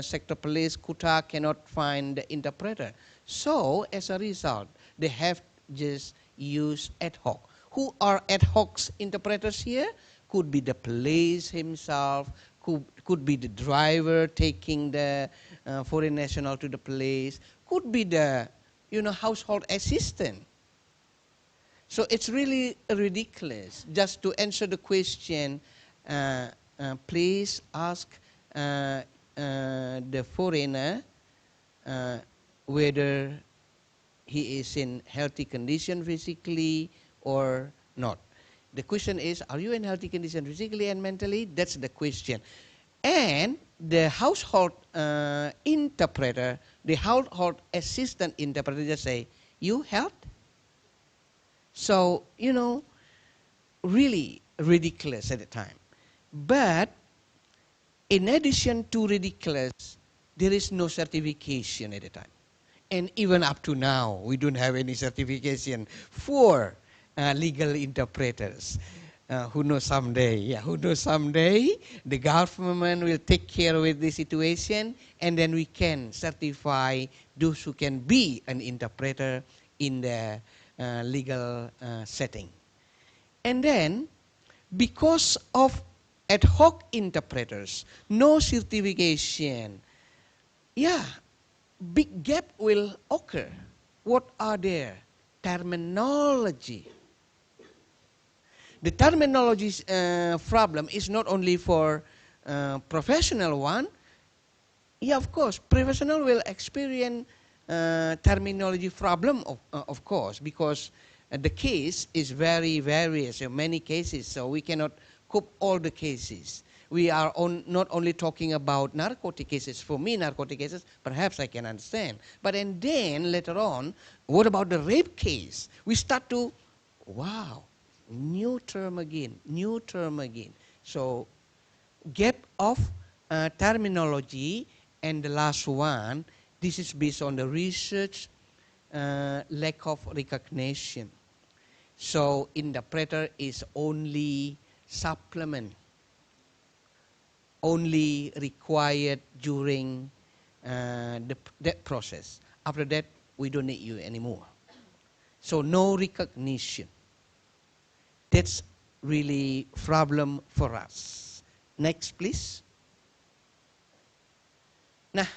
Speaker 15: Sector Police Kuta cannot find the interpreter. So as a result, they have just used ad hoc. Who are ad hoc interpreters here? Could be the police himself, could be the driver taking the foreign national to the place, could be the household assistant. So it's really ridiculous. Just to answer the question, please ask the foreigner whether he is in healthy condition physically or not. The question is, are you in healthy condition physically and mentally? That's the question. And the household interpreter, the household assistant interpreter just say, you health? So, really ridiculous at the time. But in addition to ridiculous, there is no certification at the time. And even up to now, we don't have any certification for legal interpreters. Who knows someday? Yeah, who knows someday the government will take care of the situation, and then we can certify those who can be an interpreter in the legal setting. And then, because of ad hoc interpreters, no certification, big gap will occur. What are their terminology? The terminology problem is not only for professional one. Yeah, of course, professional will experience terminology problem, of course, because the case is very various in many cases, so we cannot cope all the cases. We are not only talking about narcotic cases. For me, narcotic cases, perhaps I can understand. But and then later on, what about the rape case? We start to, wow, new term again, new term again. So gap of terminology. And the last one, this is based on the research, lack of recognition. So interpreter is only supplement, only required during that process. After that, we don't need you anymore. So no recognition. That's really problem for us. Next, please. Now,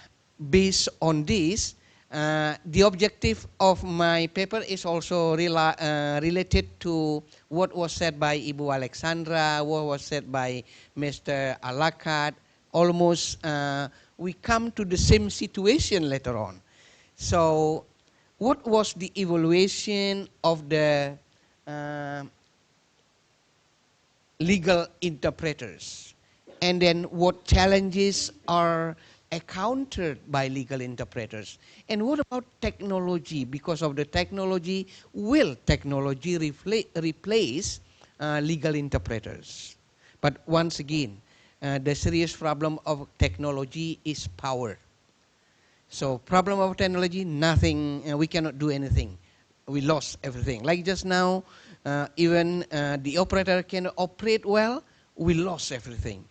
Speaker 15: based on this, the objective of my paper is also related to what was said by Ibu Alexandra, what was said by Mr. Alakat. Almost we come to the same situation later on. So what was the evaluation of the legal interpreters? And then what challenges are accounted by legal interpreters. And what about technology? Because of the technology, will technology replace legal interpreters? But once again, the serious problem of technology is power. So problem of technology, nothing, we cannot do anything. We lost everything. Like just now, even the operator can operate well, we lost everything.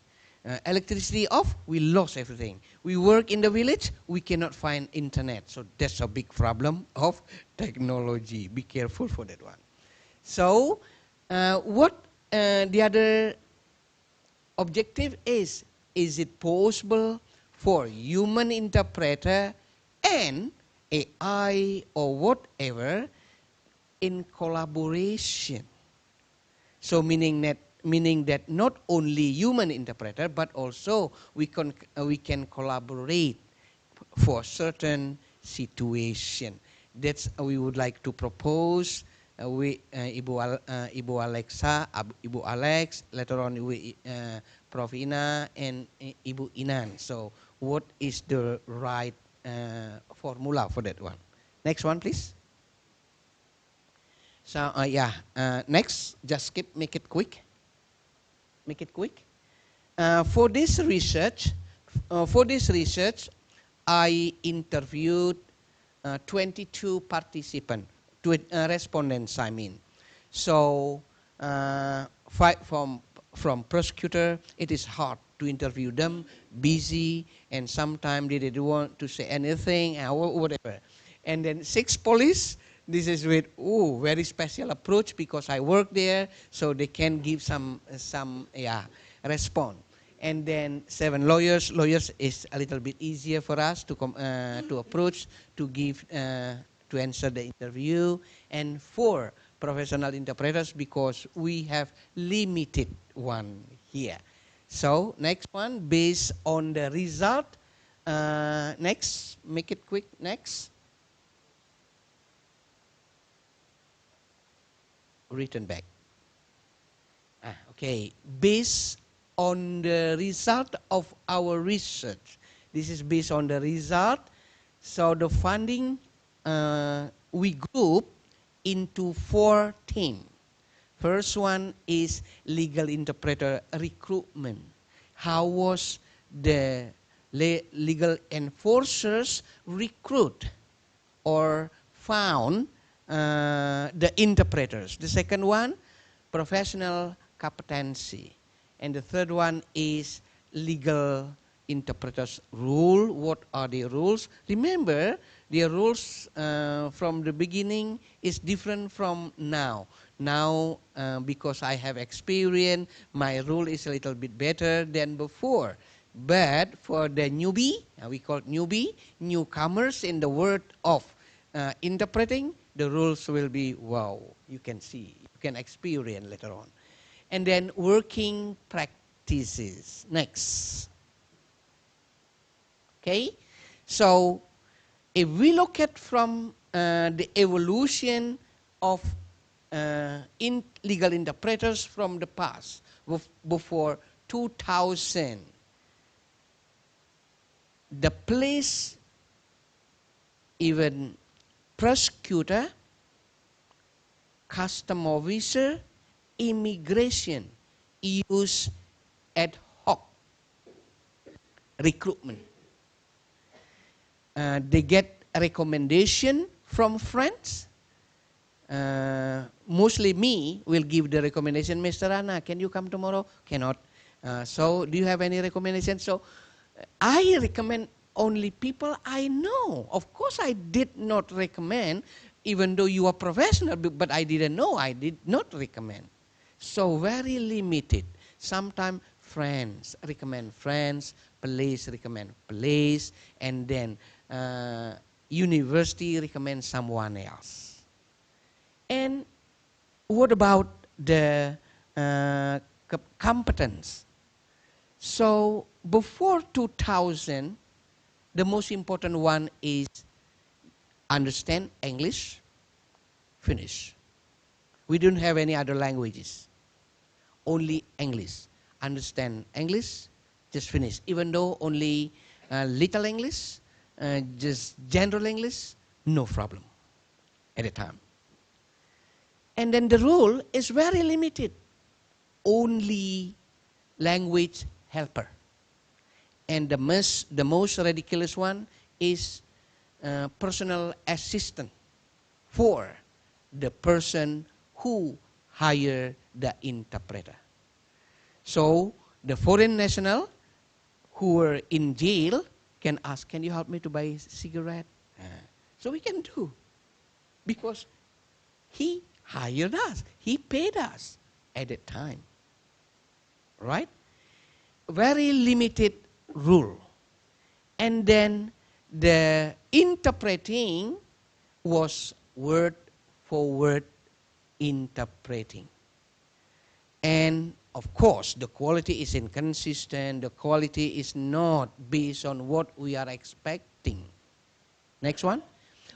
Speaker 15: Electricity off, we lost everything. We work in the village, we cannot find internet. So that's a big problem of technology. Be careful for that one. So what the other objective is it possible for human interpreter and AI or whatever in collaboration? So meaning that not only human interpreter, but also we can collaborate for certain situation. That's we would like to propose. Ibu Alexa, Ibu Alex, later on Prof Ina and Ibu Inan. So what is the right formula for that one? Next one, please. So next, just skip, make it quick. Make it quick. For this research, I interviewed 22 participants, respondents, I mean. So from prosecutor, it is hard to interview them, busy, and sometimes they didn't want to say anything, whatever. And then 6 police, this is with very special approach because I work there, so they can give some response. And then 7 lawyers. Lawyers is a little bit easier for us to approach, to give, to answer the interview. And 4 professional interpreters because we have limited one here. So next one, based on the result. Next, make it quick. Next. Written back. Okay, based on the result of our research. This is based on the result. So the funding, we group into 4 teams. First one is legal interpreter recruitment. How was the legal enforcers recruit or found the interpreters? The second one, professional competency. And the third one is legal interpreters rule. What are the rules? Remember, the rules from the beginning is different from now. Now, because I have experience, my rule is a little bit better than before. But for the newbie, we call it newbie, newcomers in the world of interpreting, the rules will be, wow, you can see, you can experience later on. And then working practices. Next. Okay, so if we look at from the evolution of legal interpreters from the past, before 2000, the place even prosecutor, custom officer, immigration use ad hoc recruitment. They get a recommendation from friends. Mostly me will give the recommendation. Mr. Rana, can you come tomorrow? Cannot. So do you have any recommendation? So I recommend only people I know. Of course I did not recommend, even though you are professional, but I didn't know, I did not recommend. So very limited. Sometimes friends recommend friends, police recommend police, and then university recommends someone else. And what about the competence? So before 2000, the most important one is understand English, finish. We don't have any other languages, only English. Understand English, just finish. Even though only little English, just general English, no problem at a time. And then the rule is very limited. Only language helper. And the most ridiculous one is personal assistant for the person who hire the interpreter. So the foreign national who are in jail can ask, can you help me to buy a cigarette? So we can do, because he hired us, he paid us at that time, right? Very limited rule. And then the interpreting was word for word interpreting. And of course, the quality is inconsistent, the quality is not based on what we are expecting. Next one.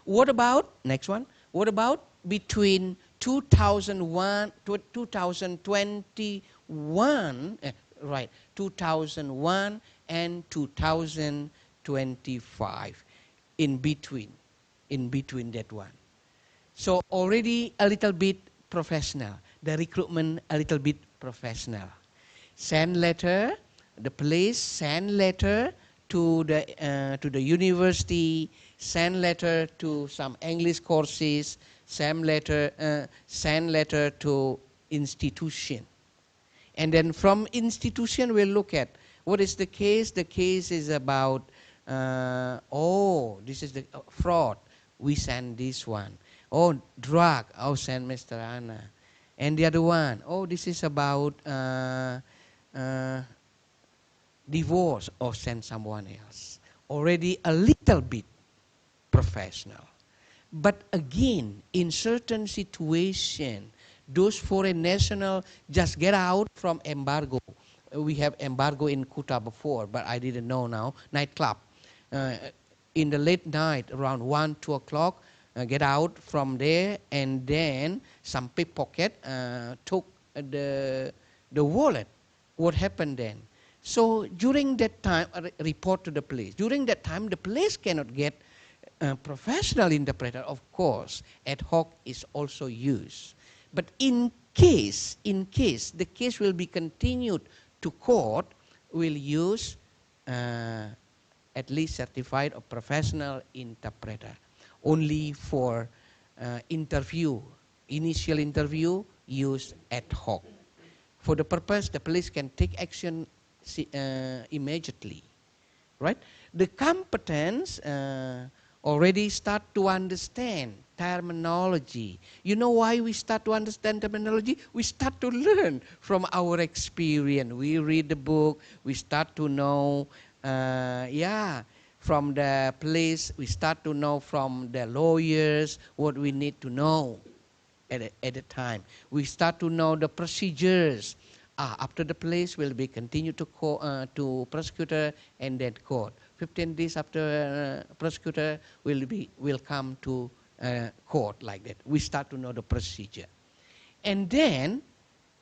Speaker 15: What about, next one, what about between 2001 to 2021, 2001 and 2025, in between that one. So already a little bit professional, the recruitment a little bit professional. Send letter, the place send letter to the university, send letter to some English courses, send letter to institution. And then from institution we'll look at what is the case. The case is about, this is the fraud. We send this one. Oh, drug. Oh, send Mr. Anna. And the other one, this is about divorce. Oh, send someone else. Already a little bit professional. But again, in certain situation, those foreign nationals just get out from embargo. We have embargo in Kuta before, but I didn't know now. Nightclub. In the late night, around 1, 2 o'clock, get out from there, and then some pickpocket took the wallet. What happened then? So during that time, report to the police. During that time, the police cannot get a professional interpreter. Of course, ad hoc is also used. But in case the case will be continued to court, we'll use at least certified or professional interpreter. Only for interview, initial interview, use ad hoc. For the purpose, the police can take action immediately, right? The competence already start to understand terminology. You know why we start to understand terminology? We start to learn from our experience. We read the book, we start to know, from the police, we start to know from the lawyers what we need to know at the time. We start to know the procedures. After the police will be continued to prosecutor and then court. 15 days after prosecutor will come to court, like that. We start to know the procedure. And then,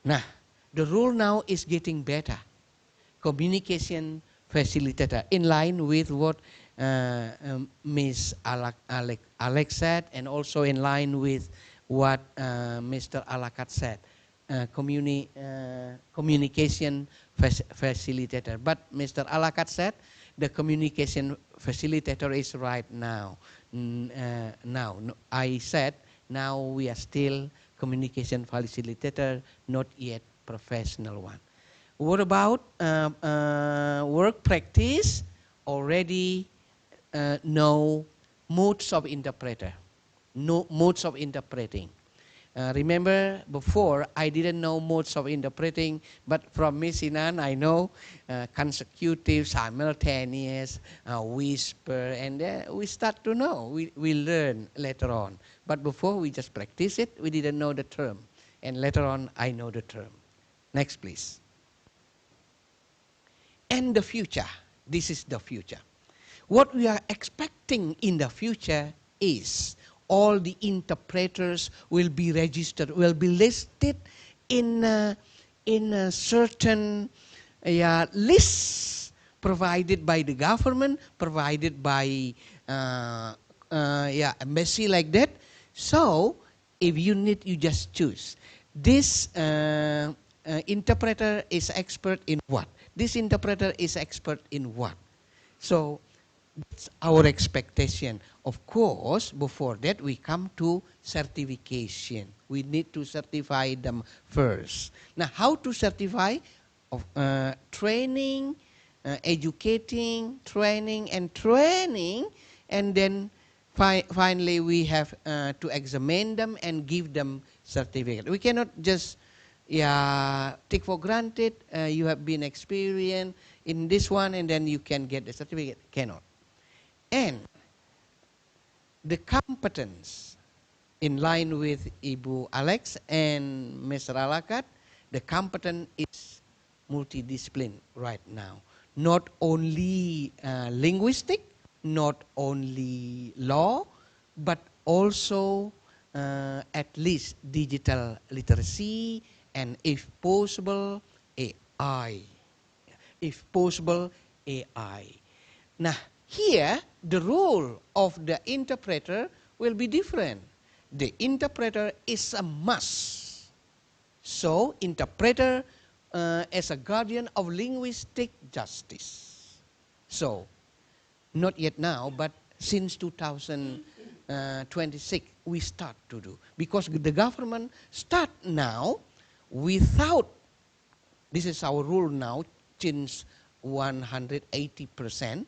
Speaker 15: the rule now is getting better. Communication facilitator, in line with what Ms. Alex said, and also in line with what Mr. Alakat said. Communication facilitator. But Mr. Alakat said the communication facilitator is right now. I said now we are still communication facilitator, not yet professional one. What about work practice? Already know modes of interpreter, modes of interpreting. Remember before I didn't know modes of interpreting, but from Ms. Sinan I know consecutive, simultaneous, whisper, and we start to know. We learn later on. But before we just practice it, we didn't know the term. And later on I know the term. Next please. And the future. This is the future. What we are expecting in the future is all the interpreters will be registered, will be listed in a certain list provided by the government, provided by embassy like that. So if you need, you just choose. This interpreter is expert in what? This interpreter is expert in what? So that's our expectation. Of course, before that we come to certification. We need to certify them first. Now, how to certify? Training, educating, training, and then finally we have to examine them and give them certificate. We cannot just take for granted you have been experienced in this one and then you can get the certificate. Cannot. And the competence, in line with Ibu Alex and Mr. Alakat, the competence is multidiscipline right now. Not only linguistic, not only law, but also at least digital literacy and if possible AI. If possible AI. Now here the role of the interpreter will be different. The interpreter is a must. So interpreter as a guardian of linguistic justice. So not yet now, but since 2026 we start to do, because the government start now without, this is our rule now since 180%,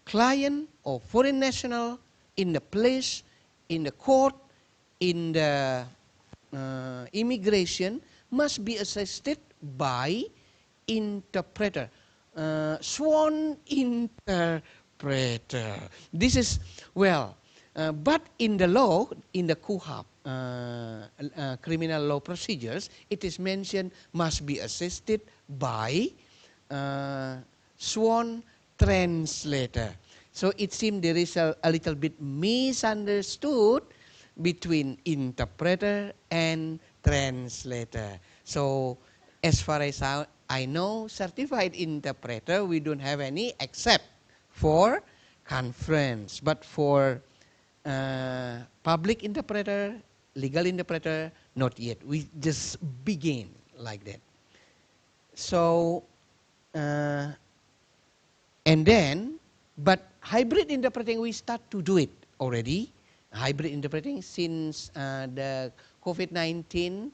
Speaker 15: client or foreign national in the place, in the court, in the immigration must be assisted by interpreter, sworn interpreter. This is, well, but in the law, in the KUHAP, criminal law procedures, it is mentioned must be assisted by sworn translator. So it seems there is a little bit misunderstood between interpreter and translator. So as far as I know, certified interpreter, we don't have any except for conference. But for public interpreter, legal interpreter, not yet. We just begin like that. So, and then, but hybrid interpreting, we start to do it already. Hybrid interpreting since the COVID-19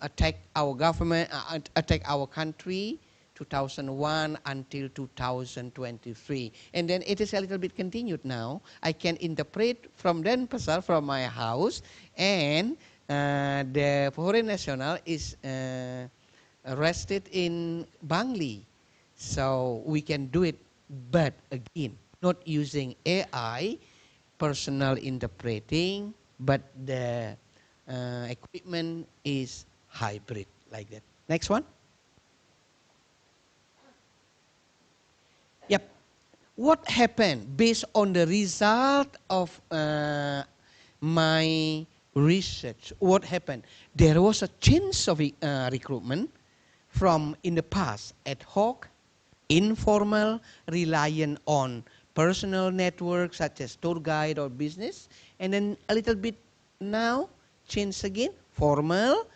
Speaker 15: attacked our government, attacked our country, 2001 until 2023. And then it is a little bit continued now. I can interpret from Denpasar, from my house, and the foreign national is arrested in Bangli. So we can do it, but again, not using AI, personal interpreting, but the equipment is hybrid like that. Next one. Yep. What happened based on the result of my research? What happened? There was a change of recruitment from in the past ad hoc, informal, reliant on personal networks such as tour guide or business, and then a little bit now change again, formal,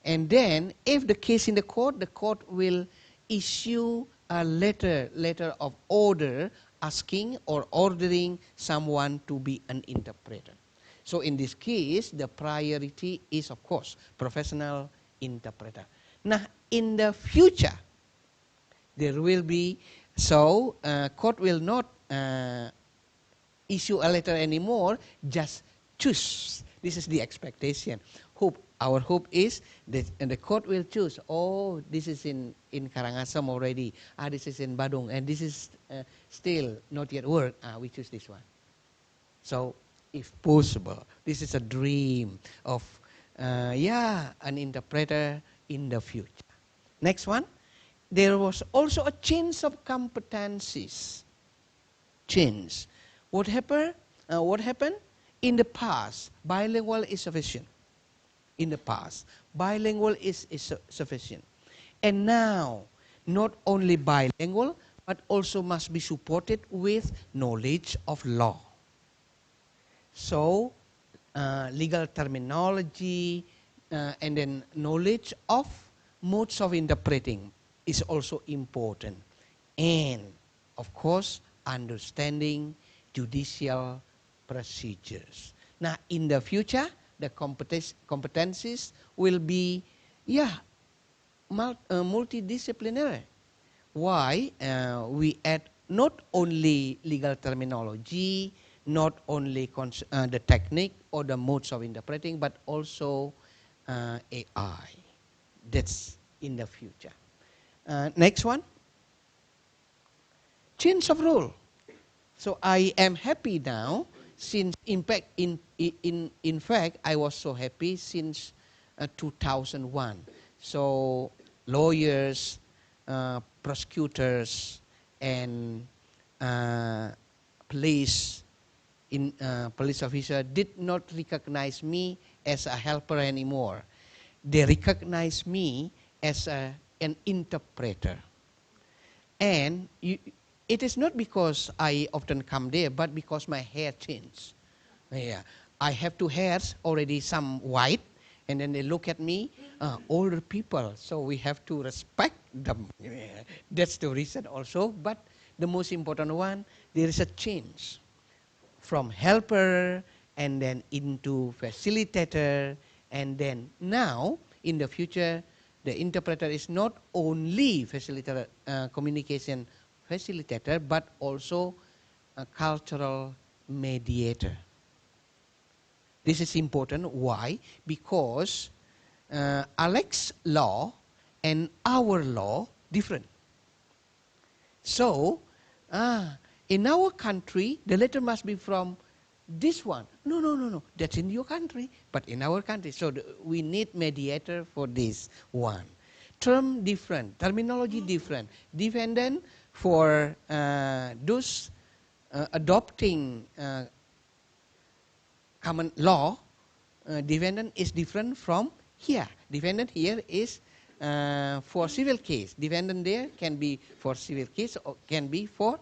Speaker 15: and then if the case in the court will issue a letter of order asking or ordering someone to be an interpreter. So in this case, the priority is, of course, professional interpreter. Now, in the future, there will be, so court will not issue a letter anymore, just choose. This is the expectation. Our hope is that the court will choose, oh, this is in Karangasem already, this is in Badung, and this is still not yet work, we choose this one. So, if possible, this is a dream of, an interpreter in the future. Next one. There was also a change of competencies. Change. What happened? In the past, bilingual is sufficient. In the past, bilingual is sufficient. And now not only bilingual, but also must be supported with knowledge of law. So, legal terminology and then knowledge of modes of interpreting is also important. And, of course, understanding judicial procedures. Now, in the future, the competencies will be, multidisciplinary. Why? We add not only legal terminology, not only the technique or the modes of interpreting, but also AI. That's in the future. Next one. Change of rule. So I am happy now, since in fact I was so happy since 2001. So lawyers, prosecutors, and police officer did not recognize me as a helper anymore. They recognize me as an interpreter. And it is not because I often come there, but because my hair changed. Yeah, I have two hairs, already some white, and then they look at me, older people, so we have to respect them. Yeah, that's the reason also. But the most important one, there is a change from helper and then into facilitator, and then now in the future, the interpreter is not only facilitator, communication facilitator, but also a cultural mediator. This is important. Why? Because Alex's law and our law different. So, in our country, the letter must be from this one. No. That's in your country, but in our country. So we need mediator for this one. Term different, terminology different. Defendant for those adopting common law, defendant is different from here. Defendant here is for civil case. Defendant there can be for civil case or can be for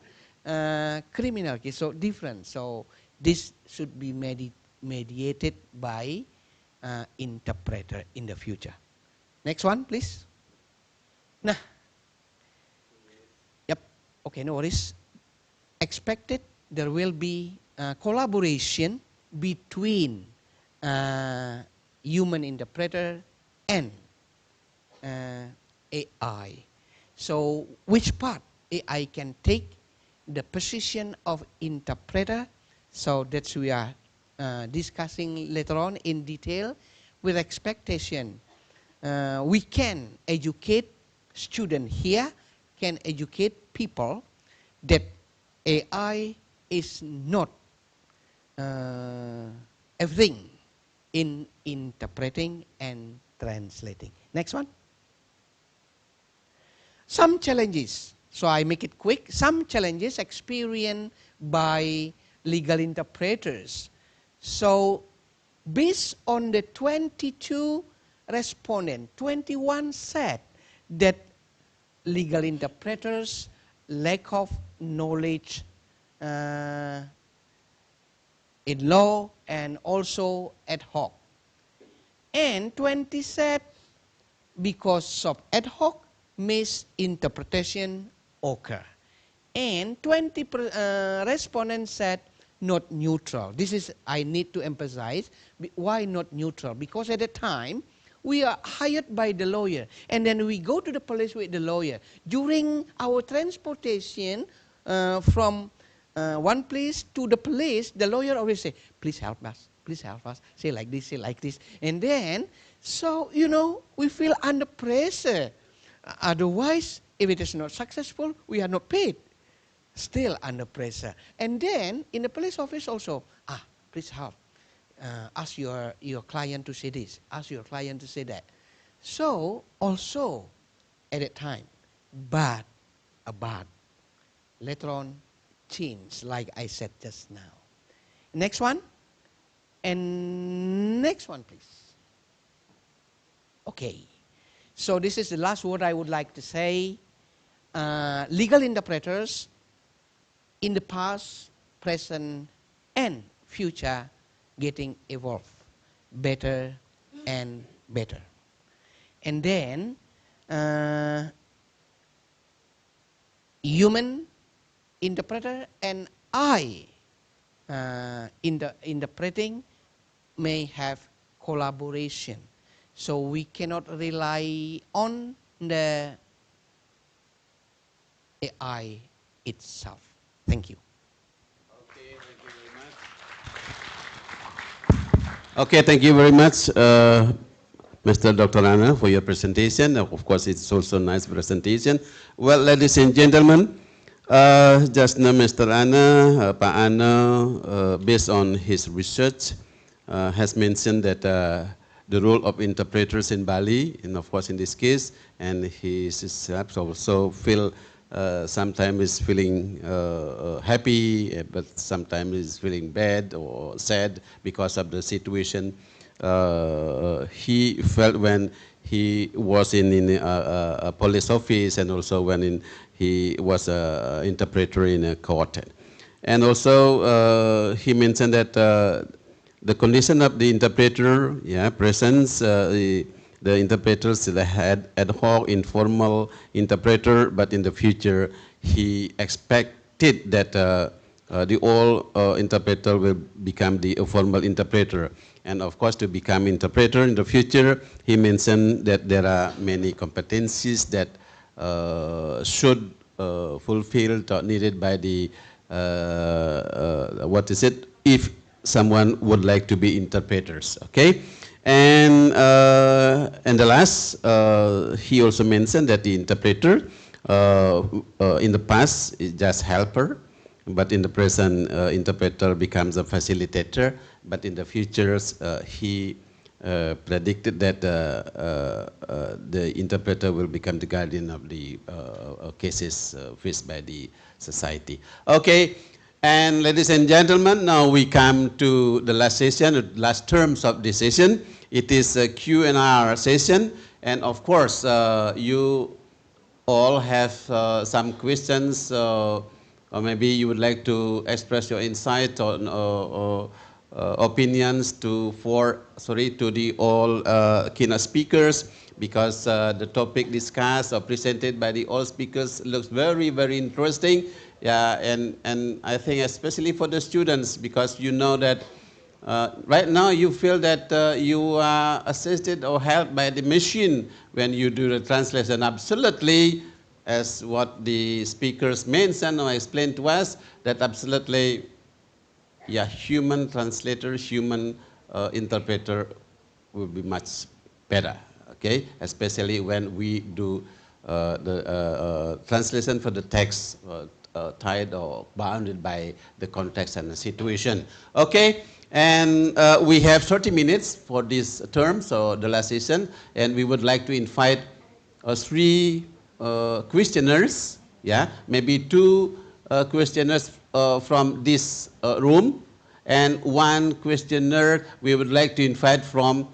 Speaker 15: criminal case. So different. So this should be mediated by interpreter in the future. Next one, please. Nah. Yep. Okay, no worries. Expected there will be collaboration between human interpreter and AI. So which part AI can take the position of interpreter? So that's we are discussing later on in detail with expectation. We can educate students here, can educate people that AI is not everything in interpreting and translating. Next one. Some challenges. So I make it quick. Some challenges experienced by legal interpreters. So based on the 22 respondents, 21 said that legal interpreters lack of knowledge in law and also ad hoc. And 20 said because of ad hoc, misinterpretation occur. And 20 respondents said not neutral. This is, I need to emphasize, why not neutral? Because at the time, we are hired by the lawyer, and then we go to the police with the lawyer. During our transportation from one place to the police, the lawyer always say, please help us, say like this, say like this. And then, so, you know, we feel under pressure. Otherwise, if it is not successful, we are not paid. Still under pressure. And then, in the police office also, please help. Ask your client to say this, ask your client to say that. So, also, at that time, but later on, change, like I said just now. Next one. And next one, please. Okay. So this is the last word I would like to say. legal interpreters in the past, present, and future getting evolved better and better. And then human interpreter and I interpreting may have collaboration. So we cannot rely on the AI itself. Thank you.
Speaker 13: Okay, thank you very much, Mr. Dr. Anna, for your presentation. Of course, it's also a nice presentation. Well, ladies and gentlemen, just now Mr. Anna, Pak Anna, based on his research, has mentioned that the role of interpreters in Bali, and of course in this case, and he also feel sometimes is feeling happy, but sometimes is feeling bad or sad because of the situation he felt when he was in a police office, and also when he was an interpreter in a court. And also he mentioned that the condition of the interpreter, presence, the interpreters had ad hoc, informal interpreter, but in the future he expected that the all interpreter will become the formal interpreter. And of course, to become interpreter in the future, he mentioned that there are many competencies that should fulfilled or needed by the, if someone would like to be interpreters, okay? And the last, he also mentioned that the interpreter in the past is just helper, but in the present, interpreter becomes a facilitator. But in the future, he predicted that the interpreter will become the guardian of the cases faced by the society. Okay, and ladies and gentlemen, now we come to the last session, the last terms of this session. It is a Q&R session, and of course, you all have some questions, or maybe you would like to express your insight or opinions to the all keynote speakers, because the topic discussed or presented by the all speakers looks very, very interesting. Yeah, and I think especially for the students, because you know that right now you feel that you are assisted or helped by the machine when you do the translation. Absolutely, as what the speakers mentioned or explained to us, that absolutely, yeah, human translator, human interpreter will be much better, okay? Especially when we do the translation for the text tied or bounded by the context and the situation. Okay, and we have 30 minutes for this term, so the last session, and we would like to invite 3 questioners, yeah, maybe 2 questioners from this room, and 1 questioner we would like to invite from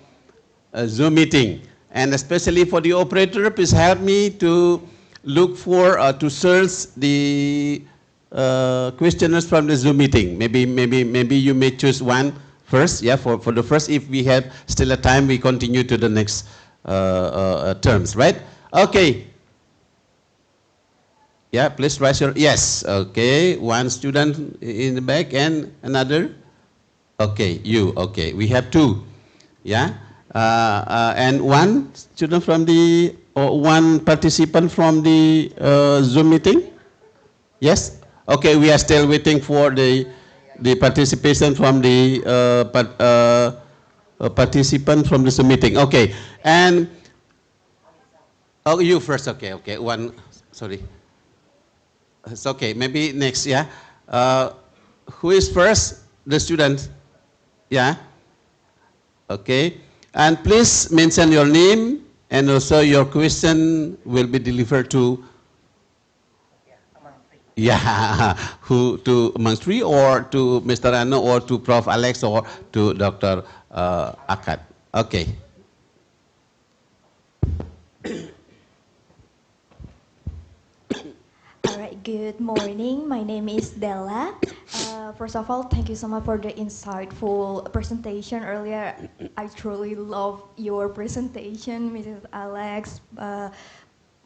Speaker 13: a Zoom meeting. And especially for the operator, please help me to look for, to search the questioners from the Zoom meeting. Maybe you may choose 1 first, yeah, for the first. If we have still a time, we continue to the next terms, right? Okay. Yeah, please raise your, yes, okay. 1 student in the back and another? Okay, you, okay. We have 2, yeah? And 1 student from the, or 1 participant from the Zoom meeting? Yes? Okay, we are still waiting for the participation from the participant from the Zoom meeting. Okay, and, oh, you first, okay, okay. 1, sorry. It's okay, maybe next, yeah. Who is first? The student? Yeah? Okay. And please mention your name, and also your question will be delivered to, yeah, who, to among 3, or to Mr. Ano, or to Prof. Alex, or to Dr. Akad. Okay.
Speaker 16: Good morning. My name is Della. First of all, thank you so much for the insightful presentation earlier. I truly love your presentation, Mrs. Alex,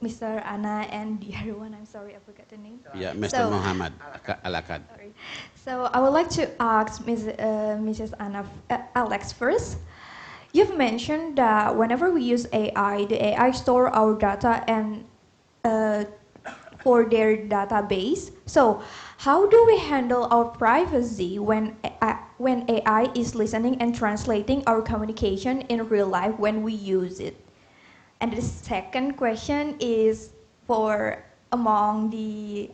Speaker 16: Mr. Anna, and the other one. I'm sorry, I forgot the name.
Speaker 13: Yeah, Mr. Muhammad Alakad.
Speaker 16: Sorry. So I would like to ask Mrs. Anna, Alex first. You've mentioned that whenever we use AI, the AI store our data and for their database. So how do we handle our privacy when AI is listening and translating our communication in real life when we use it? And the second question is for among the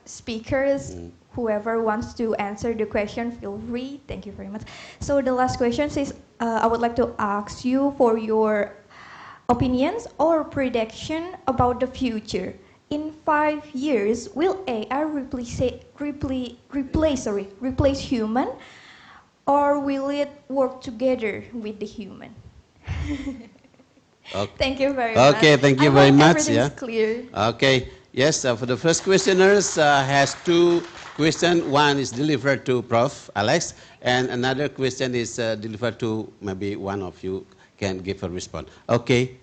Speaker 16: speakers, whoever wants to answer the question, feel free. Thank you very much. So the last question is, I would like to ask you for your opinions or prediction about the future. In 5 years, will AI replace human, or will it work together with the human?
Speaker 13: Okay.
Speaker 16: Thank you very much.
Speaker 13: Okay, thank you
Speaker 16: I
Speaker 13: very
Speaker 16: hope
Speaker 13: much.
Speaker 16: everything's
Speaker 13: Yeah.
Speaker 16: clear.
Speaker 13: Okay. Yes, for the first questioners has 2 questions. One is delivered to Prof. Alex, and another question is delivered to maybe one of you can give a response. Okay.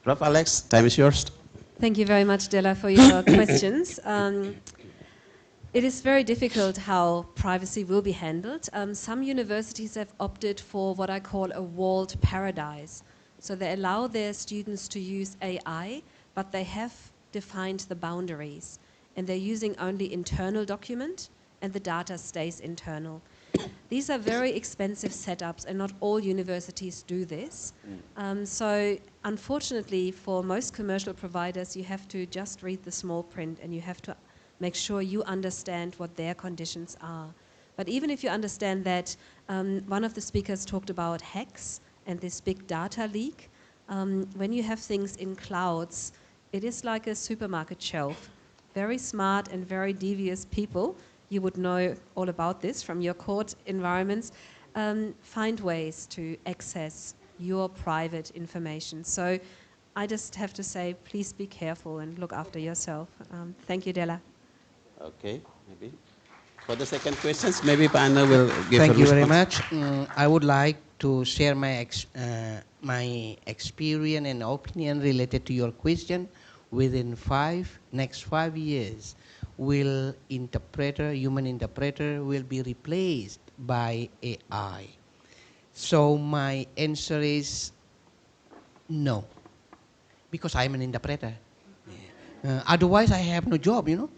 Speaker 13: Prof. Alex, time is yours.
Speaker 14: Thank you very much, Della, for your questions. It is very difficult how privacy will be handled. Some universities have opted for what I call a walled paradise. So they allow their students to use AI, but they have defined the boundaries. And they're using only internal document, and the data stays internal. These are very expensive setups, and not all universities do this. So unfortunately, for most commercial providers, you have to just read the small print, and you have to make sure you understand what their conditions are. But even if you understand that, one of the speakers talked about hacks and this big data leak. When you have things in clouds, it is like a supermarket shelf. Very smart and very devious people, you would know all about this from your court environments, find ways to access your private information. So I just have to say, please be careful and look after yourself. Thank you, Della.
Speaker 13: Okay, maybe. For the second questions, maybe Panna will give
Speaker 15: Thank
Speaker 13: a
Speaker 15: you very
Speaker 13: response.
Speaker 15: much. I would like to share my experience and opinion related to your question. Within next 5 years, will human interpreter will be replaced by AI? So my answer is no, because I'm an interpreter. Otherwise, I have no job, you know.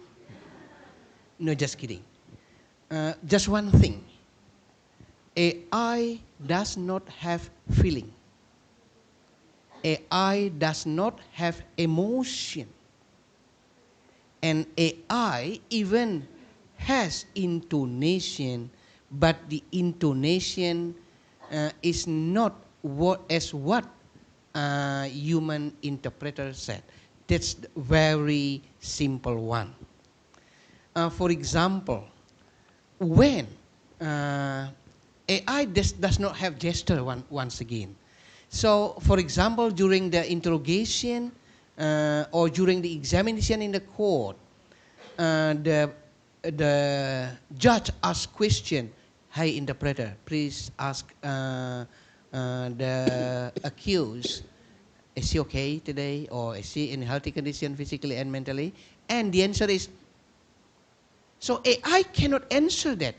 Speaker 15: No, just kidding. Just one thing. AI does not have feeling. AI does not have emotion. And AI even has intonation, but the intonation is not what human interpreter said. That's the very simple one. For example, when AI does not have gesture once again. So, for example, during the interrogation or during the examination in the court, the judge asks question, "Hey, interpreter, please ask the accused, is he okay today, or is he in healthy condition physically and mentally?" And the answer is, so AI cannot answer that.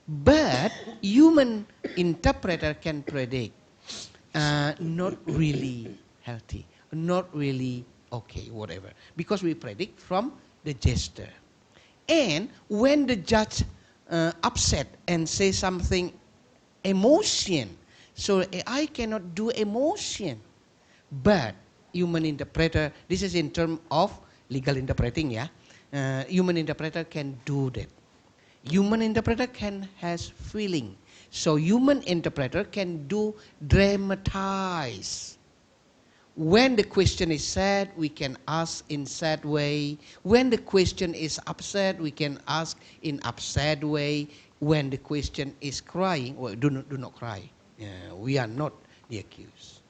Speaker 15: But human interpreter can predict, not really healthy, not really okay, whatever. Because we predict from the gesture. And when the judge upset and say something emotion, so AI cannot do emotion. But human interpreter, this is in terms of legal interpreting, yeah. Human interpreter can do that. Human interpreter has feeling. So human interpreter can do dramatize. When the question is sad, we can ask in sad way. When the question is upset, we can ask in upset way. When the question is crying, well, do not cry. We are not the accused,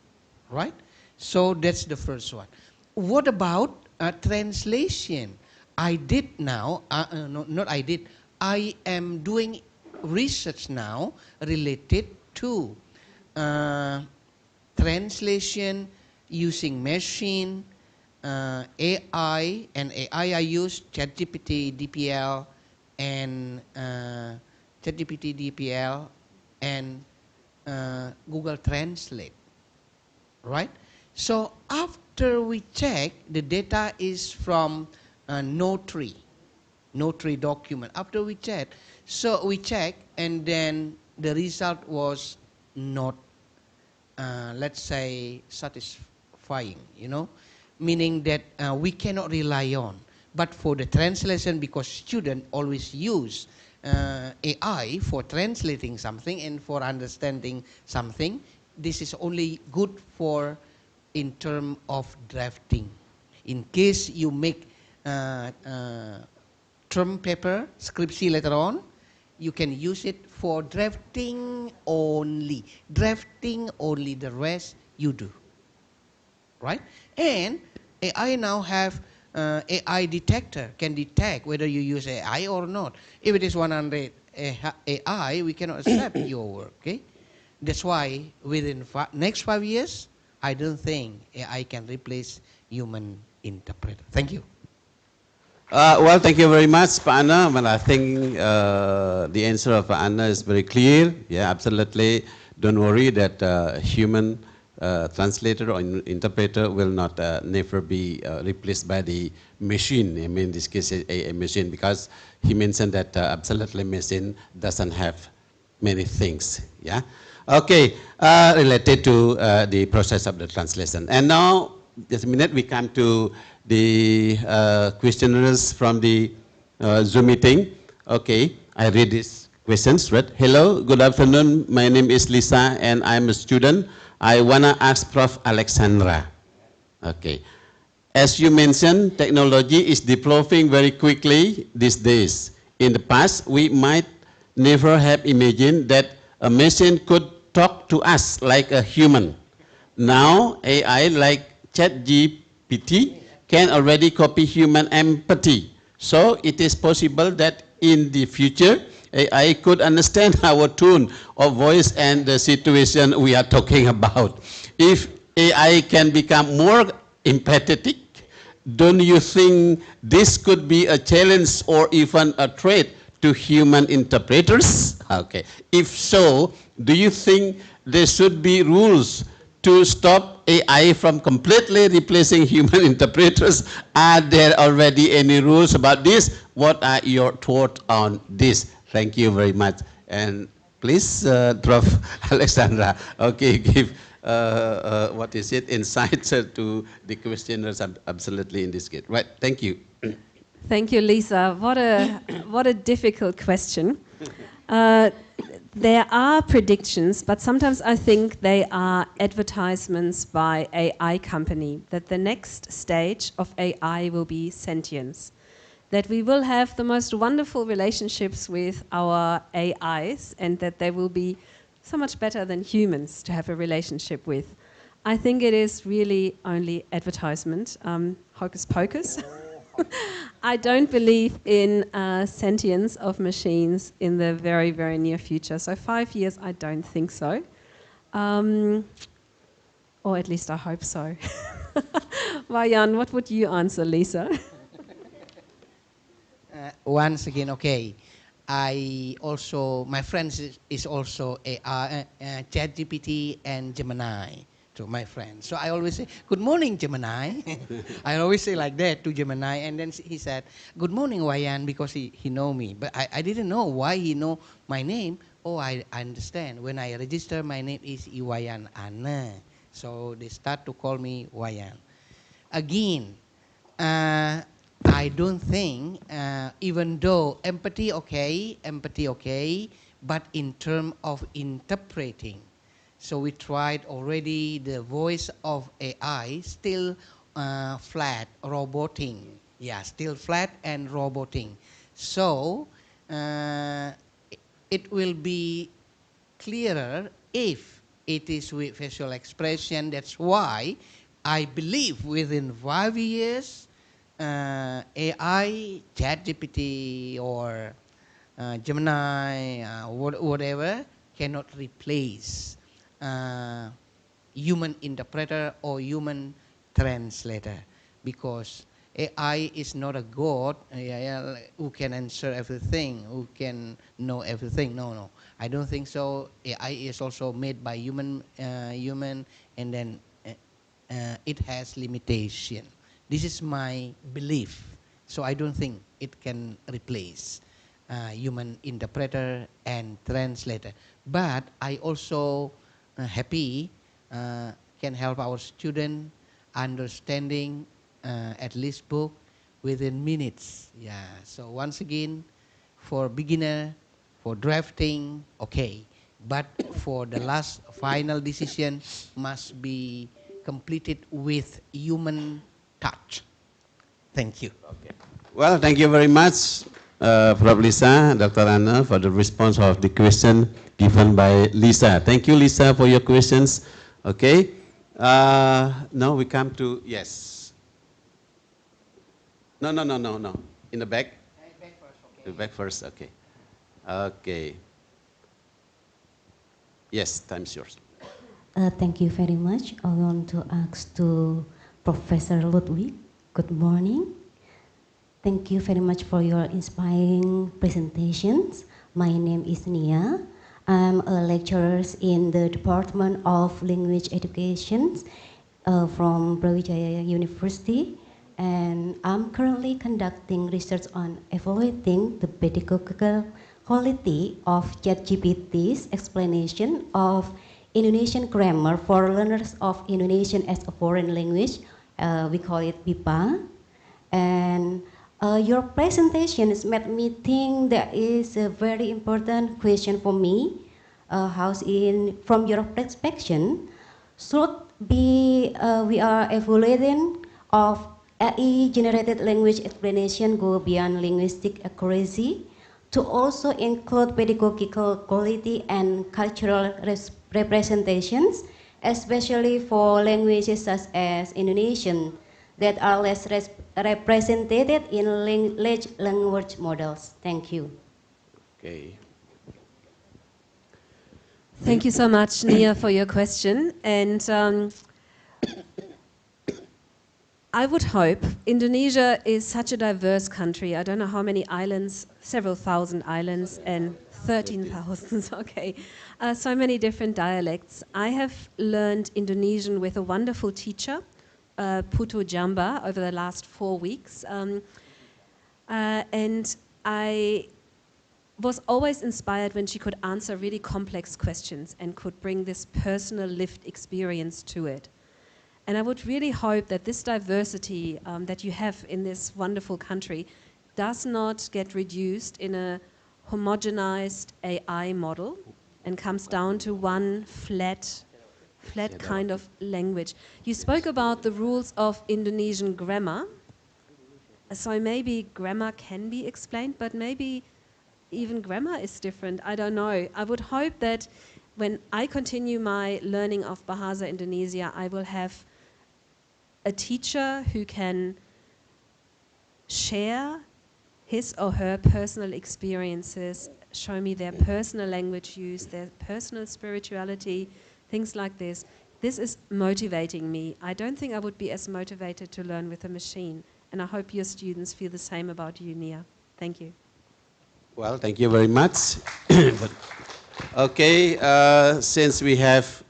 Speaker 15: right? So that's the first one. What about translation. I did now, no, not I did, I am doing research now related to translation using machine, AI, and AI I use ChatGPT, DPL, and ChatGPT, DPL, and Google Translate, right? So after we check, the data is from Notary document. After we check, so we check, and then the result was not, let's say, satisfying, meaning that we cannot rely on. But for the translation, because students always use AI for translating something and for understanding something, this is only good for in terms of drafting. In case you make term paper, scriptsy later on, you can use it for drafting only. Drafting only, the rest you do. Right? And AI now have AI detector, can detect whether you use AI or not. If it is 100 AI, we cannot accept your work. Okay? That's why within next 5 years, I don't think AI can replace human interpreter. Thank you.
Speaker 13: Well, thank you very much, Pak Anna. Well, I think the answer of Pak Anna is very clear. Yeah, absolutely. Don't worry that human translator or interpreter will not never be replaced by the machine. I mean, in this case, a machine, because he mentioned that absolutely machine doesn't have many things. Yeah. Okay. Related to the process of the translation. And now, just a minute, we come to the questioners from the Zoom meeting. Okay, I read these questions, right? Hello, good afternoon. My name is Lisa and I'm a student. I wanna ask Prof. Alexandra. Okay, as you mentioned, technology is developing very quickly these days. In the past, we might never have imagined that a machine could talk to us like a human. Now, AI like ChatGPT can already copy human empathy. So it is possible that in the future, AI could understand our tone of voice and the situation we are talking about. If AI can become more empathetic, don't you think this could be a challenge or even a threat to human interpreters? Okay. If so, do you think there should be rules to stop AI from completely replacing human interpreters? Are there already any rules about this? What are your thoughts on this? Thank you very much. And please, Prof. Alexandra, okay, give what is it, insights to the questioners absolutely in this case. Right, thank you.
Speaker 14: Thank you, Lisa. What a difficult question. There are predictions, but sometimes I think they are advertisements by AI company that the next stage of AI will be sentience. That we will have the most wonderful relationships with our AIs and that they will be so much better than humans to have a relationship with. I think it is really only advertisement, hocus pocus. I don't believe in sentience of machines in the very, very near future. So 5 years, I don't think so. Or at least I hope so. Wayan, what would you answer, Lisa?
Speaker 15: Once again, okay. My friend is also ChatGPT and Gemini. To my friend. So I always say, good morning, Gemini. I always say like that to Gemini. And then he said, good morning, Wayan, because he know me. But I didn't know why he know my name. Oh, I understand. When I register, my name is Iwayan Anna. So they start to call me Wayan. Again, I don't think, even though empathy okay, but in terms of interpreting, so we tried already the voice of AI, still flat, roboting. Yeah, still flat and roboting. So it will be clearer if it is with facial expression. That's why I believe within 5 years, AI, ChatGPT or Gemini, whatever, cannot replace human interpreter or human translator, because AI is not a god who can answer everything, who can know everything. No, no, I don't think so. AI is also made by human, and then it has limitation. This is my belief. So I don't think it can replace human interpreter and translator. But I also happy can help our student understanding at least book within minutes. Yeah. So once again, for beginner, for drafting, okay. But for the last final decision must be completed with human touch. Thank you.
Speaker 13: Okay. Well, thank you very much, Prof. Lisa, Dr. Anna, for the response of the question given by Lisa. Thank you, Lisa, for your questions. Okay. Now we come to, yes. No. In the back?
Speaker 15: Back first, okay.
Speaker 13: The back first, okay. Okay. Yes, time's yours.
Speaker 17: Thank you very much. I want to ask to Professor Ludwig. Good morning. Thank you very much for your inspiring presentations. My name is Nia. I'm a lecturer in the Department of Language Education from Brawijaya University, and I'm currently conducting research on evaluating the pedagogical quality of ChatGPT's explanation of Indonesian grammar for learners of Indonesian as a foreign language. We call it BIPA. And your presentations made me think that is a very important question for me. From your perspective, should be we are evaluating of AI-generated language explanation go beyond linguistic accuracy to also include pedagogical quality and cultural representations, especially for languages such as Indonesian that are less represented in large language models. Thank you.
Speaker 13: Okay.
Speaker 14: Thank you so much, Nia, for your question. And I would hope, Indonesia is such a diverse country. I don't know how many islands, several thousand islands and 13,000, okay. So many different dialects. I have learned Indonesian with a wonderful teacher, Putu Jamba, over the last 4 weeks. And I was always inspired when she could answer really complex questions and could bring this personal lived experience to it. And I would really hope that this diversity that you have in this wonderful country does not get reduced in a homogenized AI model and comes down to one flat kind of language. You spoke about the rules of Indonesian grammar. So maybe grammar can be explained, but maybe even grammar is different. I don't know. I would hope that when I continue my learning of Bahasa Indonesia, I will have a teacher who can share his or her personal experiences, show me their personal language use, their personal spirituality, things like this. This is motivating me. I don't think I would be as motivated to learn with a machine. And I hope your students feel the same about you, Nia. Thank you.
Speaker 13: Well, thank you very much. Okay, since we have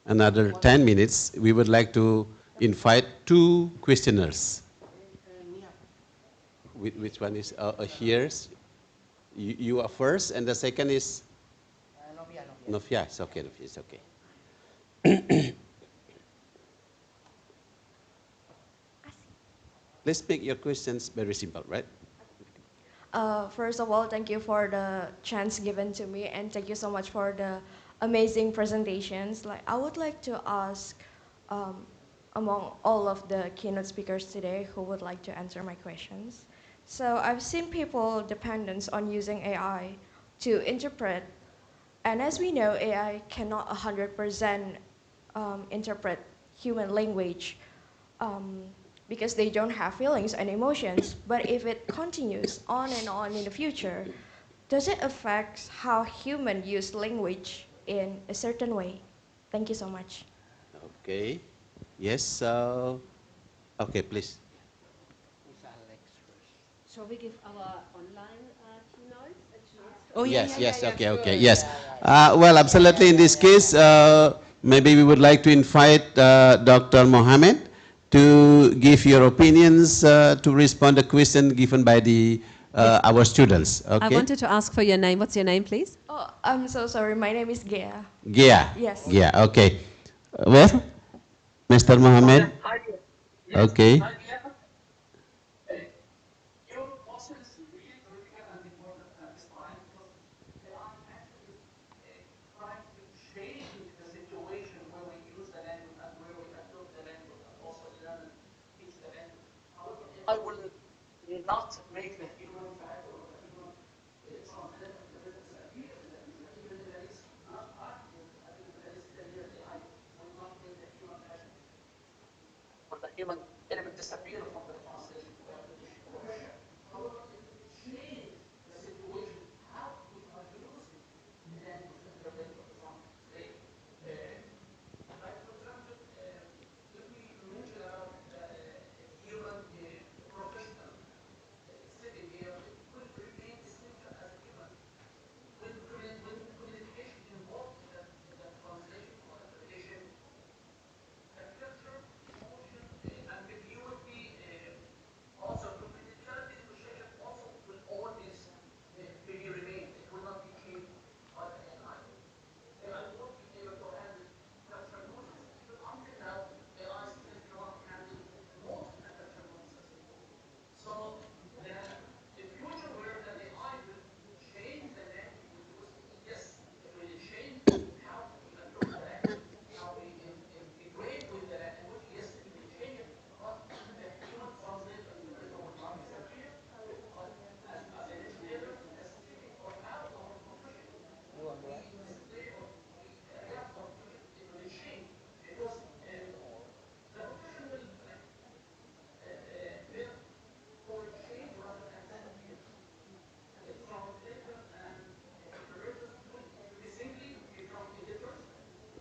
Speaker 13: another 10 minutes, we would like to invite 2 questioners. Which one is here? You are first, and the second is? Novia. It's okay, Novia, it's okay. Let's make your questions very simple, right?
Speaker 18: First of all, thank you for the chance given to me, and thank you so much for the amazing presentations. I would like to ask, among all of the keynote speakers today, who would like to answer my questions. So I've seen people dependent on using AI to interpret, and as we know, AI cannot 100% interpret human language. because they don't have feelings and emotions. But if it continues on and on in the future, does it affect how humans use language in a certain way? Thank you so much.
Speaker 13: Okay. Yes. Okay, please.
Speaker 14: Shall we give our online keynotes a chance to
Speaker 15: Oh,
Speaker 13: Yes,
Speaker 15: yeah,
Speaker 13: yes, okay,
Speaker 15: sure.
Speaker 13: okay, yes. Well, absolutely. In this case, maybe we would like to invite Dr. Mohammed to give your opinions to respond to question given by the our students.
Speaker 14: I
Speaker 13: Okay.
Speaker 14: wanted to ask for your name. What's your name, please?
Speaker 18: Oh, I'm so sorry. My name is Gea.
Speaker 13: Gia.
Speaker 18: Yes.
Speaker 13: Gia. Okay. Where? Mr. Mohammed. Okay.
Speaker 2: Your question is really critical and important at this time because AI actually trying to change the situation where we use the language and where we adopt the language and also learn and teach the language. However, AI will not make the human factor or the human translator and interpreter disappear. The ability that is not art, the ability that is the real AI will not make the human passion or the human element disappear from the translation or the application for sure. However, it will change the situation, how we are using the language interpreter or translator. Like for example, let me mention about the human professional setting here. It will remain essential as a human. When communication involved in the translation or interpretation, the culture, emotion, ambiguity, also confidentiality negotiation also will all this be remain. It will not be changed by the AI. AI won't be able to handle cultural nuances. Even until now, AI still cannot handle most of the cultural nuances. So the future where the AI will change the language will use, yes, it will change how we adopt the language, how we integrate with the language, yes, it will change it, but the human translator interpreter will not disappear. But as I mentioned earlier, the setting or how our profession we display or we carry out our profession, it will change because the profession will bear for change rather than disappear. The translator and interpreters will increasingly become editors,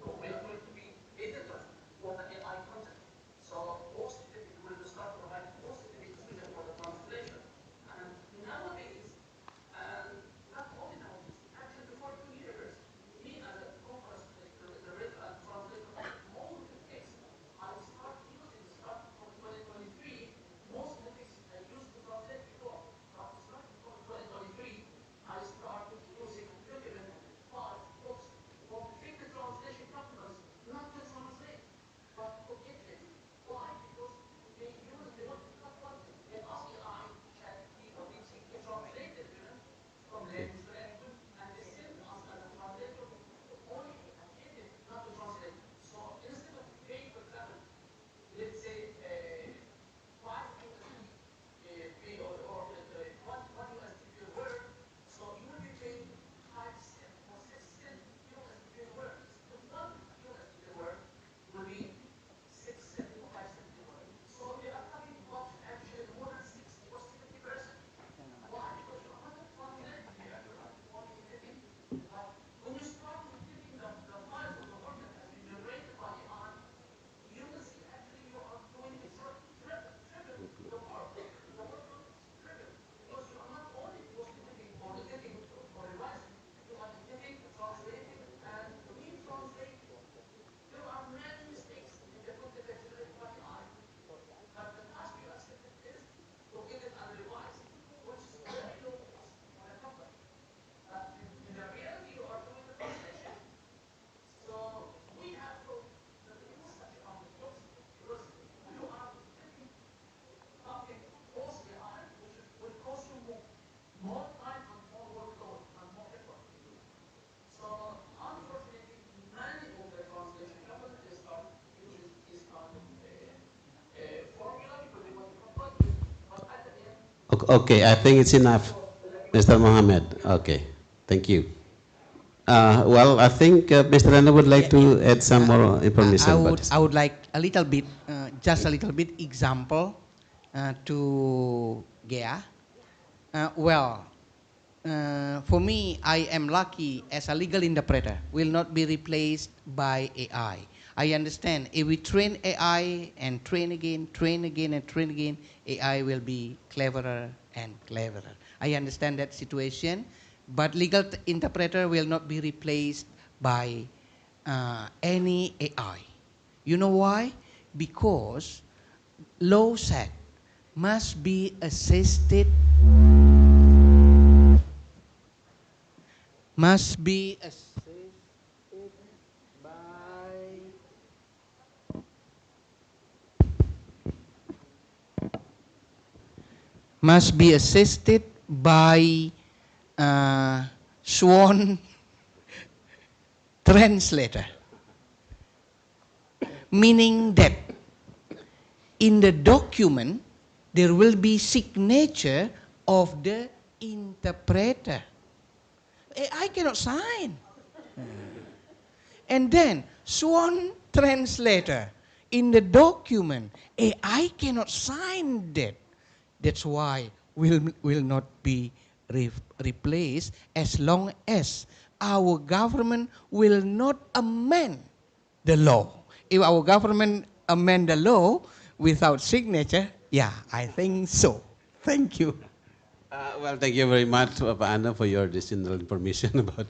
Speaker 2: or will be editors for the AI content. So post-editing will start providing post-editing, especially for the translation. And nowadays, and not only nowadays, actually before 2 years, me as a conference interpreter and translator, most of the text I start using starting from 2023. Most of the text I used to translate before, but starting from 2023, I start using document files, books from big translation companies, not to translate, but to edit. Why? Because they want to cut what? They ask AI, ChatGPT or DeepSeek to translate the document from language to language, and they send us as a translator to only edit, not to translate. So instead of paying, for example, let's say 5 USD fee or one USD per word, so you will be paying 5 cents or 6 cents USD per word. Instead of 1 USD per word, will be 6 cents or 5 cents per word. So they are cutting off actually more than 60 or 70%. Why? Because you are not translating here, you are only editing. But when you start editing the files or the work that has been generated by AI, you will see actually you are doing triple the work. The workload is triple because you are not only post-editing or editing or revising, you are editing, translating, and retranslating. There are many mistakes in the content that generated by AI, but the task you accepted is to edit and revise, which is very low cost for the company. But in the reality, you are doing the translation. So we have to reduce such outputs because you are getting something post AI, which will cost you more time and more workload and more effort to do it. So unfortunately, many of the translation companies they start using this kind of formula because they want to cut budget. But at the end,
Speaker 13: Okay, I think it's enough, Mr. Mohammed. Okay, thank you. Well, I think Mr. Rana would like to add some more information about this.
Speaker 15: I would like a little bit, just a little bit example to Gea. For me, I am lucky as a legal interpreter will not be replaced by AI. I understand if we train AI and train again and train again, AI will be cleverer and cleverer. I understand that situation, but legal interpreter will not be replaced by any AI. You know why? Because law said must be assisted by sworn translator, meaning that in the document there will be signature of the interpreter. I cannot sign. And then sworn translator in the document, I cannot sign that. That's why will not be replaced as long as our government will not amend the law. If our government amend the law without signature, yeah, I think so. Thank you.
Speaker 13: Well, thank you very much, Pak Anna, for your additional information about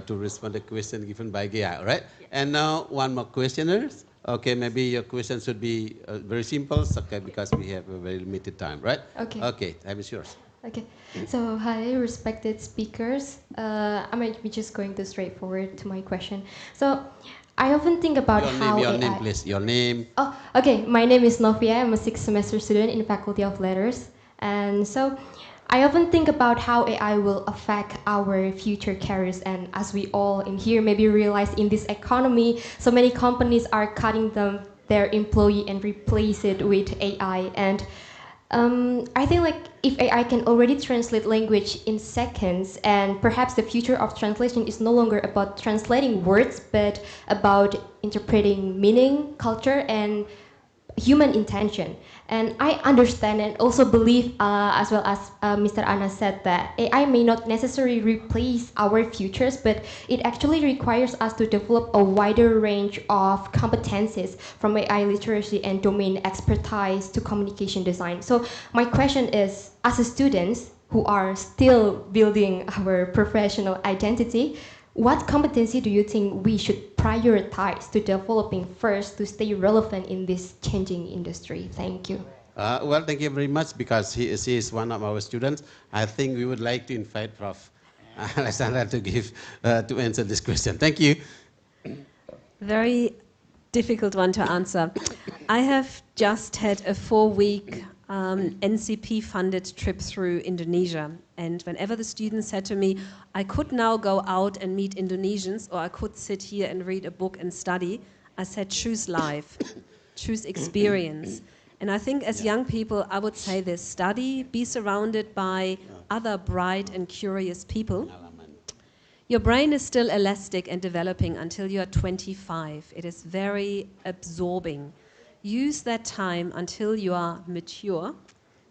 Speaker 13: to respond to the question given by Gea, all right? Yes. And now one more questioner. Okay, maybe your question should be very simple, okay, because we have a very limited time, right?
Speaker 19: Okay.
Speaker 13: Okay, time is yours.
Speaker 19: Okay, so hi, respected speakers. I might be just going to straightforward to my question. So, I often think about
Speaker 13: Your name, please. Your name.
Speaker 19: Oh, okay. My name is Novia. I'm a sixth semester student in the Faculty of Letters, and so I often think about how AI will affect our future careers. And as we all in here maybe realize, in this economy, so many companies are cutting their employee and replace it with AI. And I think like if AI can already translate language in seconds, and perhaps the future of translation is no longer about translating words, but about interpreting meaning, culture, and human intention. And I understand and also believe, as well as Mr. Anna said, that AI may not necessarily replace our futures, but it actually requires us to develop a wider range of competencies, from AI literacy and domain expertise to communication design. So my question is, as a students who are still building our professional identity, what competency do you think we should prioritize to developing first to stay relevant in this changing industry? Thank you.
Speaker 13: Well, thank you very much, because she is one of our students. I think we would like to invite Prof. Alexandra to answer this question. Thank you.
Speaker 14: Very difficult one to answer. I have just had a 4-week NCP-funded trip through Indonesia. And whenever the students said to me, I could now go out and meet Indonesians, or I could sit here and read a book and study, I said, choose life, choose experience. And I think as young people, I would say this: study, be surrounded by other bright and curious people. Your brain is still elastic and developing until you are 25. It is very absorbing. Use that time until you are mature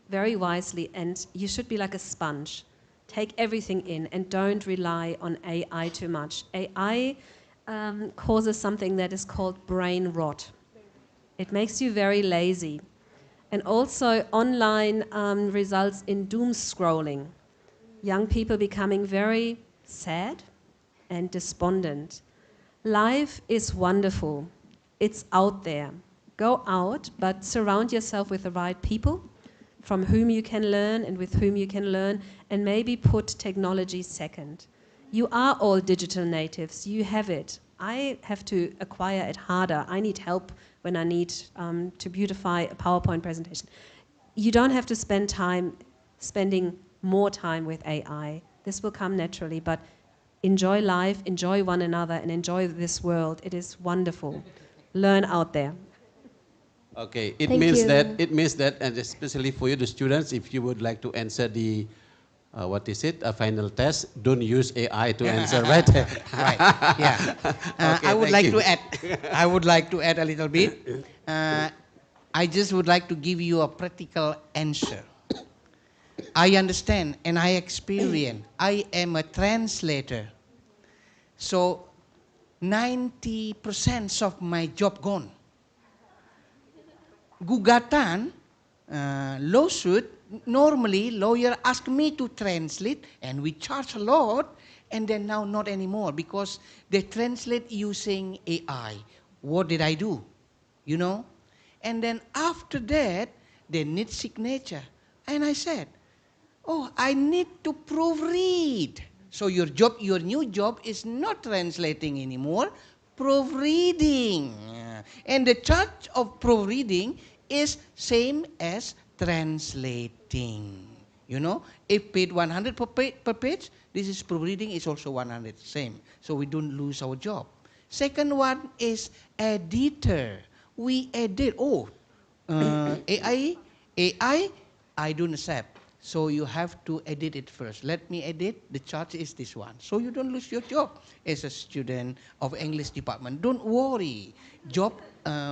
Speaker 14: very wisely, and you should be like a sponge. Take everything in and don't rely on AI too much. AI causes something that is called brain rot. It makes you very lazy. And also online results in doom scrolling. Young people becoming very sad and despondent. Life is wonderful. It's out there. Go out, but surround yourself with the right people from whom you can learn and with whom you can learn, and maybe put technology second. You are all digital natives. You have it. I have to acquire it harder. I need help when I need to beautify a PowerPoint presentation. You don't have to spending more time with AI. This will come naturally, but enjoy life, enjoy one another, and enjoy this world. It is wonderful. Learn out there.
Speaker 13: Okay, it means that, and especially for you, the students, if you would like to answer the what is it? A final test. Don't use AI to answer, right?
Speaker 15: Right. Yeah.
Speaker 13: Okay,
Speaker 15: I would
Speaker 13: thank
Speaker 15: like
Speaker 13: you.
Speaker 15: to add. I would like to add a little bit. I just would like to give you a practical answer. I understand and I experience. I am a translator. So 90% of my job gone. Gugatan, lawsuit, normally lawyer ask me to translate and we charge a lot, and then now not anymore because they translate using AI. What did I do? You know? And then after that, they need signature. And I said, oh, I need to proofread. So your job, your new job is not translating anymore, proofreading. And the charge of proofreading is same as translating. You know, if paid 100 per page, this is proofreading is also 100, same. So we don't lose our job. Second one is editor. We edit, AI, I don't accept. So you have to edit it first. Let me edit, the charge is this one. So you don't lose your job as a student of English department. Don't worry, job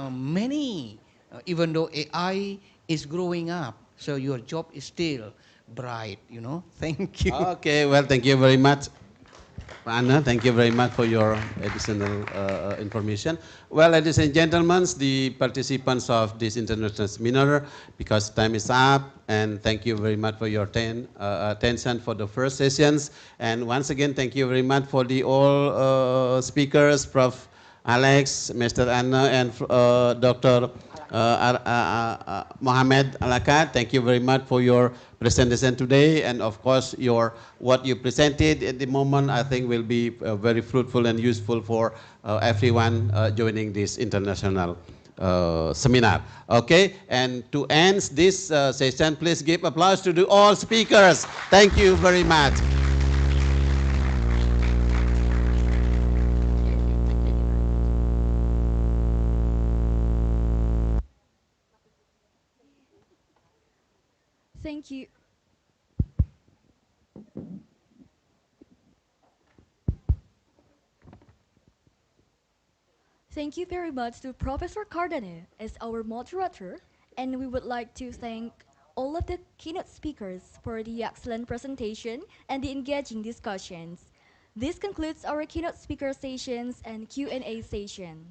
Speaker 15: many, even though AI is growing up. So your job is still bright, you know. Thank you.
Speaker 13: Okay, well, thank you very much. Anna, thank you very much for your additional information. Well, ladies and gentlemen, the participants of this international seminar, because time is up, and thank you very much for your attention for the first sessions. And once again, thank you very much for the all speakers, Prof. Alex, Mr. Anna, and Dr. Mohammed Alakat. Thank you very much for your presentation today, and of course what you presented at the moment I think will be very fruitful and useful for everyone joining this international seminar. Okay, and to end this session, please give applause to all speakers. Thank you very much.
Speaker 4: Thank you. Thank you very much to Professor Cardane as our moderator, and we would like to thank all of the keynote speakers for the excellent presentation and the engaging discussions. This concludes our keynote speaker sessions and Q&A session.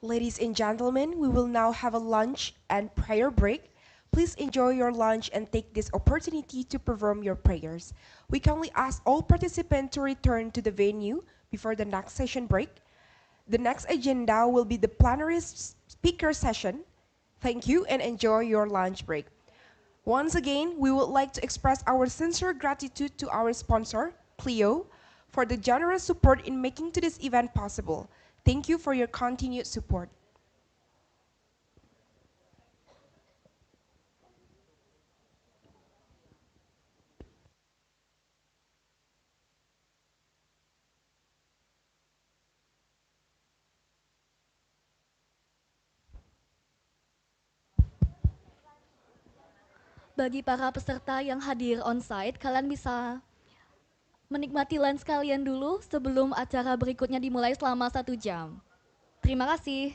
Speaker 6: Ladies and gentlemen, we will now have a lunch and prayer break. Please enjoy your lunch and take this opportunity to perform your prayers. We kindly ask all participants to return to the venue before the next session break. The next agenda will be the plenary speaker session. Thank you and enjoy your lunch break. Once again, we would like to express our sincere gratitude to our sponsor, Clio, for the generous support in making this event possible. Thank you for your continued support.
Speaker 4: Bagi para peserta yang hadir on-site, kalian bisa menikmati lunch kalian dulu sebelum acara berikutnya dimulai selama 1 jam. Terima kasih.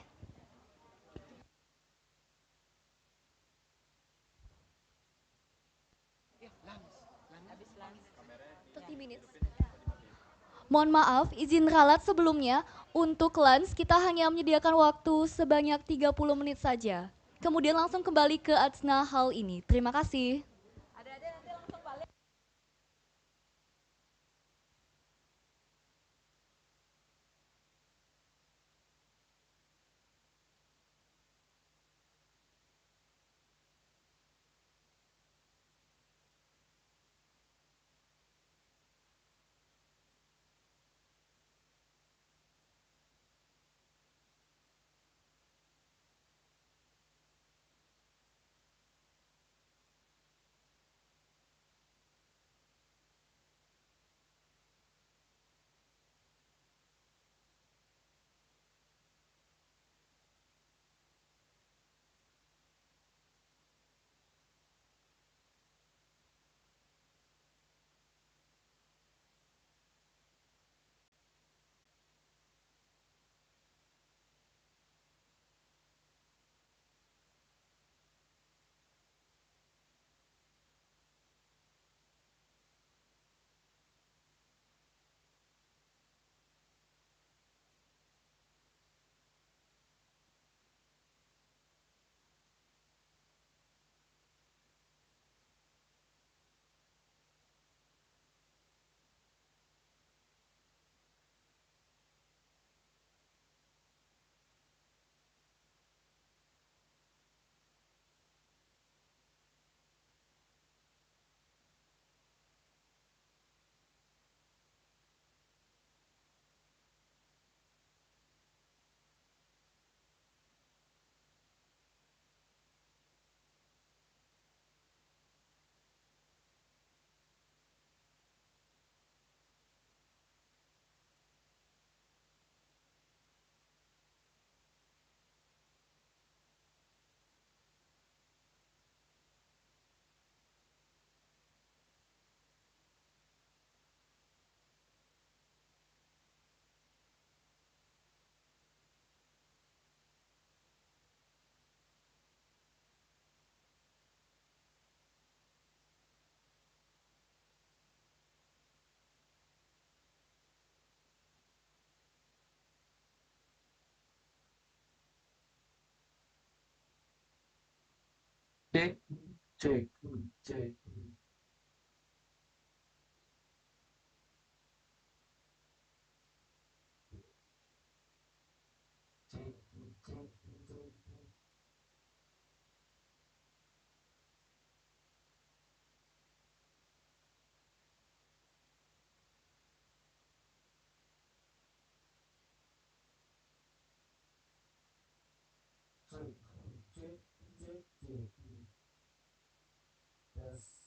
Speaker 4: Mohon maaf, izin ralat sebelumnya, untuk lunch kita hanya menyediakan waktu sebanyak 30 menit saja. Kemudian langsung kembali ke Atsna Hall ini. Terima kasih.
Speaker 10: Check, check, check. Check, check, check, check. Yes.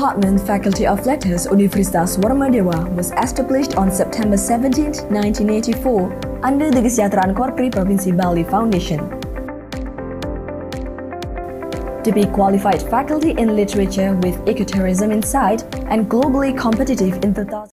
Speaker 20: Department Faculty of Letters Universitas Warmadewa was established on September 17, 1984 under the Kesejahteraan Korpri Provinsi Bali Foundation. To be qualified faculty in literature with ecotourism inside and globally competitive in 2000.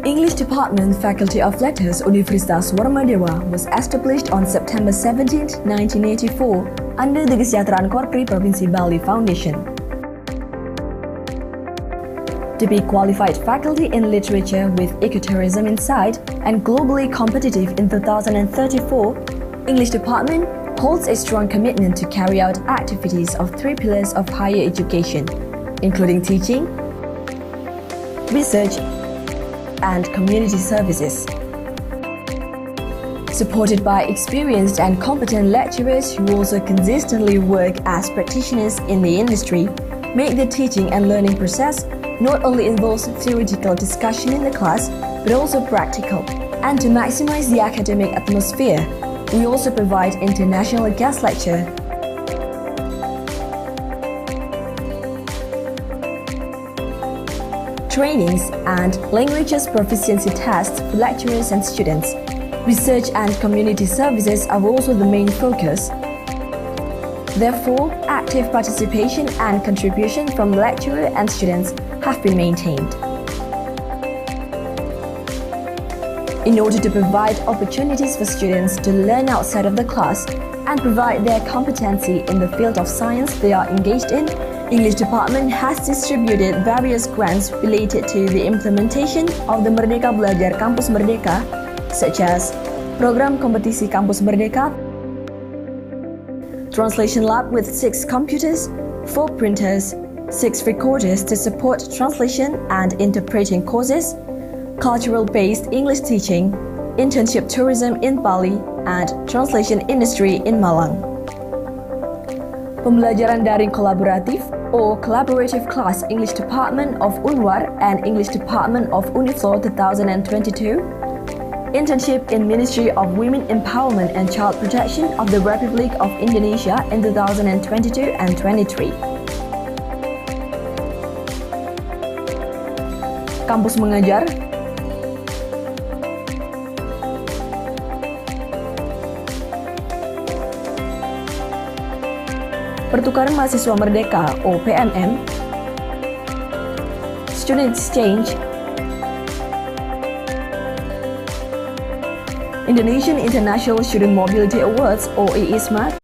Speaker 20: English Department Faculty of Letters Universitas Warmadewa was established on September 17, 1984 under the Kesejahteraan Korpri Provinsi Bali Foundation. To be qualified faculty in literature with ecotourism inside and globally competitive in 2034, English Department holds a strong commitment to carry out activities of 3 pillars of higher education, including teaching, research, and community services. Supported by experienced and competent lecturers who also consistently work as practitioners in the industry, make the teaching and learning process not only involves theoretical discussion in the class, but also practical. And to maximize the academic atmosphere, we also provide international guest lecture trainings, and languages proficiency tests for lecturers and students. Research and community services are also the main focus. Therefore, active participation and contribution from lecturer and students have been maintained. In order to provide opportunities for students to learn outside of the class and provide their competency in the field of science they are engaged in, English Department has distributed various grants related to the implementation of the Merdeka Belajar Kampus Merdeka, such as Program Kompetisi Kampus Merdeka, Translation Lab with 6 computers, 4 printers, 6 recorders to support translation and interpreting courses, cultural-based English teaching, internship tourism in Bali, and translation industry in Malang. Pembelajaran daring kolaboratif or collaborative class English Department of UNWAR and English Department of UNIFLO 2022, internship in Ministry of Women Empowerment and Child Protection of the Republic of Indonesia in 2022 and 23. Kampus Mengajar, Pertukaran Mahasiswa Merdeka or PMM, Student Exchange, Indonesian International Student Mobility Awards or ISMA,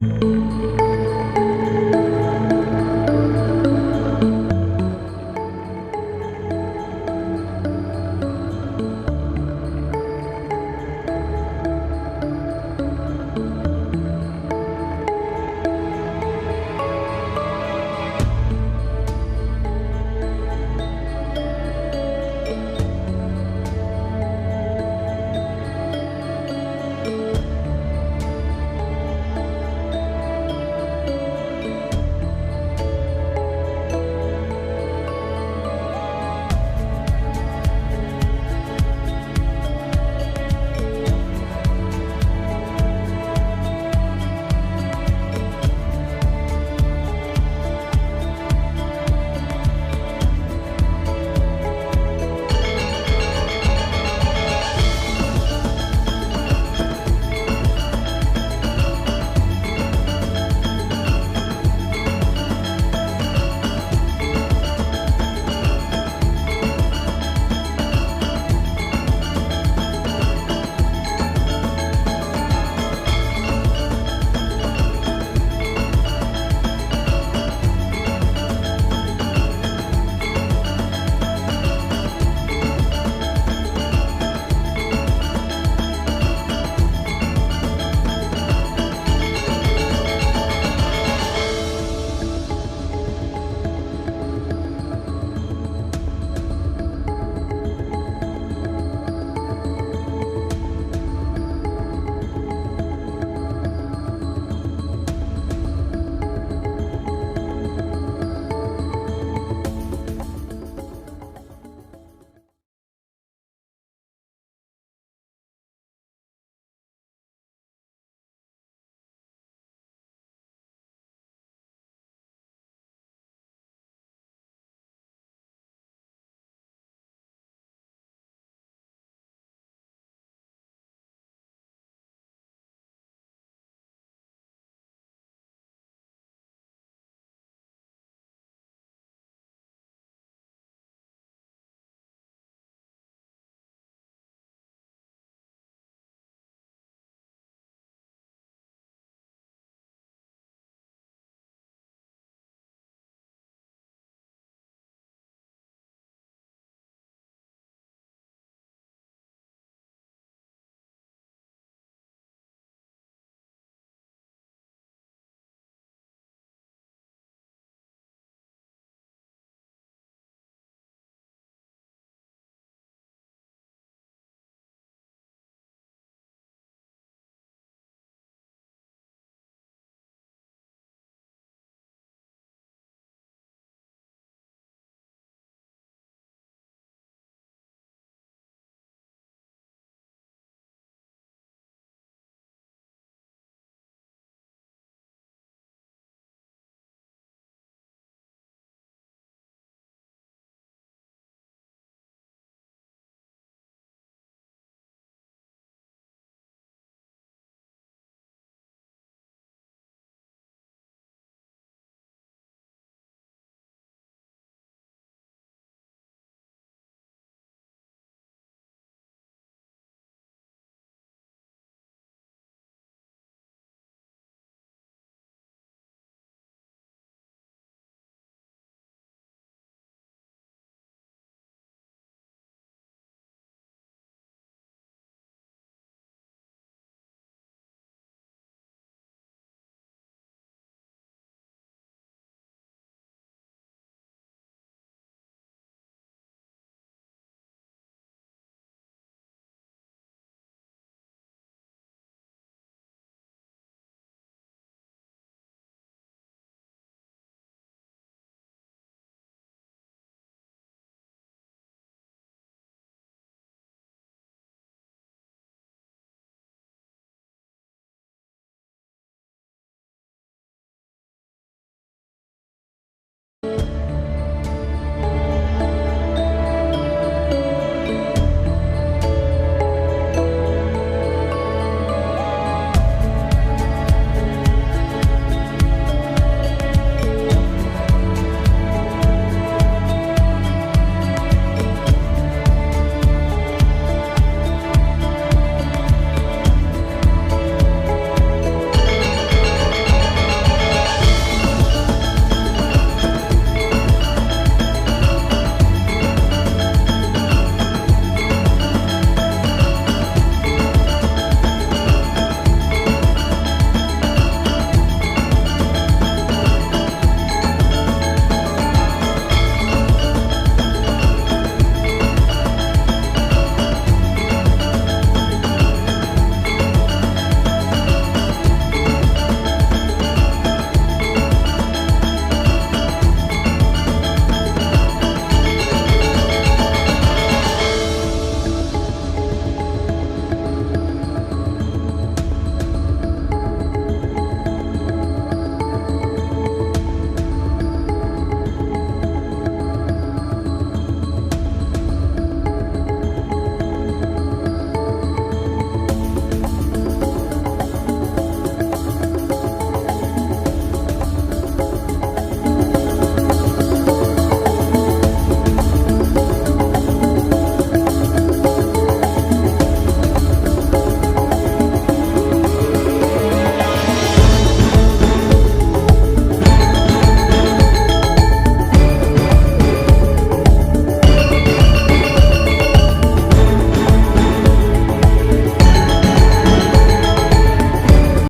Speaker 20: you.